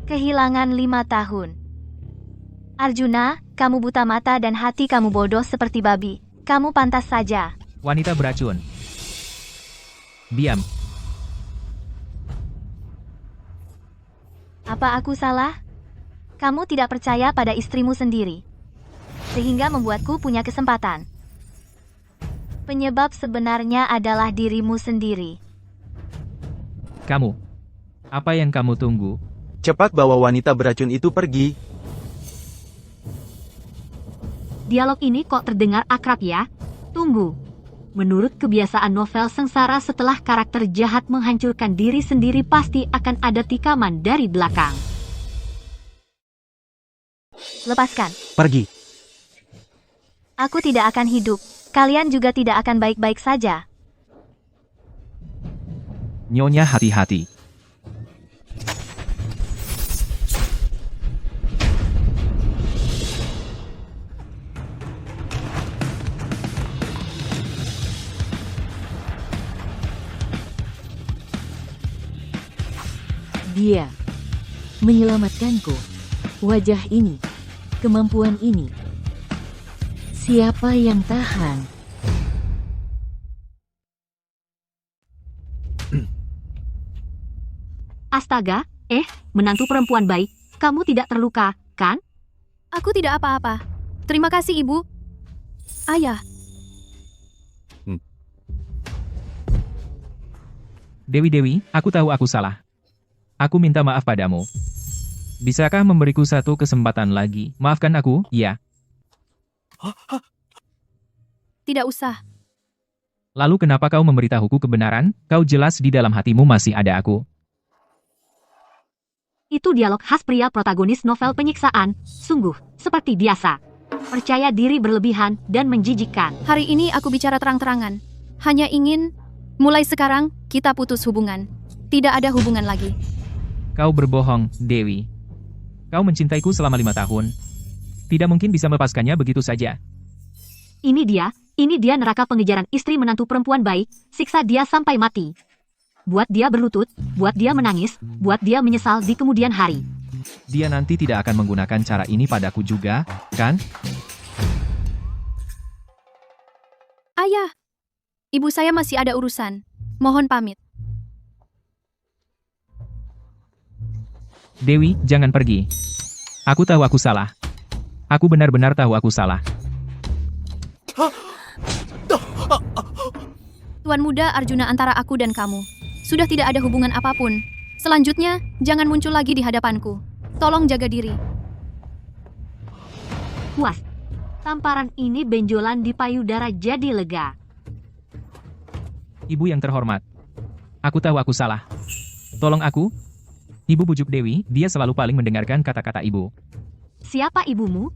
[SPEAKER 5] Kehilangan 5 tahun. Arjuna, kamu buta mata dan hati, kamu bodoh seperti babi. Kamu pantas saja.
[SPEAKER 6] Wanita beracun. Diam.
[SPEAKER 5] Apa aku salah? Kamu tidak percaya pada istrimu sendiri, sehingga membuatku punya kesempatan. Penyebab sebenarnya adalah dirimu sendiri.
[SPEAKER 6] Kamu. Apa yang kamu tunggu?
[SPEAKER 7] Cepat bawa wanita beracun itu pergi.
[SPEAKER 3] Dialog ini kok terdengar akrab ya? Tunggu. Menurut kebiasaan novel sengsara, setelah karakter jahat menghancurkan diri sendiri pasti akan ada tikaman dari belakang.
[SPEAKER 5] Lepaskan.
[SPEAKER 1] Pergi.
[SPEAKER 5] Aku tidak akan hidup. Kalian juga tidak akan baik-baik saja.
[SPEAKER 6] Nyonya, hati-hati.
[SPEAKER 2] Dia menyelamatkanku. Wajah ini kemampuan ini. Siapa yang tahan?
[SPEAKER 3] Astaga, menantu perempuan baik, kamu tidak terluka, kan?
[SPEAKER 4] Aku tidak apa-apa. Terima kasih, Ibu. Ayah,
[SPEAKER 6] Dewi, aku tahu aku salah. Aku minta maaf padamu. Bisakah memberiku satu kesempatan lagi? Maafkan aku, ya.
[SPEAKER 4] tidak usah.
[SPEAKER 6] Lalu kenapa kau memberitahuku kebenaran? Kau jelas di dalam hatimu masih ada aku.
[SPEAKER 3] Itu dialog khas pria protagonis novel penyiksaan, sungguh, seperti biasa. Percaya diri berlebihan dan menjijikkan.
[SPEAKER 4] Hari ini aku bicara terang-terangan. Hanya ingin, mulai sekarang, kita putus hubungan. Tidak ada hubungan lagi.
[SPEAKER 6] Kau berbohong, Dewi. Kau mencintaiku selama 5 tahun. Tidak mungkin bisa melepaskannya begitu saja.
[SPEAKER 3] Ini dia neraka pengejaran istri menantu perempuan baik, siksa dia sampai mati. Buat dia berlutut, buat dia menangis, buat dia menyesal di kemudian hari.
[SPEAKER 6] Dia nanti tidak akan menggunakan cara ini padaku juga, kan?
[SPEAKER 4] Ayah, ibu saya masih ada urusan. Mohon pamit.
[SPEAKER 6] Dewi, jangan pergi. Aku tahu aku salah. Aku benar-benar tahu aku salah.
[SPEAKER 4] Tuan muda Arjuna antara aku dan kamu. Sudah tidak ada hubungan apapun. Selanjutnya, jangan muncul lagi di hadapanku. Tolong jaga diri.
[SPEAKER 3] Puas. Tamparan ini benjolan di payudara jadi lega.
[SPEAKER 6] Ibu yang terhormat. Aku tahu aku salah. Tolong aku. Ibu bujuk Dewi, dia selalu paling mendengarkan kata-kata ibu.
[SPEAKER 3] Siapa ibumu?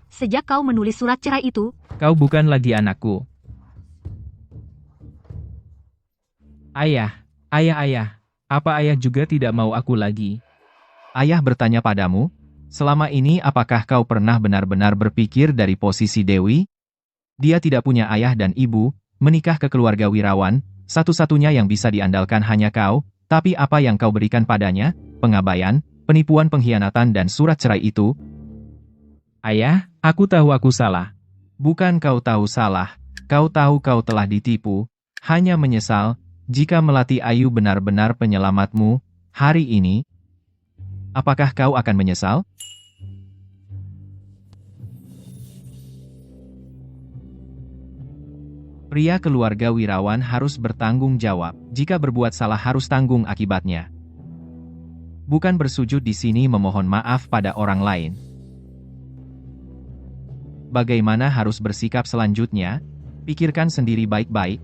[SPEAKER 3] Sejak kau menulis surat cerai itu,
[SPEAKER 6] Kau bukan lagi anakku. Ayah, apa ayah juga tidak mau aku lagi? Ayah bertanya padamu, selama ini apakah kau pernah benar-benar berpikir dari posisi Dewi? Dia tidak punya ayah dan ibu, menikah ke keluarga wirawan, satu-satunya yang bisa diandalkan hanya kau, tapi apa yang kau berikan padanya? Pengabaian, penipuan, pengkhianatan dan surat cerai itu? Ayah, aku tahu aku salah. Bukan kau tahu salah, kau tahu kau telah ditipu, hanya menyesal. Jika Melati Ayu benar-benar penyelamatmu, hari ini, apakah kau akan menyesal? Pria keluarga wirawan harus bertanggung jawab, jika berbuat salah harus tanggung akibatnya. Bukan bersujud di sini memohon maaf pada orang lain. Bagaimana harus bersikap selanjutnya? Pikirkan sendiri baik-baik.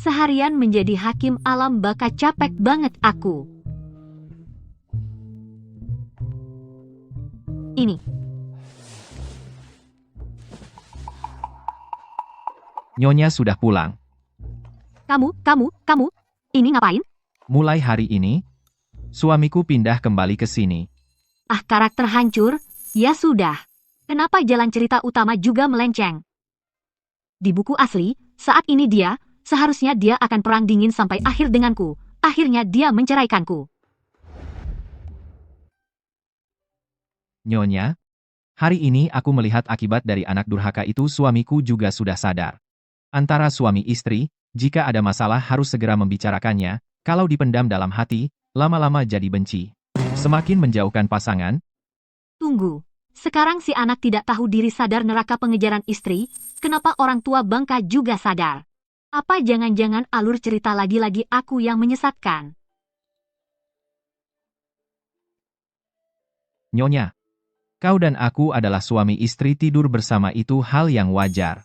[SPEAKER 3] seharian menjadi hakim alam baka capek banget aku. Ini.
[SPEAKER 6] Nyonya sudah pulang.
[SPEAKER 3] Kamu, ini ngapain?
[SPEAKER 6] Mulai hari ini, suamiku pindah kembali ke sini.
[SPEAKER 3] Ah, karakter hancur? Ya sudah. Kenapa jalan cerita utama juga melenceng? Di buku asli, saat ini seharusnya dia akan perang dingin sampai akhir denganku. Akhirnya dia menceraikanku.
[SPEAKER 6] Nyonya, hari ini aku melihat akibat dari anak durhaka itu. Suamiku juga sudah sadar. Antara suami istri, jika ada masalah harus segera membicarakannya, kalau dipendam dalam hati, lama-lama jadi benci. Semakin menjauhkan pasangan.
[SPEAKER 3] Tunggu, sekarang si anak tidak tahu diri sadar neraka pengejaran istri, kenapa orang tua bangka juga sadar? Apa jangan-jangan alur cerita lagi-lagi aku yang menyesatkan?
[SPEAKER 6] Nyonya, kau dan aku adalah suami istri, tidur bersama itu hal yang wajar.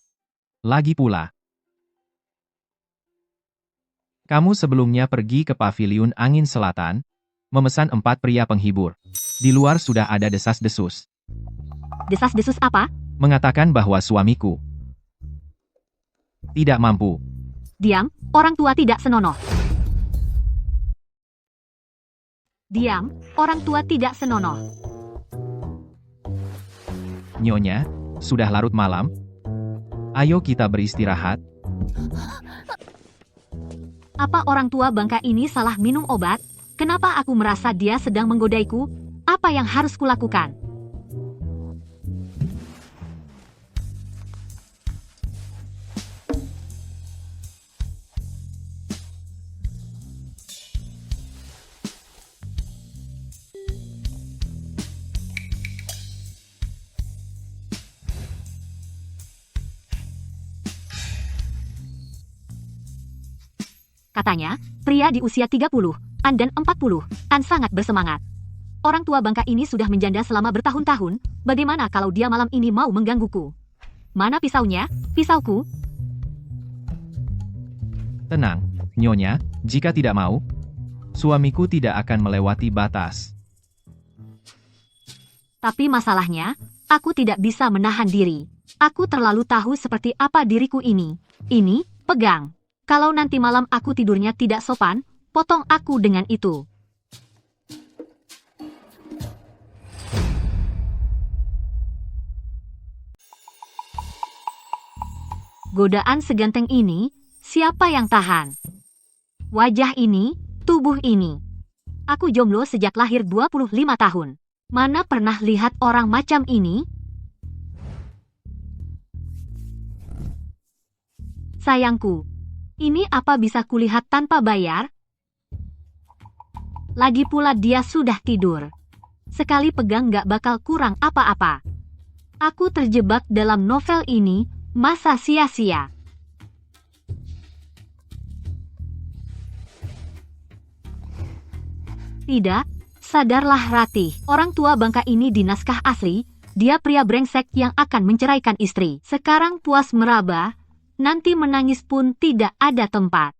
[SPEAKER 6] Lagi pula, kamu sebelumnya pergi ke paviliun angin selatan, memesan 4 pria penghibur. Di luar sudah ada desas-desus.
[SPEAKER 3] Desas-desus apa?
[SPEAKER 6] Mengatakan bahwa suamiku tidak mampu.
[SPEAKER 3] Diam, orang tua tidak senonoh. Diam, orang tua tidak senonoh.
[SPEAKER 6] Nyonya, sudah larut malam. Ayo kita beristirahat.
[SPEAKER 3] Apa orang tua bangka ini salah minum obat? Kenapa aku merasa dia sedang menggodaiku? Apa yang harus kulakukan? Katanya, pria di usia 30-an dan 40-an sangat bersemangat. Orang tua bangka ini sudah menjanda selama bertahun-tahun, bagaimana kalau dia malam ini mau menggangguku? Mana pisaunya? Pisauku?
[SPEAKER 6] Tenang, Nyonya, jika tidak mau, suamiku tidak akan melewati batas.
[SPEAKER 3] Tapi masalahnya, aku tidak bisa menahan diri. Aku terlalu tahu seperti apa diriku ini. Ini, pegang. Kalau nanti malam aku tidurnya tidak sopan, potong aku dengan itu. Godaan seganteng ini, siapa yang tahan? Wajah ini, tubuh ini. Aku jomblo sejak lahir 25 tahun. Mana pernah lihat orang macam ini? Sayangku, ini apa bisa kulihat tanpa bayar? Lagi pula dia sudah tidur. Sekali pegang gak bakal kurang apa-apa. Aku terjebak dalam novel ini, masa sia-sia. Tidak, sadarlah Ratih. Orang tua bangka ini di naskah asli, dia pria brengsek yang akan menceraikan istri. Sekarang puas meraba, nanti menangis pun tidak ada tempat.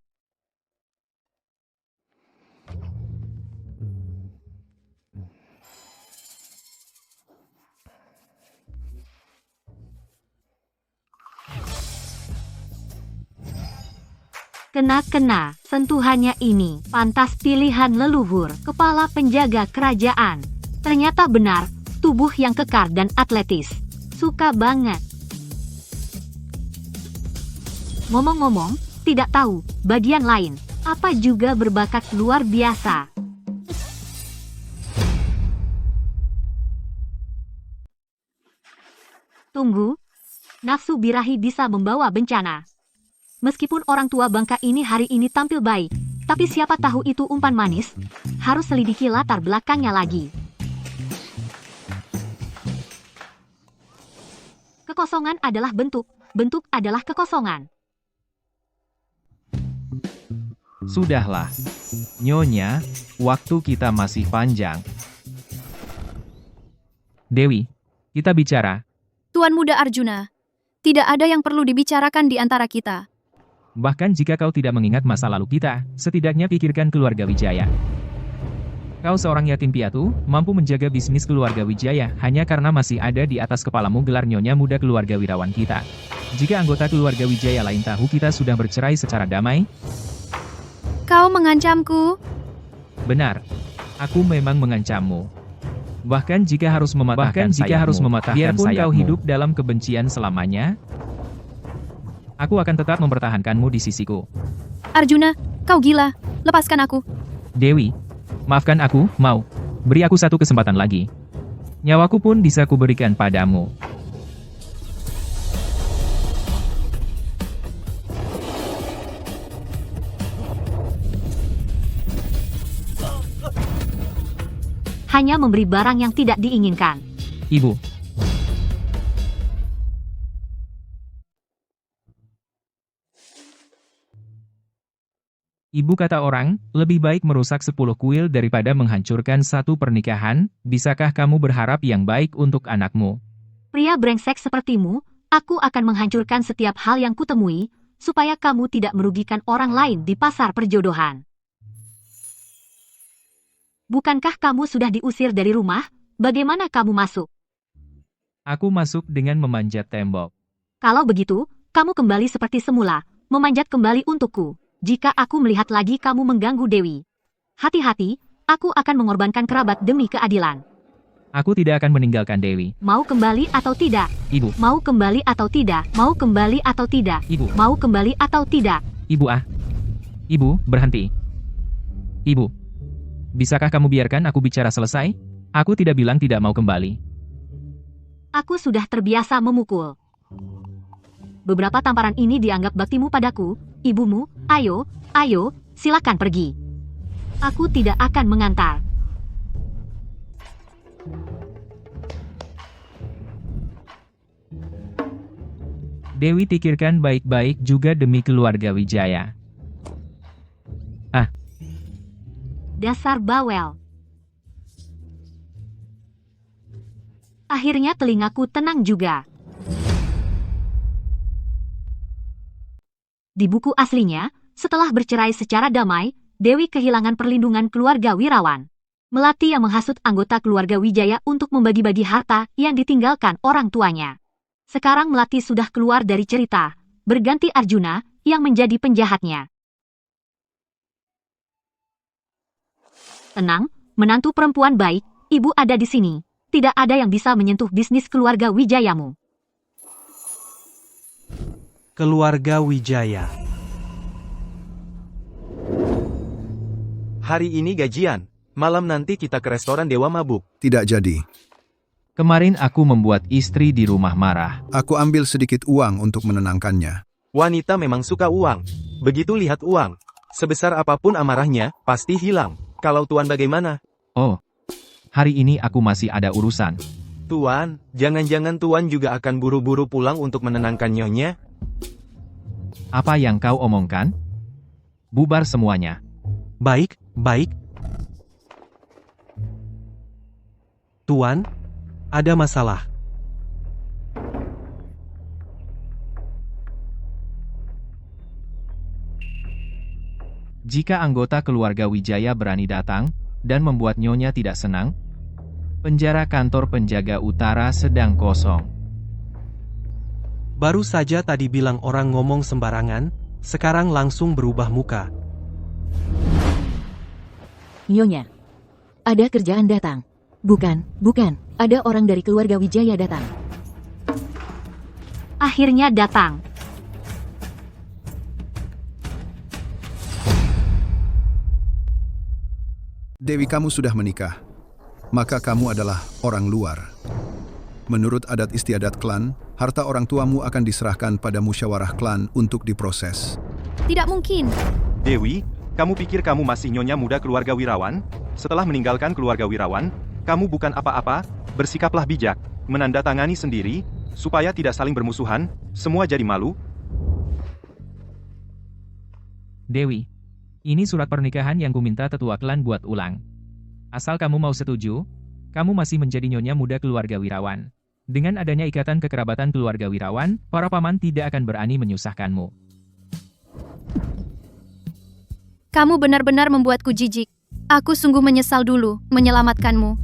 [SPEAKER 3] Kena-kena, sentuhannya ini, pantas pilihan leluhur, kepala penjaga kerajaan. Ternyata benar, tubuh yang kekar dan atletis. Suka banget. Ngomong-ngomong, tidak tahu, bagian lain, apa juga berbakat luar biasa. Tunggu, nafsu birahi bisa membawa bencana. Meskipun orang tua bangka ini hari ini tampil baik, tapi siapa tahu itu umpan manis, harus selidiki latar belakangnya lagi. Kekosongan adalah bentuk, bentuk adalah kekosongan.
[SPEAKER 6] Sudahlah, Nyonya, waktu kita masih panjang. Dewi, kita bicara.
[SPEAKER 4] Tuan Muda Arjuna, tidak ada yang perlu dibicarakan di antara kita.
[SPEAKER 6] Bahkan jika kau tidak mengingat masa lalu kita, setidaknya pikirkan keluarga Wijaya. Kau seorang yatim piatu, mampu menjaga bisnis keluarga Wijaya hanya karena masih ada di atas kepalamu gelar Nyonya Muda keluarga wirawan kita. Jika anggota keluarga Wijaya lain tahu kita sudah bercerai secara damai,
[SPEAKER 4] Kau mengancamku?
[SPEAKER 6] benar, aku memang mengancammu. Bahkan jika harus mematahkan sayapmu, biarpun kau hidup dalam kebencian selamanya, aku akan tetap mempertahankanmu di sisiku.
[SPEAKER 4] Arjuna, kau gila. Lepaskan aku.
[SPEAKER 6] Dewi, maafkan aku, mau. Beri aku satu kesempatan lagi. Nyawaku pun bisa kuberikan padamu.
[SPEAKER 3] Hanya memberi barang yang tidak diinginkan.
[SPEAKER 6] Ibu. Ibu kata orang, lebih baik merusak 10 kuil daripada menghancurkan satu pernikahan. Bisakah kamu berharap yang baik untuk anakmu?
[SPEAKER 3] Pria brengsek sepertimu, aku akan menghancurkan setiap hal yang kutemui, supaya kamu tidak merugikan orang lain di pasar perjodohan. Bukankah kamu sudah diusir dari rumah? Bagaimana kamu masuk?
[SPEAKER 6] Aku masuk dengan memanjat tembok.
[SPEAKER 3] Kalau begitu, kamu kembali seperti semula, memanjat kembali untukku. Jika aku melihat lagi kamu mengganggu Dewi, hati-hati, aku akan mengorbankan kerabat demi keadilan.
[SPEAKER 6] Aku tidak akan meninggalkan Dewi.
[SPEAKER 3] Mau kembali atau tidak?
[SPEAKER 6] Ibu,
[SPEAKER 3] Mau kembali atau tidak? Mau kembali atau tidak?
[SPEAKER 6] ibu,
[SPEAKER 3] Mau kembali atau tidak?
[SPEAKER 6] ibu ah. Ibu, berhenti. Ibu, bisakah kamu biarkan aku bicara selesai? Aku tidak bilang tidak mau kembali.
[SPEAKER 3] Aku sudah terbiasa memukul. Beberapa tamparan ini dianggap baktimu padaku, ibumu. Ayo, ayo, silakan pergi. Aku tidak akan mengantar.
[SPEAKER 6] Dewi pikirkan baik-baik juga demi keluarga Wijaya.
[SPEAKER 3] Dasar bawel. Akhirnya telingaku tenang juga. Di buku aslinya, setelah bercerai secara damai, Dewi kehilangan perlindungan keluarga Wirawan. Melati yang menghasut anggota keluarga Wijaya untuk membagi-bagi harta yang ditinggalkan orang tuanya. Sekarang Melati sudah keluar dari cerita, berganti Arjuna yang menjadi penjahatnya. Tenang, menantu perempuan baik, ibu ada di sini. Tidak ada yang bisa menyentuh bisnis keluarga Wijayamu.
[SPEAKER 1] Keluarga Wijaya.
[SPEAKER 7] Hari ini gajian. Malam nanti kita ke restoran Dewa Mabuk.
[SPEAKER 8] Tidak jadi.
[SPEAKER 6] Kemarin aku membuat istri di rumah marah.
[SPEAKER 8] Aku ambil sedikit uang untuk menenangkannya.
[SPEAKER 7] Wanita memang suka uang. Begitu lihat uang, sebesar apapun amarahnya, pasti hilang. Kalau Tuan bagaimana?
[SPEAKER 6] Oh, hari ini aku masih ada urusan.
[SPEAKER 7] Tuan, jangan-jangan Tuan juga akan buru-buru pulang untuk menenangkan nyonya?
[SPEAKER 6] Apa yang kau omongkan? Bubar semuanya.
[SPEAKER 1] Baik, baik. Tuan, ada masalah.
[SPEAKER 6] Jika anggota keluarga Wijaya berani datang dan membuat nyonya tidak senang, penjara kantor penjaga utara sedang kosong.
[SPEAKER 1] Baru saja tadi bilang orang ngomong sembarangan, sekarang langsung berubah muka.
[SPEAKER 2] Nyonya, ada kerjaan datang. Bukan, ada orang dari keluarga Wijaya datang.
[SPEAKER 3] Akhirnya datang.
[SPEAKER 8] Dewi, kamu sudah menikah. Maka kamu adalah orang luar. Menurut adat istiadat klan, harta orang tuamu akan diserahkan pada musyawarah klan untuk diproses.
[SPEAKER 4] Tidak mungkin.
[SPEAKER 9] Dewi, kamu pikir kamu masih nyonya muda keluarga Wirawan? Setelah meninggalkan keluarga Wirawan, kamu bukan apa-apa, bersikaplah bijak, menandatangani sendiri, supaya tidak saling bermusuhan, semua jadi malu.
[SPEAKER 6] Dewi, ini surat pernikahan yang kuminta tetua klan buat ulang. Asal kamu mau setuju, kamu masih menjadi nyonya muda keluarga Wirawan. Dengan adanya ikatan kekerabatan keluarga Wirawan, para paman tidak akan berani menyusahkanmu.
[SPEAKER 4] Kamu benar-benar membuatku jijik. Aku sungguh menyesal dulu menyelamatkanmu.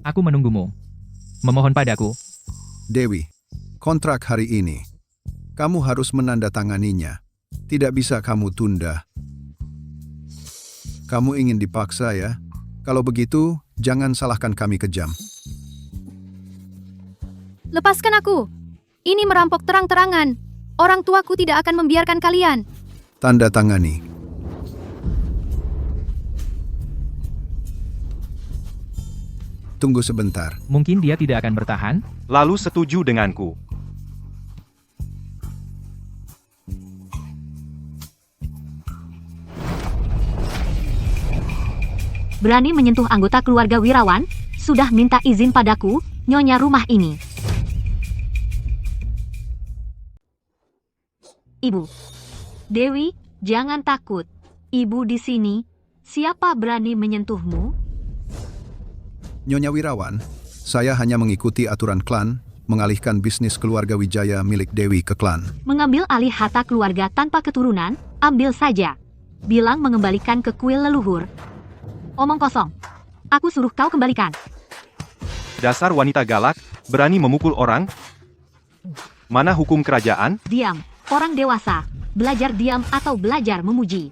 [SPEAKER 6] Aku menunggumu. Memohon padaku.
[SPEAKER 8] Dewi, kontrak hari ini, kamu harus menandatanganinya. Tidak bisa kamu tunda. Kamu ingin dipaksa ya? Kalau begitu, jangan salahkan kami kejam.
[SPEAKER 4] Lepaskan aku. Ini merampok terang-terangan. Orang tuaku tidak akan membiarkan kalian.
[SPEAKER 8] Tanda tangani. Tunggu sebentar.
[SPEAKER 6] Mungkin dia tidak akan bertahan.
[SPEAKER 9] Lalu setuju denganku.
[SPEAKER 3] Berani menyentuh anggota keluarga Wirawan, sudah minta izin padaku, nyonya rumah ini. Ibu. Dewi, jangan takut. Ibu di sini. Siapa berani menyentuhmu?
[SPEAKER 8] Nyonya Wirawan, saya hanya mengikuti aturan klan, mengalihkan bisnis keluarga Wijaya milik Dewi ke klan.
[SPEAKER 3] Mengambil alih harta keluarga tanpa keturunan, ambil saja. Bilang mengembalikan ke kuil leluhur. Omong kosong. Aku suruh kau kembalikan.
[SPEAKER 9] Dasar wanita galak, berani memukul orang? Mana hukum kerajaan?
[SPEAKER 3] Diam. Orang dewasa. Belajar diam atau belajar memuji.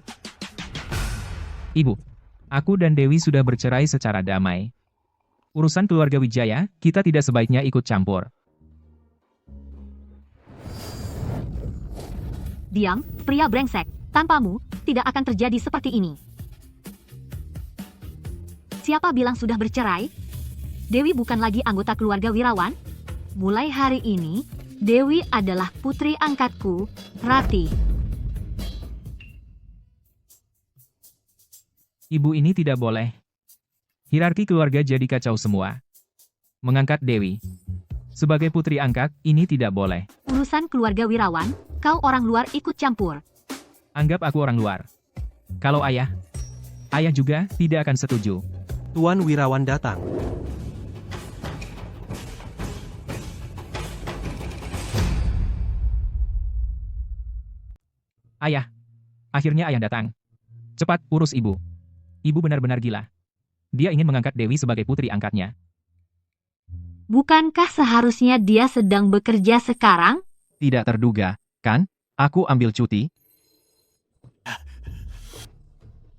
[SPEAKER 6] Ibu, aku dan Dewi sudah bercerai secara damai. Urusan keluarga Wijaya, kita tidak sebaiknya ikut campur.
[SPEAKER 3] Diam, pria brengsek. Tanpamu, tidak akan terjadi seperti ini. Siapa bilang sudah bercerai? Dewi bukan lagi anggota keluarga Wirawan? Mulai hari ini, Dewi adalah putri angkatku, Ratih.
[SPEAKER 6] Ibu ini tidak boleh. Hierarki keluarga jadi kacau semua. Mengangkat Dewi sebagai putri angkat, ini tidak boleh.
[SPEAKER 3] Urusan keluarga Wirawan, kau orang luar ikut campur.
[SPEAKER 6] Anggap aku orang luar. Kalau ayah juga tidak akan setuju.
[SPEAKER 1] Tuan Wirawan datang.
[SPEAKER 6] Ayah, akhirnya ayah datang. Cepat urus ibu. Ibu benar-benar gila. Dia ingin mengangkat Dewi sebagai putri angkatnya.
[SPEAKER 3] Bukankah seharusnya dia sedang bekerja sekarang?
[SPEAKER 7] Tidak terduga, kan? Aku ambil cuti.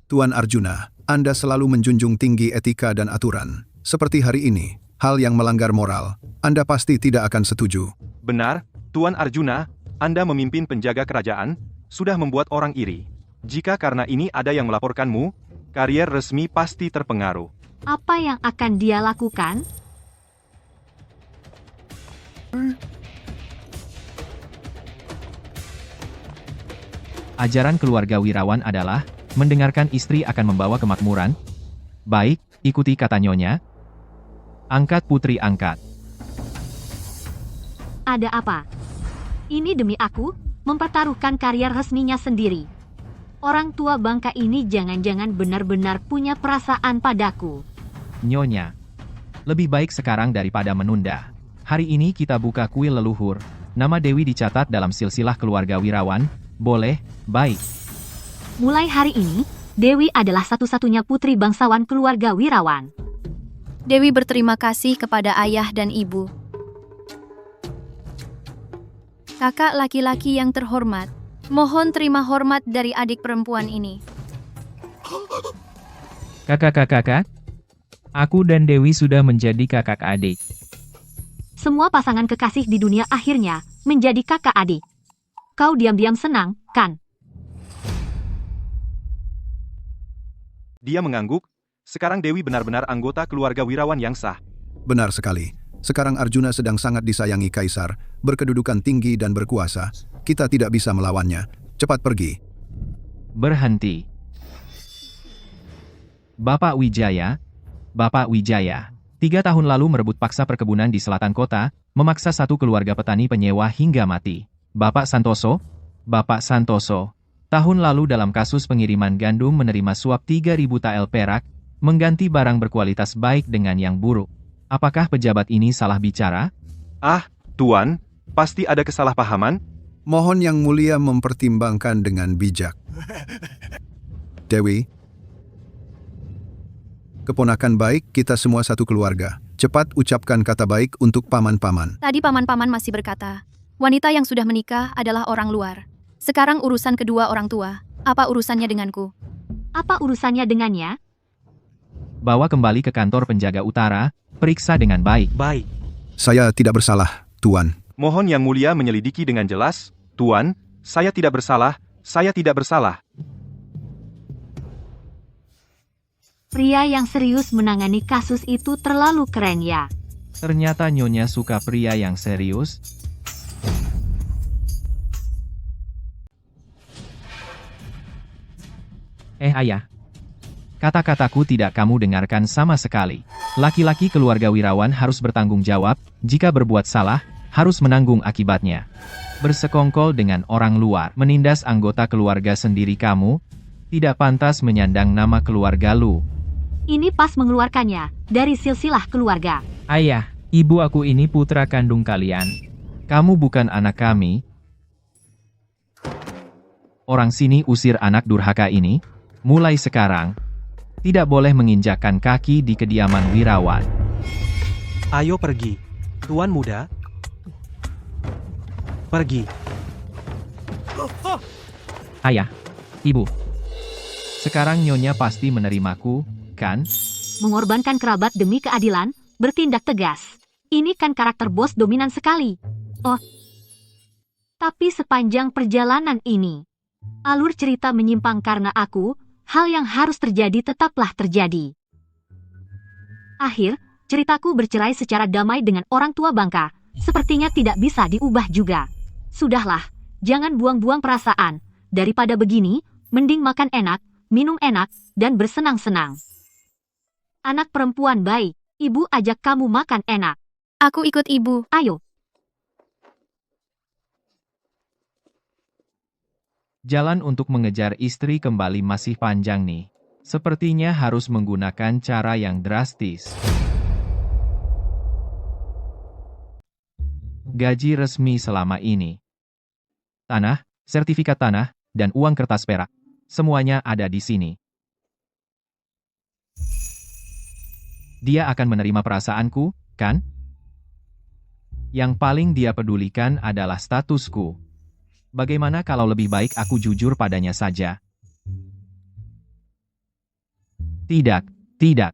[SPEAKER 8] Tuan Arjuna, Anda selalu menjunjung tinggi etika dan aturan. Seperti hari ini, hal yang melanggar moral, Anda pasti tidak akan setuju.
[SPEAKER 9] Benar, Tuan Arjuna, Anda memimpin penjaga kerajaan, sudah membuat orang iri. Jika karena ini ada yang melaporkanmu, karier resmi pasti terpengaruh.
[SPEAKER 3] Apa yang akan dia lakukan?
[SPEAKER 6] Ajaran keluarga Wirawan adalah mendengarkan istri akan membawa kemakmuran. Baik, ikuti kata Nyonya. Angkat putri angkat.
[SPEAKER 3] Ada apa? Ini demi aku, mempertaruhkan karier resminya sendiri. Orang tua bangka ini jangan-jangan benar-benar punya perasaan padaku.
[SPEAKER 6] Nyonya, lebih baik sekarang daripada menunda. Hari ini kita buka kuil leluhur. Nama Dewi dicatat dalam silsilah keluarga Wirawan. Boleh, baik.
[SPEAKER 3] Mulai hari ini, Dewi adalah satu-satunya putri bangsawan keluarga Wirawan.
[SPEAKER 4] Dewi berterima kasih kepada ayah dan ibu. Kakak laki-laki yang terhormat, mohon terima hormat dari adik perempuan ini.
[SPEAKER 6] Kakak, aku dan Dewi sudah menjadi kakak adik.
[SPEAKER 3] Semua pasangan kekasih di dunia akhirnya menjadi kakak adik. Kau diam-diam senang, kan?
[SPEAKER 9] Dia mengangguk, sekarang Dewi benar-benar anggota keluarga Wirawan yang sah.
[SPEAKER 8] Benar sekali. Sekarang Arjuna sedang sangat disayangi Kaisar, berkedudukan tinggi dan berkuasa. Kita tidak bisa melawannya. Cepat pergi.
[SPEAKER 6] Berhenti. Bapak Wijaya, 3 tahun lalu merebut paksa perkebunan di selatan kota, memaksa satu keluarga petani penyewa hingga mati. Bapak Santoso, tahun lalu dalam kasus pengiriman gandum menerima suap 3.000 tael perak, mengganti barang berkualitas baik dengan yang buruk. Apakah pejabat ini salah bicara?
[SPEAKER 9] Ah, Tuan, pasti ada kesalahpahaman.
[SPEAKER 8] Mohon Yang Mulia mempertimbangkan dengan bijak. Dewi, keponakan baik, kita semua satu keluarga. Cepat ucapkan kata baik untuk paman-paman.
[SPEAKER 4] Tadi paman-paman masih berkata, wanita yang sudah menikah adalah orang luar. Sekarang urusan kedua orang tua. Apa urusannya denganku?
[SPEAKER 3] Apa urusannya dengannya?
[SPEAKER 6] Bawa kembali ke kantor penjaga utara, periksa dengan baik.
[SPEAKER 1] Baik.
[SPEAKER 8] Saya tidak bersalah, Tuan.
[SPEAKER 9] Mohon Yang Mulia menyelidiki dengan jelas. Tuan, saya tidak bersalah, saya tidak bersalah.
[SPEAKER 3] Pria yang serius menangani kasus itu terlalu keren ya.
[SPEAKER 6] Ternyata Nyonya suka pria yang serius. Ayah. Kata-kataku tidak kamu dengarkan sama sekali. Laki-laki keluarga Wirawan harus bertanggung jawab, jika berbuat salah, harus menanggung akibatnya. Bersekongkol dengan orang luar, menindas anggota keluarga sendiri kamu, tidak pantas menyandang nama keluarga lu.
[SPEAKER 3] Ini pas mengeluarkannya dari silsilah keluarga.
[SPEAKER 6] Ayah, ibu aku ini putra kandung kalian. Kamu bukan anak kami. Orang sini usir anak durhaka ini. Mulai sekarang, tidak boleh menginjakkan kaki di kediaman Wirawan.
[SPEAKER 1] Ayo pergi. Tuan muda. Pergi.
[SPEAKER 6] Ayah, ibu. Sekarang Nyonya pasti menerimaku, kan?
[SPEAKER 3] Mengorbankan kerabat demi keadilan, bertindak tegas. Ini kan karakter bos dominan sekali. Oh. Tapi sepanjang perjalanan ini, alur cerita menyimpang karena aku, hal yang harus terjadi tetaplah terjadi. Akhir, ceritaku bercerai secara damai dengan orang tua bangka, sepertinya tidak bisa diubah juga. Sudahlah, jangan buang-buang perasaan. Daripada begini, mending makan enak, minum enak, dan bersenang-senang. Anak perempuan baik, ibu ajak kamu makan enak.
[SPEAKER 4] Aku ikut ibu.
[SPEAKER 3] Ayo.
[SPEAKER 6] Jalan untuk mengejar istri kembali masih panjang nih. Sepertinya harus menggunakan cara yang drastis. Gaji resmi selama ini. Tanah, sertifikat tanah, dan uang kertas perak. Semuanya ada di sini. Dia akan menerima perasaanku, kan? Yang paling dia pedulikan adalah statusku. Bagaimana kalau lebih baik aku jujur padanya saja? Tidak, tidak.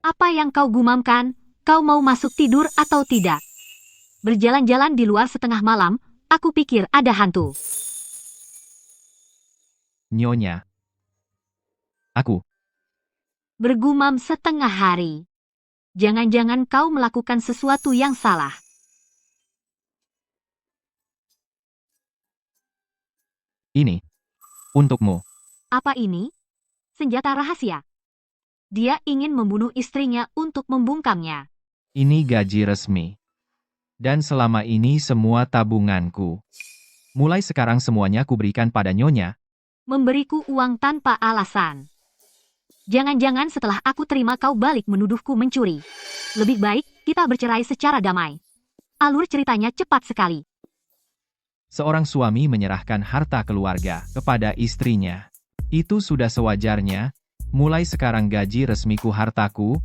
[SPEAKER 3] Apa yang kau gumamkan? Kau mau masuk tidur atau tidak? Berjalan-jalan di luar setengah malam, aku pikir ada hantu.
[SPEAKER 6] Nyonya. Aku.
[SPEAKER 3] Bergumam setengah hari. Jangan-jangan kau melakukan sesuatu yang salah.
[SPEAKER 6] Ini. Untukmu.
[SPEAKER 3] Apa ini? Senjata rahasia. Dia ingin membunuh istrinya untuk membungkamnya.
[SPEAKER 6] Ini gaji resmi. Dan selama ini semua tabunganku. Mulai sekarang semuanya kuberikan pada Nyonya.
[SPEAKER 3] Memberiku uang tanpa alasan. Jangan-jangan setelah aku terima kau balik menuduhku mencuri. Lebih baik kita bercerai secara damai. Alur ceritanya cepat sekali.
[SPEAKER 6] Seorang suami menyerahkan harta keluarga kepada istrinya. Itu sudah sewajarnya. Mulai sekarang gaji resmiku hartaku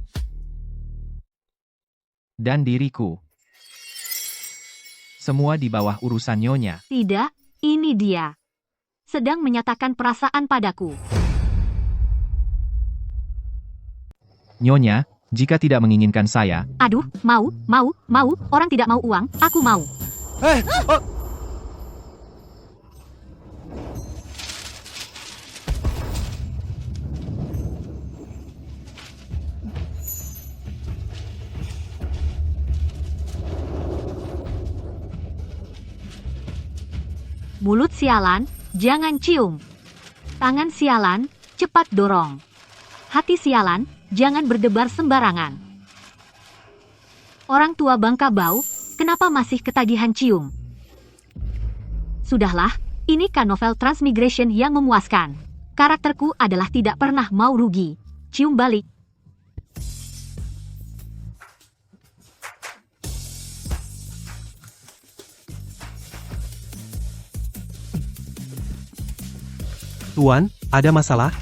[SPEAKER 6] dan diriku. Semua di bawah urusan Nyonya.
[SPEAKER 3] Tidak, ini dia. Sedang menyatakan perasaan padaku.
[SPEAKER 6] Nyonya, jika tidak menginginkan saya,
[SPEAKER 3] Aduh, mau, orang tidak mau uang, aku mau. Mulut sialan, jangan cium. Tangan sialan, cepat dorong. Hati sialan, jangan berdebar sembarangan. Orang tua Bangka Bau, kenapa masih ketagihan cium? Sudahlah, ini kan novel transmigration yang memuaskan. Karakterku adalah tidak pernah mau rugi. Cium balik.
[SPEAKER 1] Tuan, ada masalah?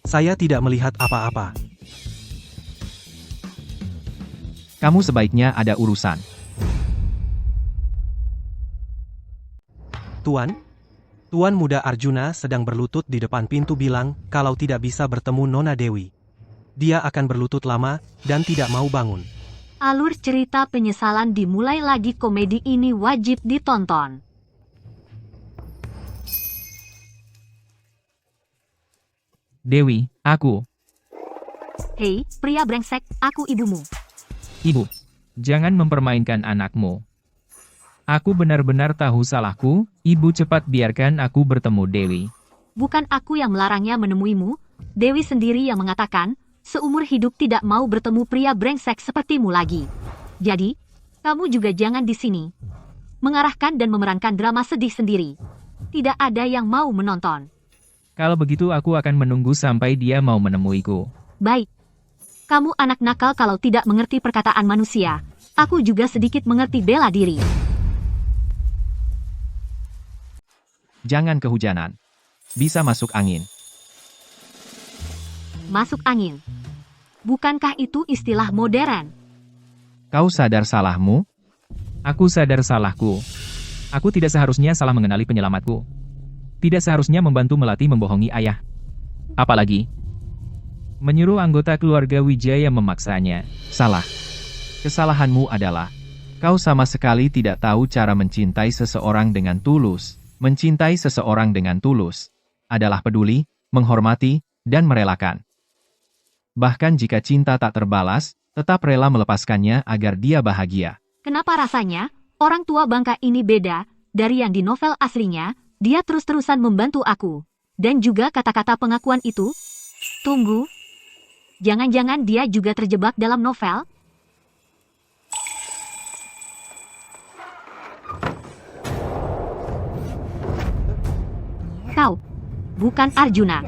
[SPEAKER 1] Saya tidak melihat apa-apa.
[SPEAKER 6] kamu sebaiknya ada urusan.
[SPEAKER 1] Tuan Muda Arjuna sedang berlutut di depan pintu bilang kalau tidak bisa bertemu Nona Dewi. Dia akan berlutut lama dan tidak mau bangun.
[SPEAKER 3] Alur cerita penyesalan dimulai lagi. Komedi ini wajib ditonton.
[SPEAKER 6] Dewi, aku.
[SPEAKER 3] Hei, pria brengsek, aku ibumu.
[SPEAKER 6] Ibu, jangan mempermainkan anakmu. Aku benar-benar tahu salahku, ibu cepat biarkan aku bertemu Dewi.
[SPEAKER 3] Bukan aku yang melarangnya menemuimu, Dewi sendiri yang mengatakan, seumur hidup tidak mau bertemu pria brengsek sepertimu lagi. Jadi, kamu juga jangan di sini. Mengarahkan dan memerankan drama sedih sendiri. Tidak ada yang mau menonton.
[SPEAKER 6] Kalau begitu aku akan menunggu sampai dia mau menemuiku.
[SPEAKER 3] Baik. Kamu anak nakal kalau tidak mengerti perkataan manusia. Aku juga sedikit mengerti bela diri.
[SPEAKER 6] Jangan kehujanan. Bisa masuk angin.
[SPEAKER 3] Masuk angin. Bukankah itu istilah modern?
[SPEAKER 6] Kau sadar salahmu? Aku sadar salahku. Aku tidak seharusnya salah mengenali penyelamatku. Tidak seharusnya membantu Melati membohongi ayah. Apalagi, menyuruh anggota keluarga Wijaya memaksanya. Salah. Kesalahanmu adalah, kau sama sekali tidak tahu cara mencintai seseorang dengan tulus. Mencintai seseorang dengan tulus adalah peduli, menghormati, dan merelakan. Bahkan jika cinta tak terbalas, tetap rela melepaskannya agar dia bahagia.
[SPEAKER 3] Kenapa rasanya, orang tua bangka ini beda dari yang di novel aslinya? Dia terus-terusan membantu aku. Dan juga kata-kata pengakuan itu. Tunggu. Jangan-jangan dia juga terjebak dalam novel? Kau, bukan Arjuna.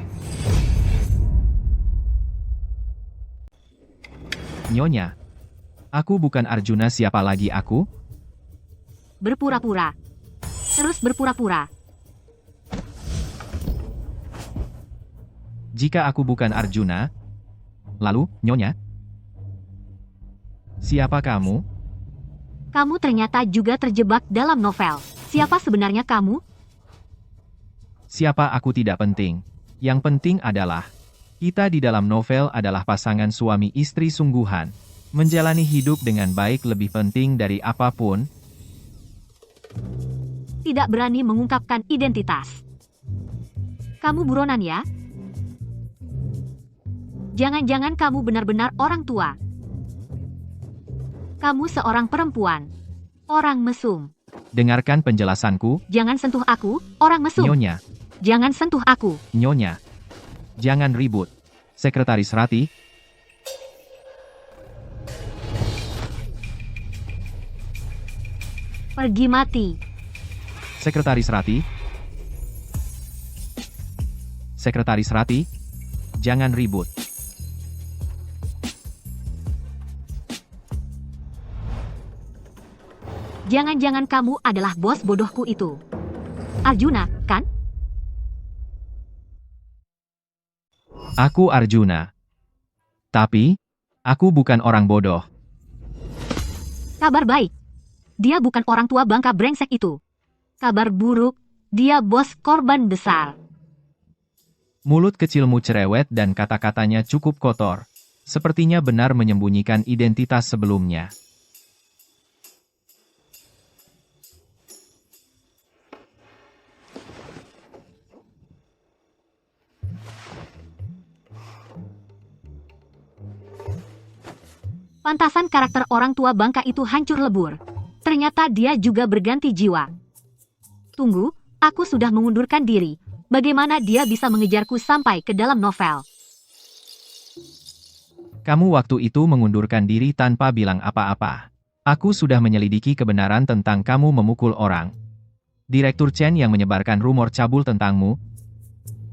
[SPEAKER 6] Nyonya, aku bukan Arjuna, siapa lagi aku?
[SPEAKER 3] Berpura-pura. Terus berpura-pura.
[SPEAKER 6] Jika aku bukan Arjuna, lalu, Nyonya? Siapa kamu?
[SPEAKER 3] Kamu ternyata juga terjebak dalam novel. Siapa sebenarnya kamu?
[SPEAKER 6] Siapa aku tidak penting. Yang penting adalah, kita di dalam novel adalah pasangan suami istri sungguhan. Menjalani hidup dengan baik lebih penting dari apapun.
[SPEAKER 3] Tidak berani mengungkapkan identitas. Kamu buronan ya? Jangan-jangan kamu benar-benar orang tua. Kamu seorang perempuan. Orang mesum.
[SPEAKER 6] Dengarkan penjelasanku,
[SPEAKER 3] Jangan sentuh aku, orang mesum.
[SPEAKER 6] Nyonya.
[SPEAKER 3] Jangan sentuh aku.
[SPEAKER 6] Nyonya. Jangan ribut. Sekretaris Rati.
[SPEAKER 3] Pergi mati.
[SPEAKER 6] Sekretaris Rati. Sekretaris Rati. Jangan ribut.
[SPEAKER 3] Jangan-jangan kamu adalah bos bodohku itu. Arjuna, kan?
[SPEAKER 6] Aku Arjuna. Tapi, aku bukan orang bodoh.
[SPEAKER 3] Kabar baik. Dia bukan orang tua bangka brengsek itu. Kabar buruk, dia bos korban besar.
[SPEAKER 6] Mulut kecilmu cerewet dan kata-katanya cukup kotor. Sepertinya benar menyembunyikan identitas sebelumnya.
[SPEAKER 3] Pantasan karakter orang tua bangka itu hancur lebur. Ternyata dia juga berganti jiwa. Tunggu, aku sudah mengundurkan diri. Bagaimana dia bisa mengejarku sampai ke dalam novel?
[SPEAKER 6] Kamu waktu itu mengundurkan diri tanpa bilang apa-apa. Aku sudah menyelidiki kebenaran tentang kamu memukul orang. Direktur Chen yang menyebarkan rumor cabul tentangmu.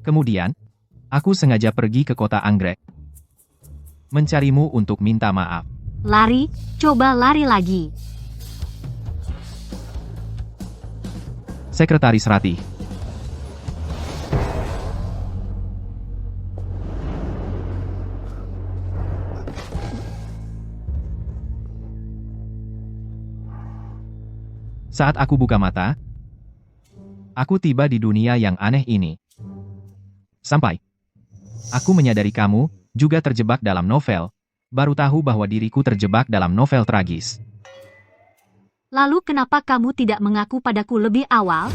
[SPEAKER 6] Kemudian, aku sengaja pergi ke kota Anggrek. Mencarimu untuk minta maaf.
[SPEAKER 3] Lari, coba lari lagi.
[SPEAKER 6] Sekretaris Rati. Saat aku buka mata, aku tiba di dunia yang aneh ini. Sampai aku menyadari kamu juga terjebak dalam novel. Baru tahu bahwa diriku terjebak dalam novel tragis.
[SPEAKER 3] Lalu kenapa kamu tidak mengaku padaku lebih awal?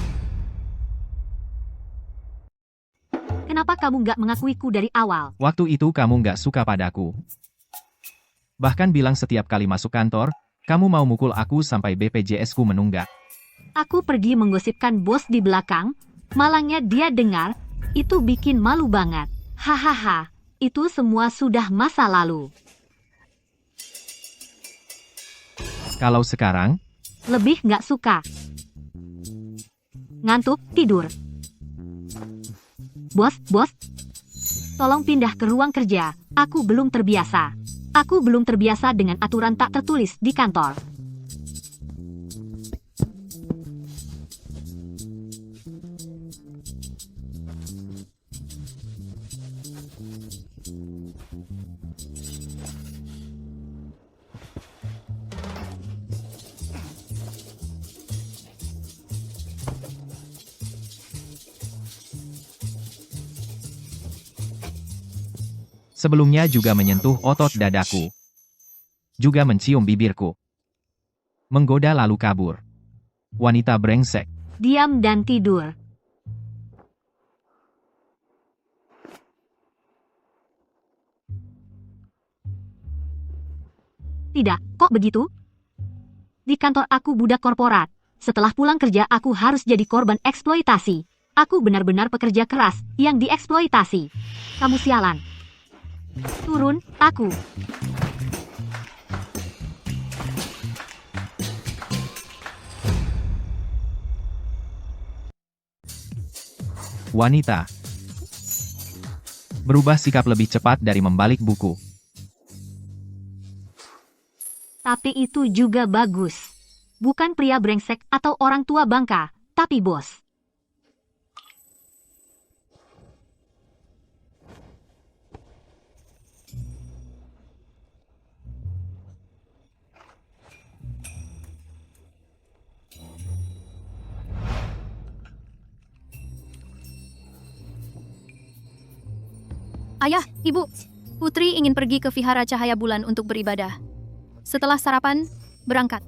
[SPEAKER 3] Kenapa kamu nggak mengakuiku dari awal?
[SPEAKER 6] Waktu itu kamu nggak suka padaku. Bahkan bilang setiap kali masuk kantor, kamu mau mukul aku sampai BPJS-ku menunggak.
[SPEAKER 3] Aku pergi menggosipkan bos di belakang, malangnya dia dengar, itu bikin malu banget. Hahaha, itu semua sudah masa lalu.
[SPEAKER 6] Kalau sekarang,
[SPEAKER 3] Lebih nggak suka. Ngantuk, tidur. Bos, tolong pindah ke ruang kerja. Aku belum terbiasa. Aku belum terbiasa dengan aturan tak tertulis di kantor.
[SPEAKER 6] Sebelumnya juga menyentuh otot dadaku. Juga mencium bibirku. Menggoda lalu kabur. Wanita brengsek.
[SPEAKER 3] Diam dan tidur. Tidak, kok begitu? Di kantor aku budak korporat. Setelah pulang kerja aku harus jadi korban eksploitasi. Aku benar-benar pekerja keras yang dieksploitasi. Kamu sialan. Turun, aku.
[SPEAKER 6] Wanita. Berubah sikap lebih cepat dari membalik buku.
[SPEAKER 3] Tapi itu juga bagus. Bukan pria brengsek atau orang tua bangka, tapi bos.
[SPEAKER 4] Ayah, Ibu, Putri ingin pergi ke Vihara Cahaya Bulan untuk beribadah. Setelah sarapan, berangkat.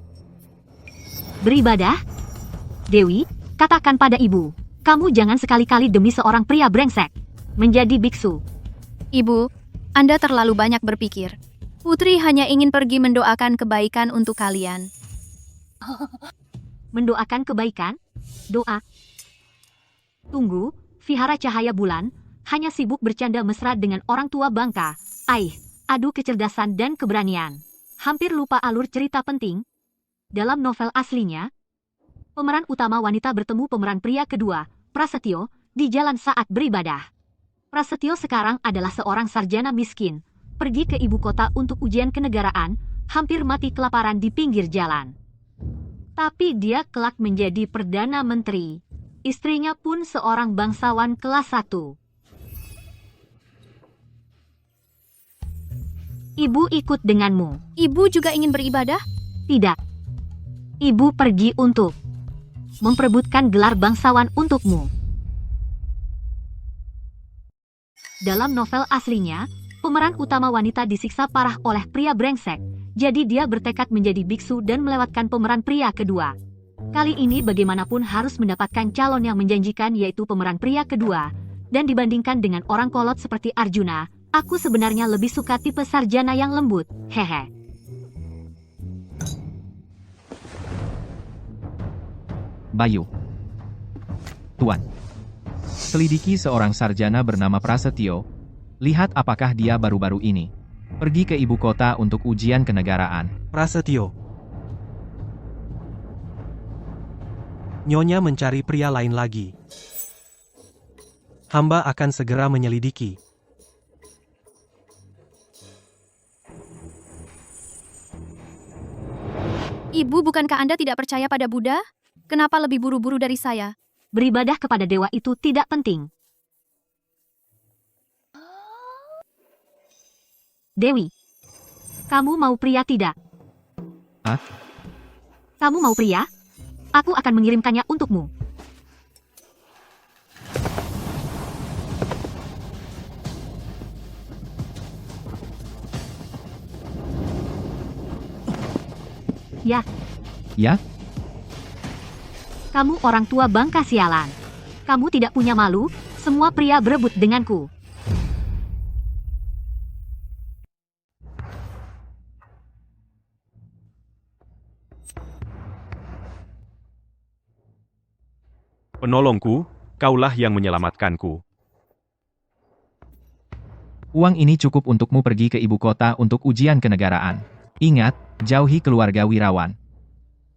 [SPEAKER 3] Beribadah? Dewi, katakan pada ibu, kamu jangan sekali-kali demi seorang pria brengsek menjadi biksu.
[SPEAKER 4] Ibu, Anda terlalu banyak berpikir. Putri hanya ingin pergi mendoakan kebaikan untuk kalian.
[SPEAKER 3] Mendoakan kebaikan? Doa? Tunggu, Vihara Cahaya Bulan hanya sibuk bercanda mesra dengan orang tua bangka. Adu kecerdasan dan keberanian. Hampir lupa alur cerita penting. Dalam novel aslinya, pemeran utama wanita bertemu pemeran pria kedua, Prasetyo, di jalan saat beribadah. Prasetyo sekarang adalah seorang sarjana miskin, pergi ke ibu kota untuk ujian kenegaraan, hampir mati kelaparan di pinggir jalan. Tapi dia kelak menjadi Perdana Menteri. Istrinya pun seorang bangsawan kelas 1. Ibu ikut denganmu.
[SPEAKER 4] Ibu juga ingin beribadah?
[SPEAKER 3] Tidak. Ibu pergi untuk memperebutkan gelar bangsawan untukmu. Dalam novel aslinya, pemeran utama wanita disiksa parah oleh pria brengsek. Jadi dia bertekad menjadi biksu dan melewatkan pemeran pria kedua. Kali ini bagaimanapun harus mendapatkan calon yang menjanjikan, yaitu pemeran pria kedua. Dan dibandingkan dengan orang kolot seperti Arjuna, aku sebenarnya lebih suka tipe sarjana yang lembut, hehe.
[SPEAKER 6] Bayu. Tuan. Selidiki seorang sarjana bernama Prasetyo. Lihat apakah dia baru-baru ini pergi ke ibu kota untuk ujian kenegaraan.
[SPEAKER 1] Prasetyo. Nyonya mencari pria lain lagi. Hamba akan segera menyelidiki.
[SPEAKER 4] Ibu, bukankah Anda tidak percaya pada Buddha? Kenapa lebih buru-buru dari saya?
[SPEAKER 3] Beribadah kepada dewa itu tidak penting. Dewi, kamu mau pria tidak?
[SPEAKER 6] Hah?
[SPEAKER 3] Kamu mau pria? Aku akan mengirimkannya untukmu. Ya.
[SPEAKER 6] Ya?
[SPEAKER 3] Kamu orang tua bangka sialan. Kamu tidak punya malu, semua pria berebut denganku.
[SPEAKER 9] Penolongku, kaulah yang menyelamatkanku.
[SPEAKER 6] Uang ini cukup untukmu pergi ke ibu kota untuk ujian kenegaraan. Ingat, jauhi keluarga wirawan.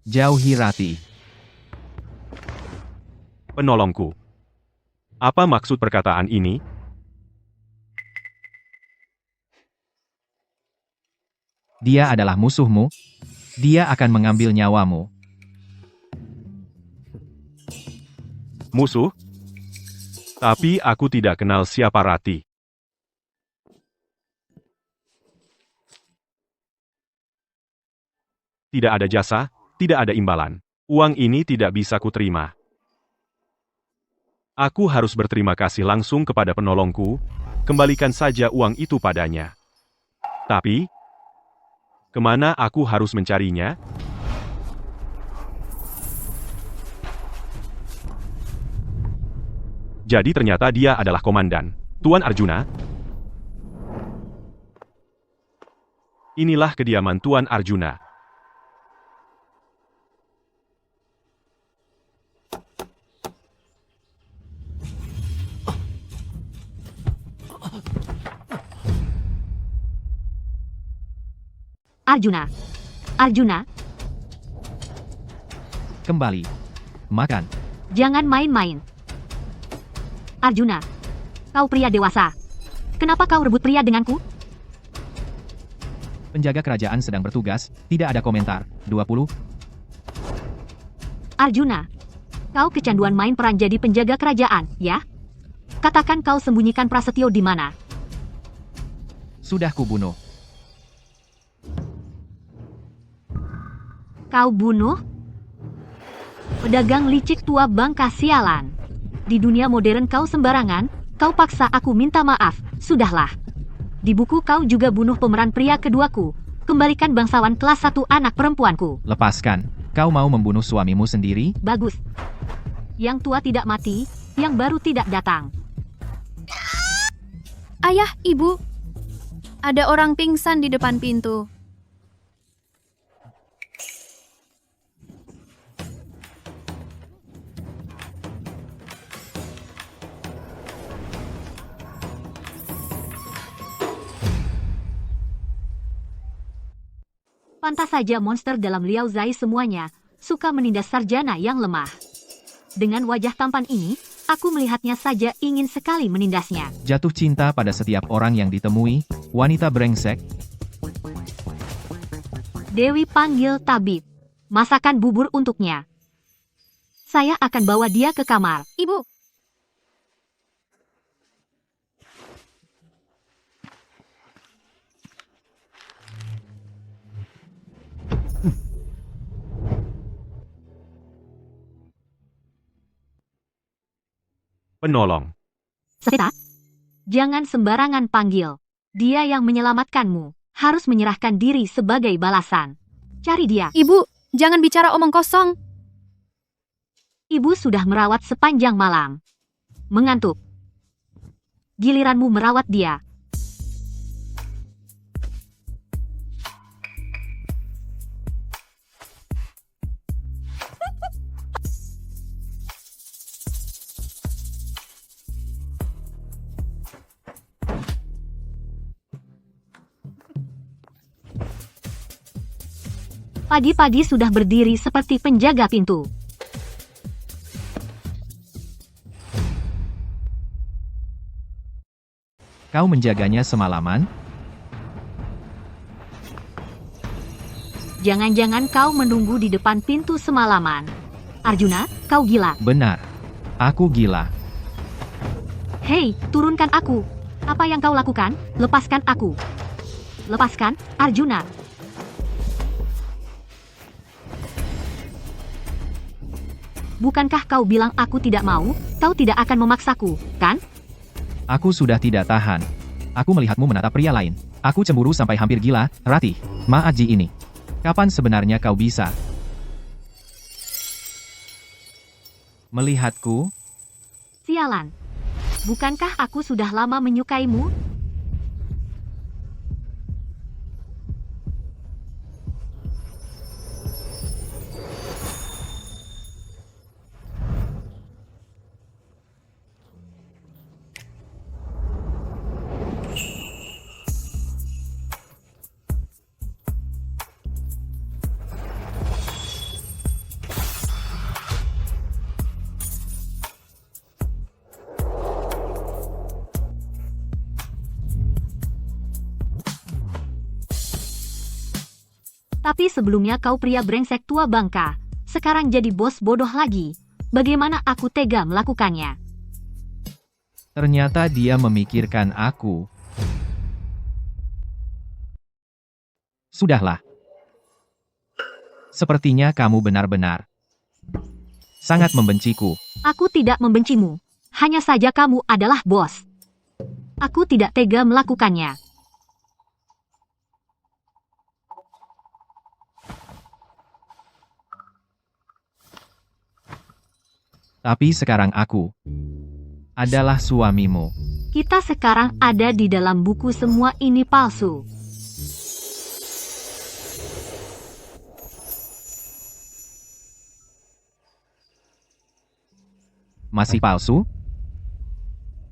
[SPEAKER 6] Jauhi Rati.
[SPEAKER 9] Penolongku. Apa maksud perkataan ini?
[SPEAKER 6] Dia adalah musuhmu. Dia akan mengambil nyawamu.
[SPEAKER 9] Musuh? Tapi aku tidak kenal siapa Rati. Tidak ada jasa, tidak ada imbalan. Uang ini tidak bisa kuterima. Aku harus berterima kasih langsung kepada penolongku, kembalikan saja uang itu padanya. Tapi, kemana aku harus mencarinya? Jadi ternyata dia adalah komandan. Tuan Arjuna? Inilah kediaman Tuan Arjuna.
[SPEAKER 3] Arjuna. Arjuna,
[SPEAKER 6] Kembali. Makan.
[SPEAKER 3] jangan main-main. Arjuna, kau pria dewasa. Kenapa kau rebut pria denganku?
[SPEAKER 6] Penjaga kerajaan sedang bertugas, tidak ada komentar. 20.
[SPEAKER 3] Arjuna, kau kecanduan main peran jadi penjaga kerajaan, ya? Katakan kau sembunyikan Prasetyo di mana?
[SPEAKER 6] Sudah kubunuh.
[SPEAKER 3] Kau bunuh? Pedagang licik tua bangka sialan. Di dunia modern kau sembarangan, kau paksa aku minta maaf, sudahlah. Di buku kau juga bunuh pemeran pria keduaku. Kembalikan bangsawan kelas 1 anak perempuanku.
[SPEAKER 6] Lepaskan. Kau mau membunuh suamimu sendiri?
[SPEAKER 3] Bagus. Yang tua tidak mati, yang baru tidak datang.
[SPEAKER 4] Ayah, ibu. Ada orang pingsan di depan pintu.
[SPEAKER 3] Pantas saja monster dalam Liao Zai semuanya suka menindas sarjana yang lemah. Dengan wajah tampan ini, aku melihatnya saja ingin sekali menindasnya.
[SPEAKER 6] Jatuh cinta pada setiap orang yang ditemui, wanita brengsek.
[SPEAKER 3] Dewi panggil tabib. Masakan bubur untuknya. Saya akan bawa dia ke kamar.
[SPEAKER 4] Ibu,
[SPEAKER 9] Penolong.
[SPEAKER 3] Seta, jangan sembarangan panggil. Dia yang menyelamatkanmu. Harus menyerahkan diri sebagai balasan. Cari dia.
[SPEAKER 4] ibu, jangan bicara omong kosong.
[SPEAKER 3] Ibu sudah merawat sepanjang malam. Mengantuk. Giliranmu merawat dia. Pagi-pagi sudah berdiri seperti penjaga pintu.
[SPEAKER 6] Kau menjaganya semalaman?
[SPEAKER 3] Jangan-jangan kau menunggu di depan pintu semalaman. Arjuna, kau gila.
[SPEAKER 6] Benar. Aku gila.
[SPEAKER 3] Hei, turunkan aku. Apa yang kau lakukan? Lepaskan aku. Lepaskan, Arjuna. Bukankah kau bilang aku tidak mau? Kau tidak akan memaksaku, kan?
[SPEAKER 6] Aku sudah tidak tahan. Aku melihatmu menatap pria lain. Aku cemburu sampai hampir gila. Ratih, Maaji ini. Kapan sebenarnya kau bisa melihatku?
[SPEAKER 3] Sialan. Bukankah aku sudah lama menyukaimu? Tapi sebelumnya kau pria brengsek tua bangka. Sekarang jadi bos bodoh lagi. Bagaimana aku tega melakukannya?
[SPEAKER 6] Ternyata dia memikirkan aku. Sudahlah. Sepertinya kamu benar-benar sangat membenciku.
[SPEAKER 3] Aku tidak membencimu. Hanya saja kamu adalah bos. Aku tidak tega melakukannya.
[SPEAKER 6] Tapi sekarang aku adalah suamimu.
[SPEAKER 3] Kita sekarang ada di dalam buku, semua ini palsu.
[SPEAKER 6] Masih palsu?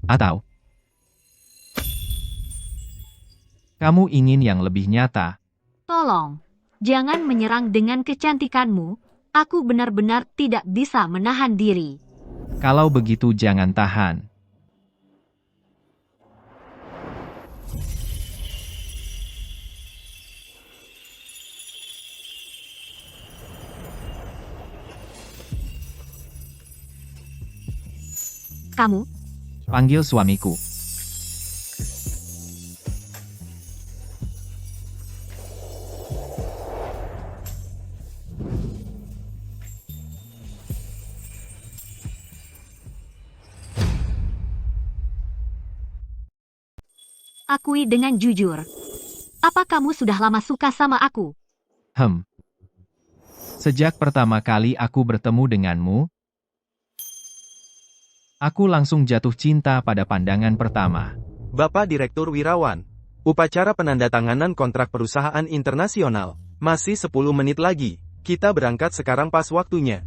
[SPEAKER 6] Atau kamu ingin yang lebih nyata?
[SPEAKER 3] Tolong, jangan menyerang dengan kecantikanmu. Aku benar-benar tidak bisa menahan diri.
[SPEAKER 6] Kalau begitu jangan tahan.
[SPEAKER 3] Kamu,
[SPEAKER 6] Panggil suamiku.
[SPEAKER 3] akui dengan jujur. Apa kamu sudah lama suka sama aku?
[SPEAKER 6] Sejak pertama kali aku bertemu denganmu, aku langsung jatuh cinta pada pandangan pertama.
[SPEAKER 7] Bapak Direktur Wirawan, upacara penandatanganan kontrak perusahaan internasional. Masih 10 menit lagi. Kita berangkat sekarang pas waktunya.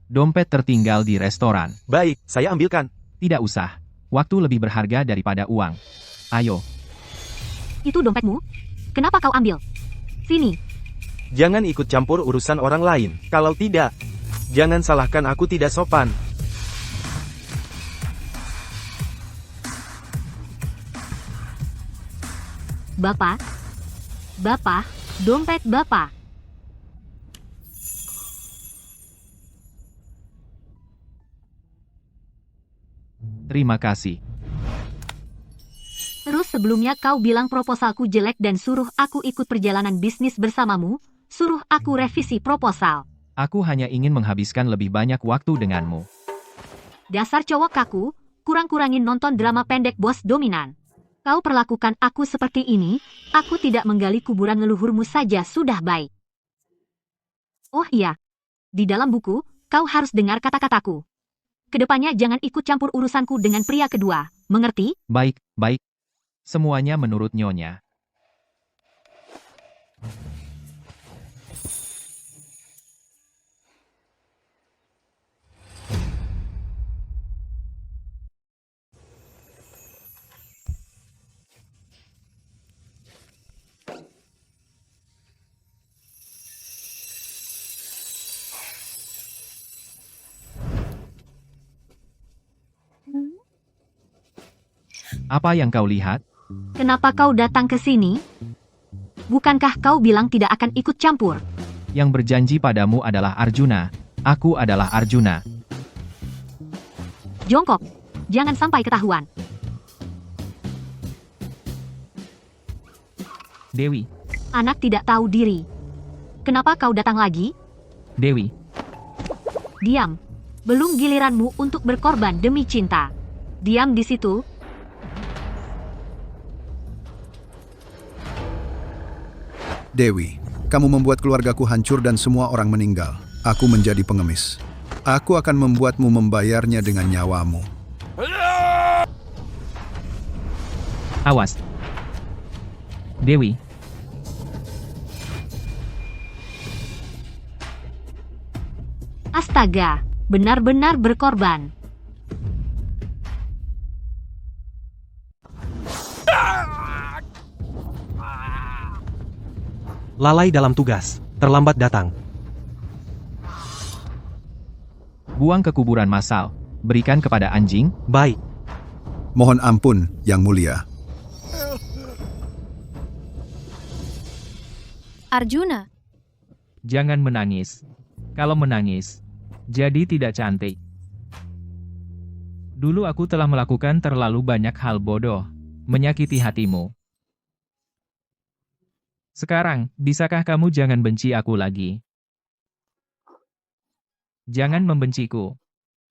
[SPEAKER 6] Dompet tertinggal di restoran.
[SPEAKER 7] Baik, saya ambilkan.
[SPEAKER 6] Tidak usah. Waktu lebih berharga daripada uang. Ayo.
[SPEAKER 3] Itu dompetmu? Kenapa kau ambil? Sini.
[SPEAKER 7] Jangan ikut campur urusan orang lain. Kalau tidak, jangan salahkan aku tidak sopan.
[SPEAKER 3] Bapak. Bapak, dompet Bapak.
[SPEAKER 6] Terima kasih.
[SPEAKER 3] Terus sebelumnya kau bilang proposalku jelek dan suruh aku ikut perjalanan bisnis bersamamu, suruh aku revisi proposal.
[SPEAKER 6] Aku hanya ingin menghabiskan lebih banyak waktu denganmu.
[SPEAKER 3] Dasar cowok kaku, kurang-kurangin nonton drama pendek bos dominan. Kau perlakukan aku seperti ini, aku tidak menggali kuburan leluhurmu saja sudah baik. Oh iya, di dalam buku, kau harus dengar kata-kataku. Kedepannya jangan ikut campur urusanku dengan pria kedua, mengerti?
[SPEAKER 6] Baik, baik. Semuanya menurut Nyonya. Apa yang kau lihat?
[SPEAKER 3] Kenapa kau datang ke sini? Bukankah kau bilang tidak akan ikut campur?
[SPEAKER 6] Yang berjanji padamu adalah Arjuna. Aku adalah Arjuna.
[SPEAKER 3] Jongkok, jangan sampai ketahuan.
[SPEAKER 6] Dewi,
[SPEAKER 3] Anak tidak tahu diri. Kenapa kau datang lagi?
[SPEAKER 6] Dewi,
[SPEAKER 3] Diam. Belum giliranmu untuk berkorban demi cinta. Diam di situ.
[SPEAKER 8] Dewi, kamu membuat keluargaku hancur dan semua orang meninggal. Aku menjadi pengemis. Aku akan membuatmu membayarnya dengan nyawamu.
[SPEAKER 6] awas. Dewi,
[SPEAKER 3] Astaga, benar-benar berkorban.
[SPEAKER 1] Lalai dalam tugas, terlambat datang.
[SPEAKER 6] buang ke kuburan massal. Berikan kepada anjing.
[SPEAKER 1] Baik,
[SPEAKER 8] Mohon ampun, Yang Mulia.
[SPEAKER 4] Arjuna,
[SPEAKER 6] Jangan menangis. Kalau menangis, jadi tidak cantik. Dulu aku telah melakukan terlalu banyak hal bodoh, menyakiti hatimu. Sekarang, bisakah kamu jangan benci aku lagi? Jangan membenciku.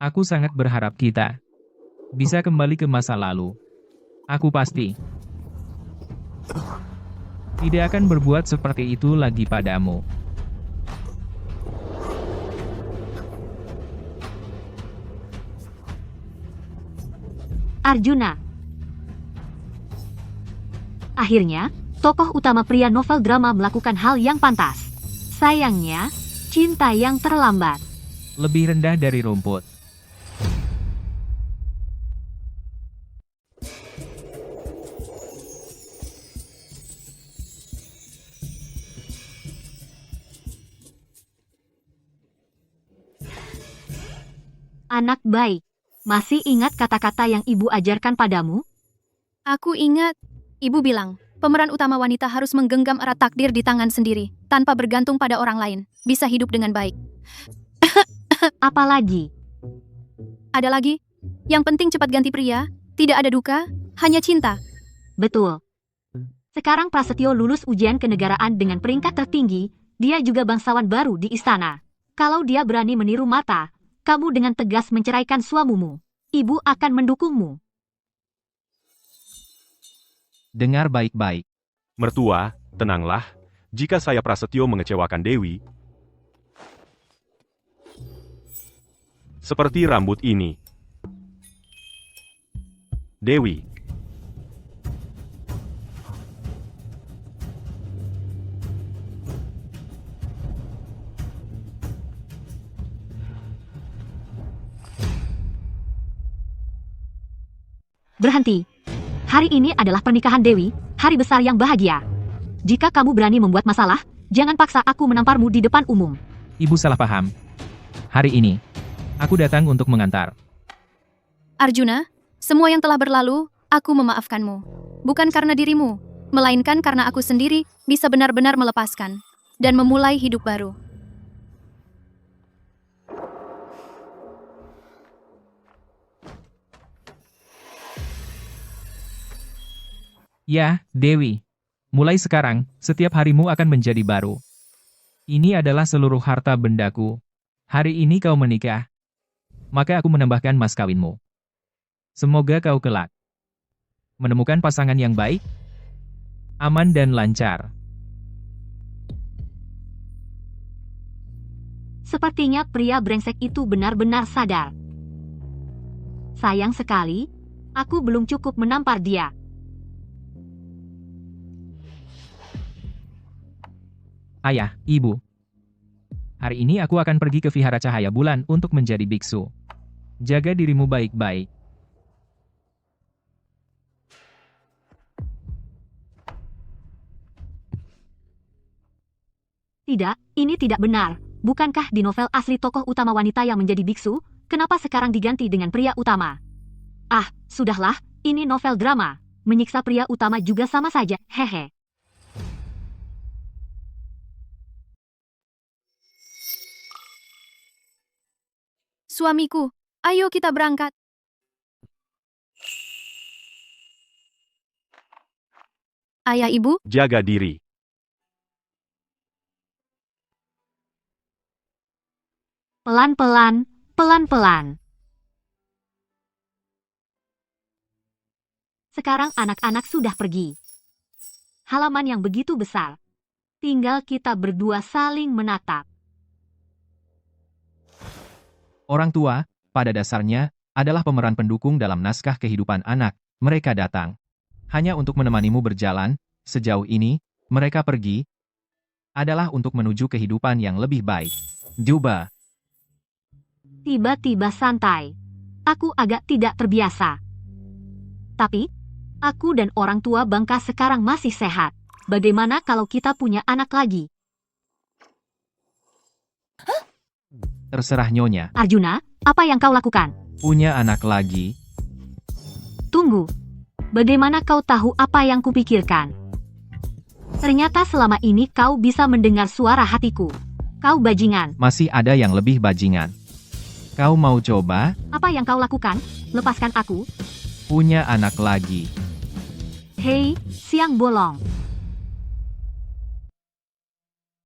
[SPEAKER 6] Aku sangat berharap kita bisa kembali ke masa lalu. Aku pasti tidak akan berbuat seperti itu lagi padamu.
[SPEAKER 3] Arjuna. Akhirnya, tokoh utama pria novel drama melakukan hal yang pantas. Sayangnya, cinta yang terlambat.
[SPEAKER 6] Lebih rendah dari rumput.
[SPEAKER 3] Anak baik, masih ingat kata-kata yang ibu ajarkan padamu?
[SPEAKER 4] Aku ingat, ibu bilang, pemeran utama wanita harus menggenggam erat takdir di tangan sendiri, tanpa bergantung pada orang lain, bisa hidup dengan baik.
[SPEAKER 3] Apalagi?
[SPEAKER 4] Ada lagi, yang penting cepat ganti pria, tidak ada duka, hanya cinta.
[SPEAKER 3] Betul. Sekarang Prasetyo lulus ujian kenegaraan dengan peringkat tertinggi, dia juga bangsawan baru di istana. Kalau dia berani meniru Marta, kamu dengan tegas menceraikan suamimu. Ibu akan mendukungmu.
[SPEAKER 6] Dengar baik-baik.
[SPEAKER 9] Mertua, tenanglah. Jika saya Prasetyo mengecewakan Dewi, seperti rambut ini. Dewi.
[SPEAKER 3] Berhenti. Hari ini adalah pernikahan Dewi, hari besar yang bahagia. Jika kamu berani membuat masalah, jangan paksa aku menamparmu di depan umum.
[SPEAKER 6] Ibu salah paham. Hari ini, aku datang untuk mengantar.
[SPEAKER 4] Arjuna, semua yang telah berlalu, aku memaafkanmu. Bukan karena dirimu, melainkan karena aku sendiri bisa benar-benar melepaskan dan memulai hidup baru.
[SPEAKER 6] Ya, Dewi. Mulai sekarang, setiap harimu akan menjadi baru. Ini adalah seluruh harta bendaku. Hari ini kau menikah. Maka aku menambahkan mas kawinmu. Semoga kau kelak menemukan pasangan yang baik, aman dan lancar.
[SPEAKER 3] Sepertinya pria brengsek itu benar-benar sadar. Sayang sekali, aku belum cukup menampar dia.
[SPEAKER 6] Ayah, ibu. Hari ini aku akan pergi ke Vihara Cahaya Bulan untuk menjadi biksu. Jaga dirimu baik-baik.
[SPEAKER 3] Tidak, ini tidak benar. Bukankah di novel asli tokoh utama wanita yang menjadi biksu, kenapa sekarang diganti dengan pria utama? Ah, sudahlah, ini novel drama. Menyiksa pria utama juga sama saja, hehe.
[SPEAKER 4] Suamiku, ayo kita berangkat. Ayah ibu,
[SPEAKER 9] Jaga diri.
[SPEAKER 3] Pelan-pelan, pelan-pelan. Sekarang anak-anak sudah pergi. Halaman yang begitu besar. Tinggal kita berdua saling menatap.
[SPEAKER 6] Orang tua, pada dasarnya, adalah pemeran pendukung dalam naskah kehidupan anak. Mereka datang hanya untuk menemanimu berjalan. Sejauh ini, mereka pergi adalah untuk menuju kehidupan yang lebih baik. Coba.
[SPEAKER 3] Tiba-tiba santai. Aku agak tidak terbiasa. Tapi, aku dan orang tua Bangka sekarang masih sehat. Bagaimana kalau kita punya anak lagi?
[SPEAKER 6] Terserah Nyonya.
[SPEAKER 3] Arjuna, apa yang kau lakukan?
[SPEAKER 6] Punya anak lagi?
[SPEAKER 3] Tunggu. Bagaimana kau tahu apa yang kupikirkan? Ternyata selama ini kau bisa mendengar suara hatiku. Kau bajingan.
[SPEAKER 6] Masih ada yang lebih bajingan. Kau mau coba?
[SPEAKER 3] Apa yang kau lakukan? Lepaskan aku.
[SPEAKER 6] Punya anak lagi.
[SPEAKER 3] Hei, siang bolong.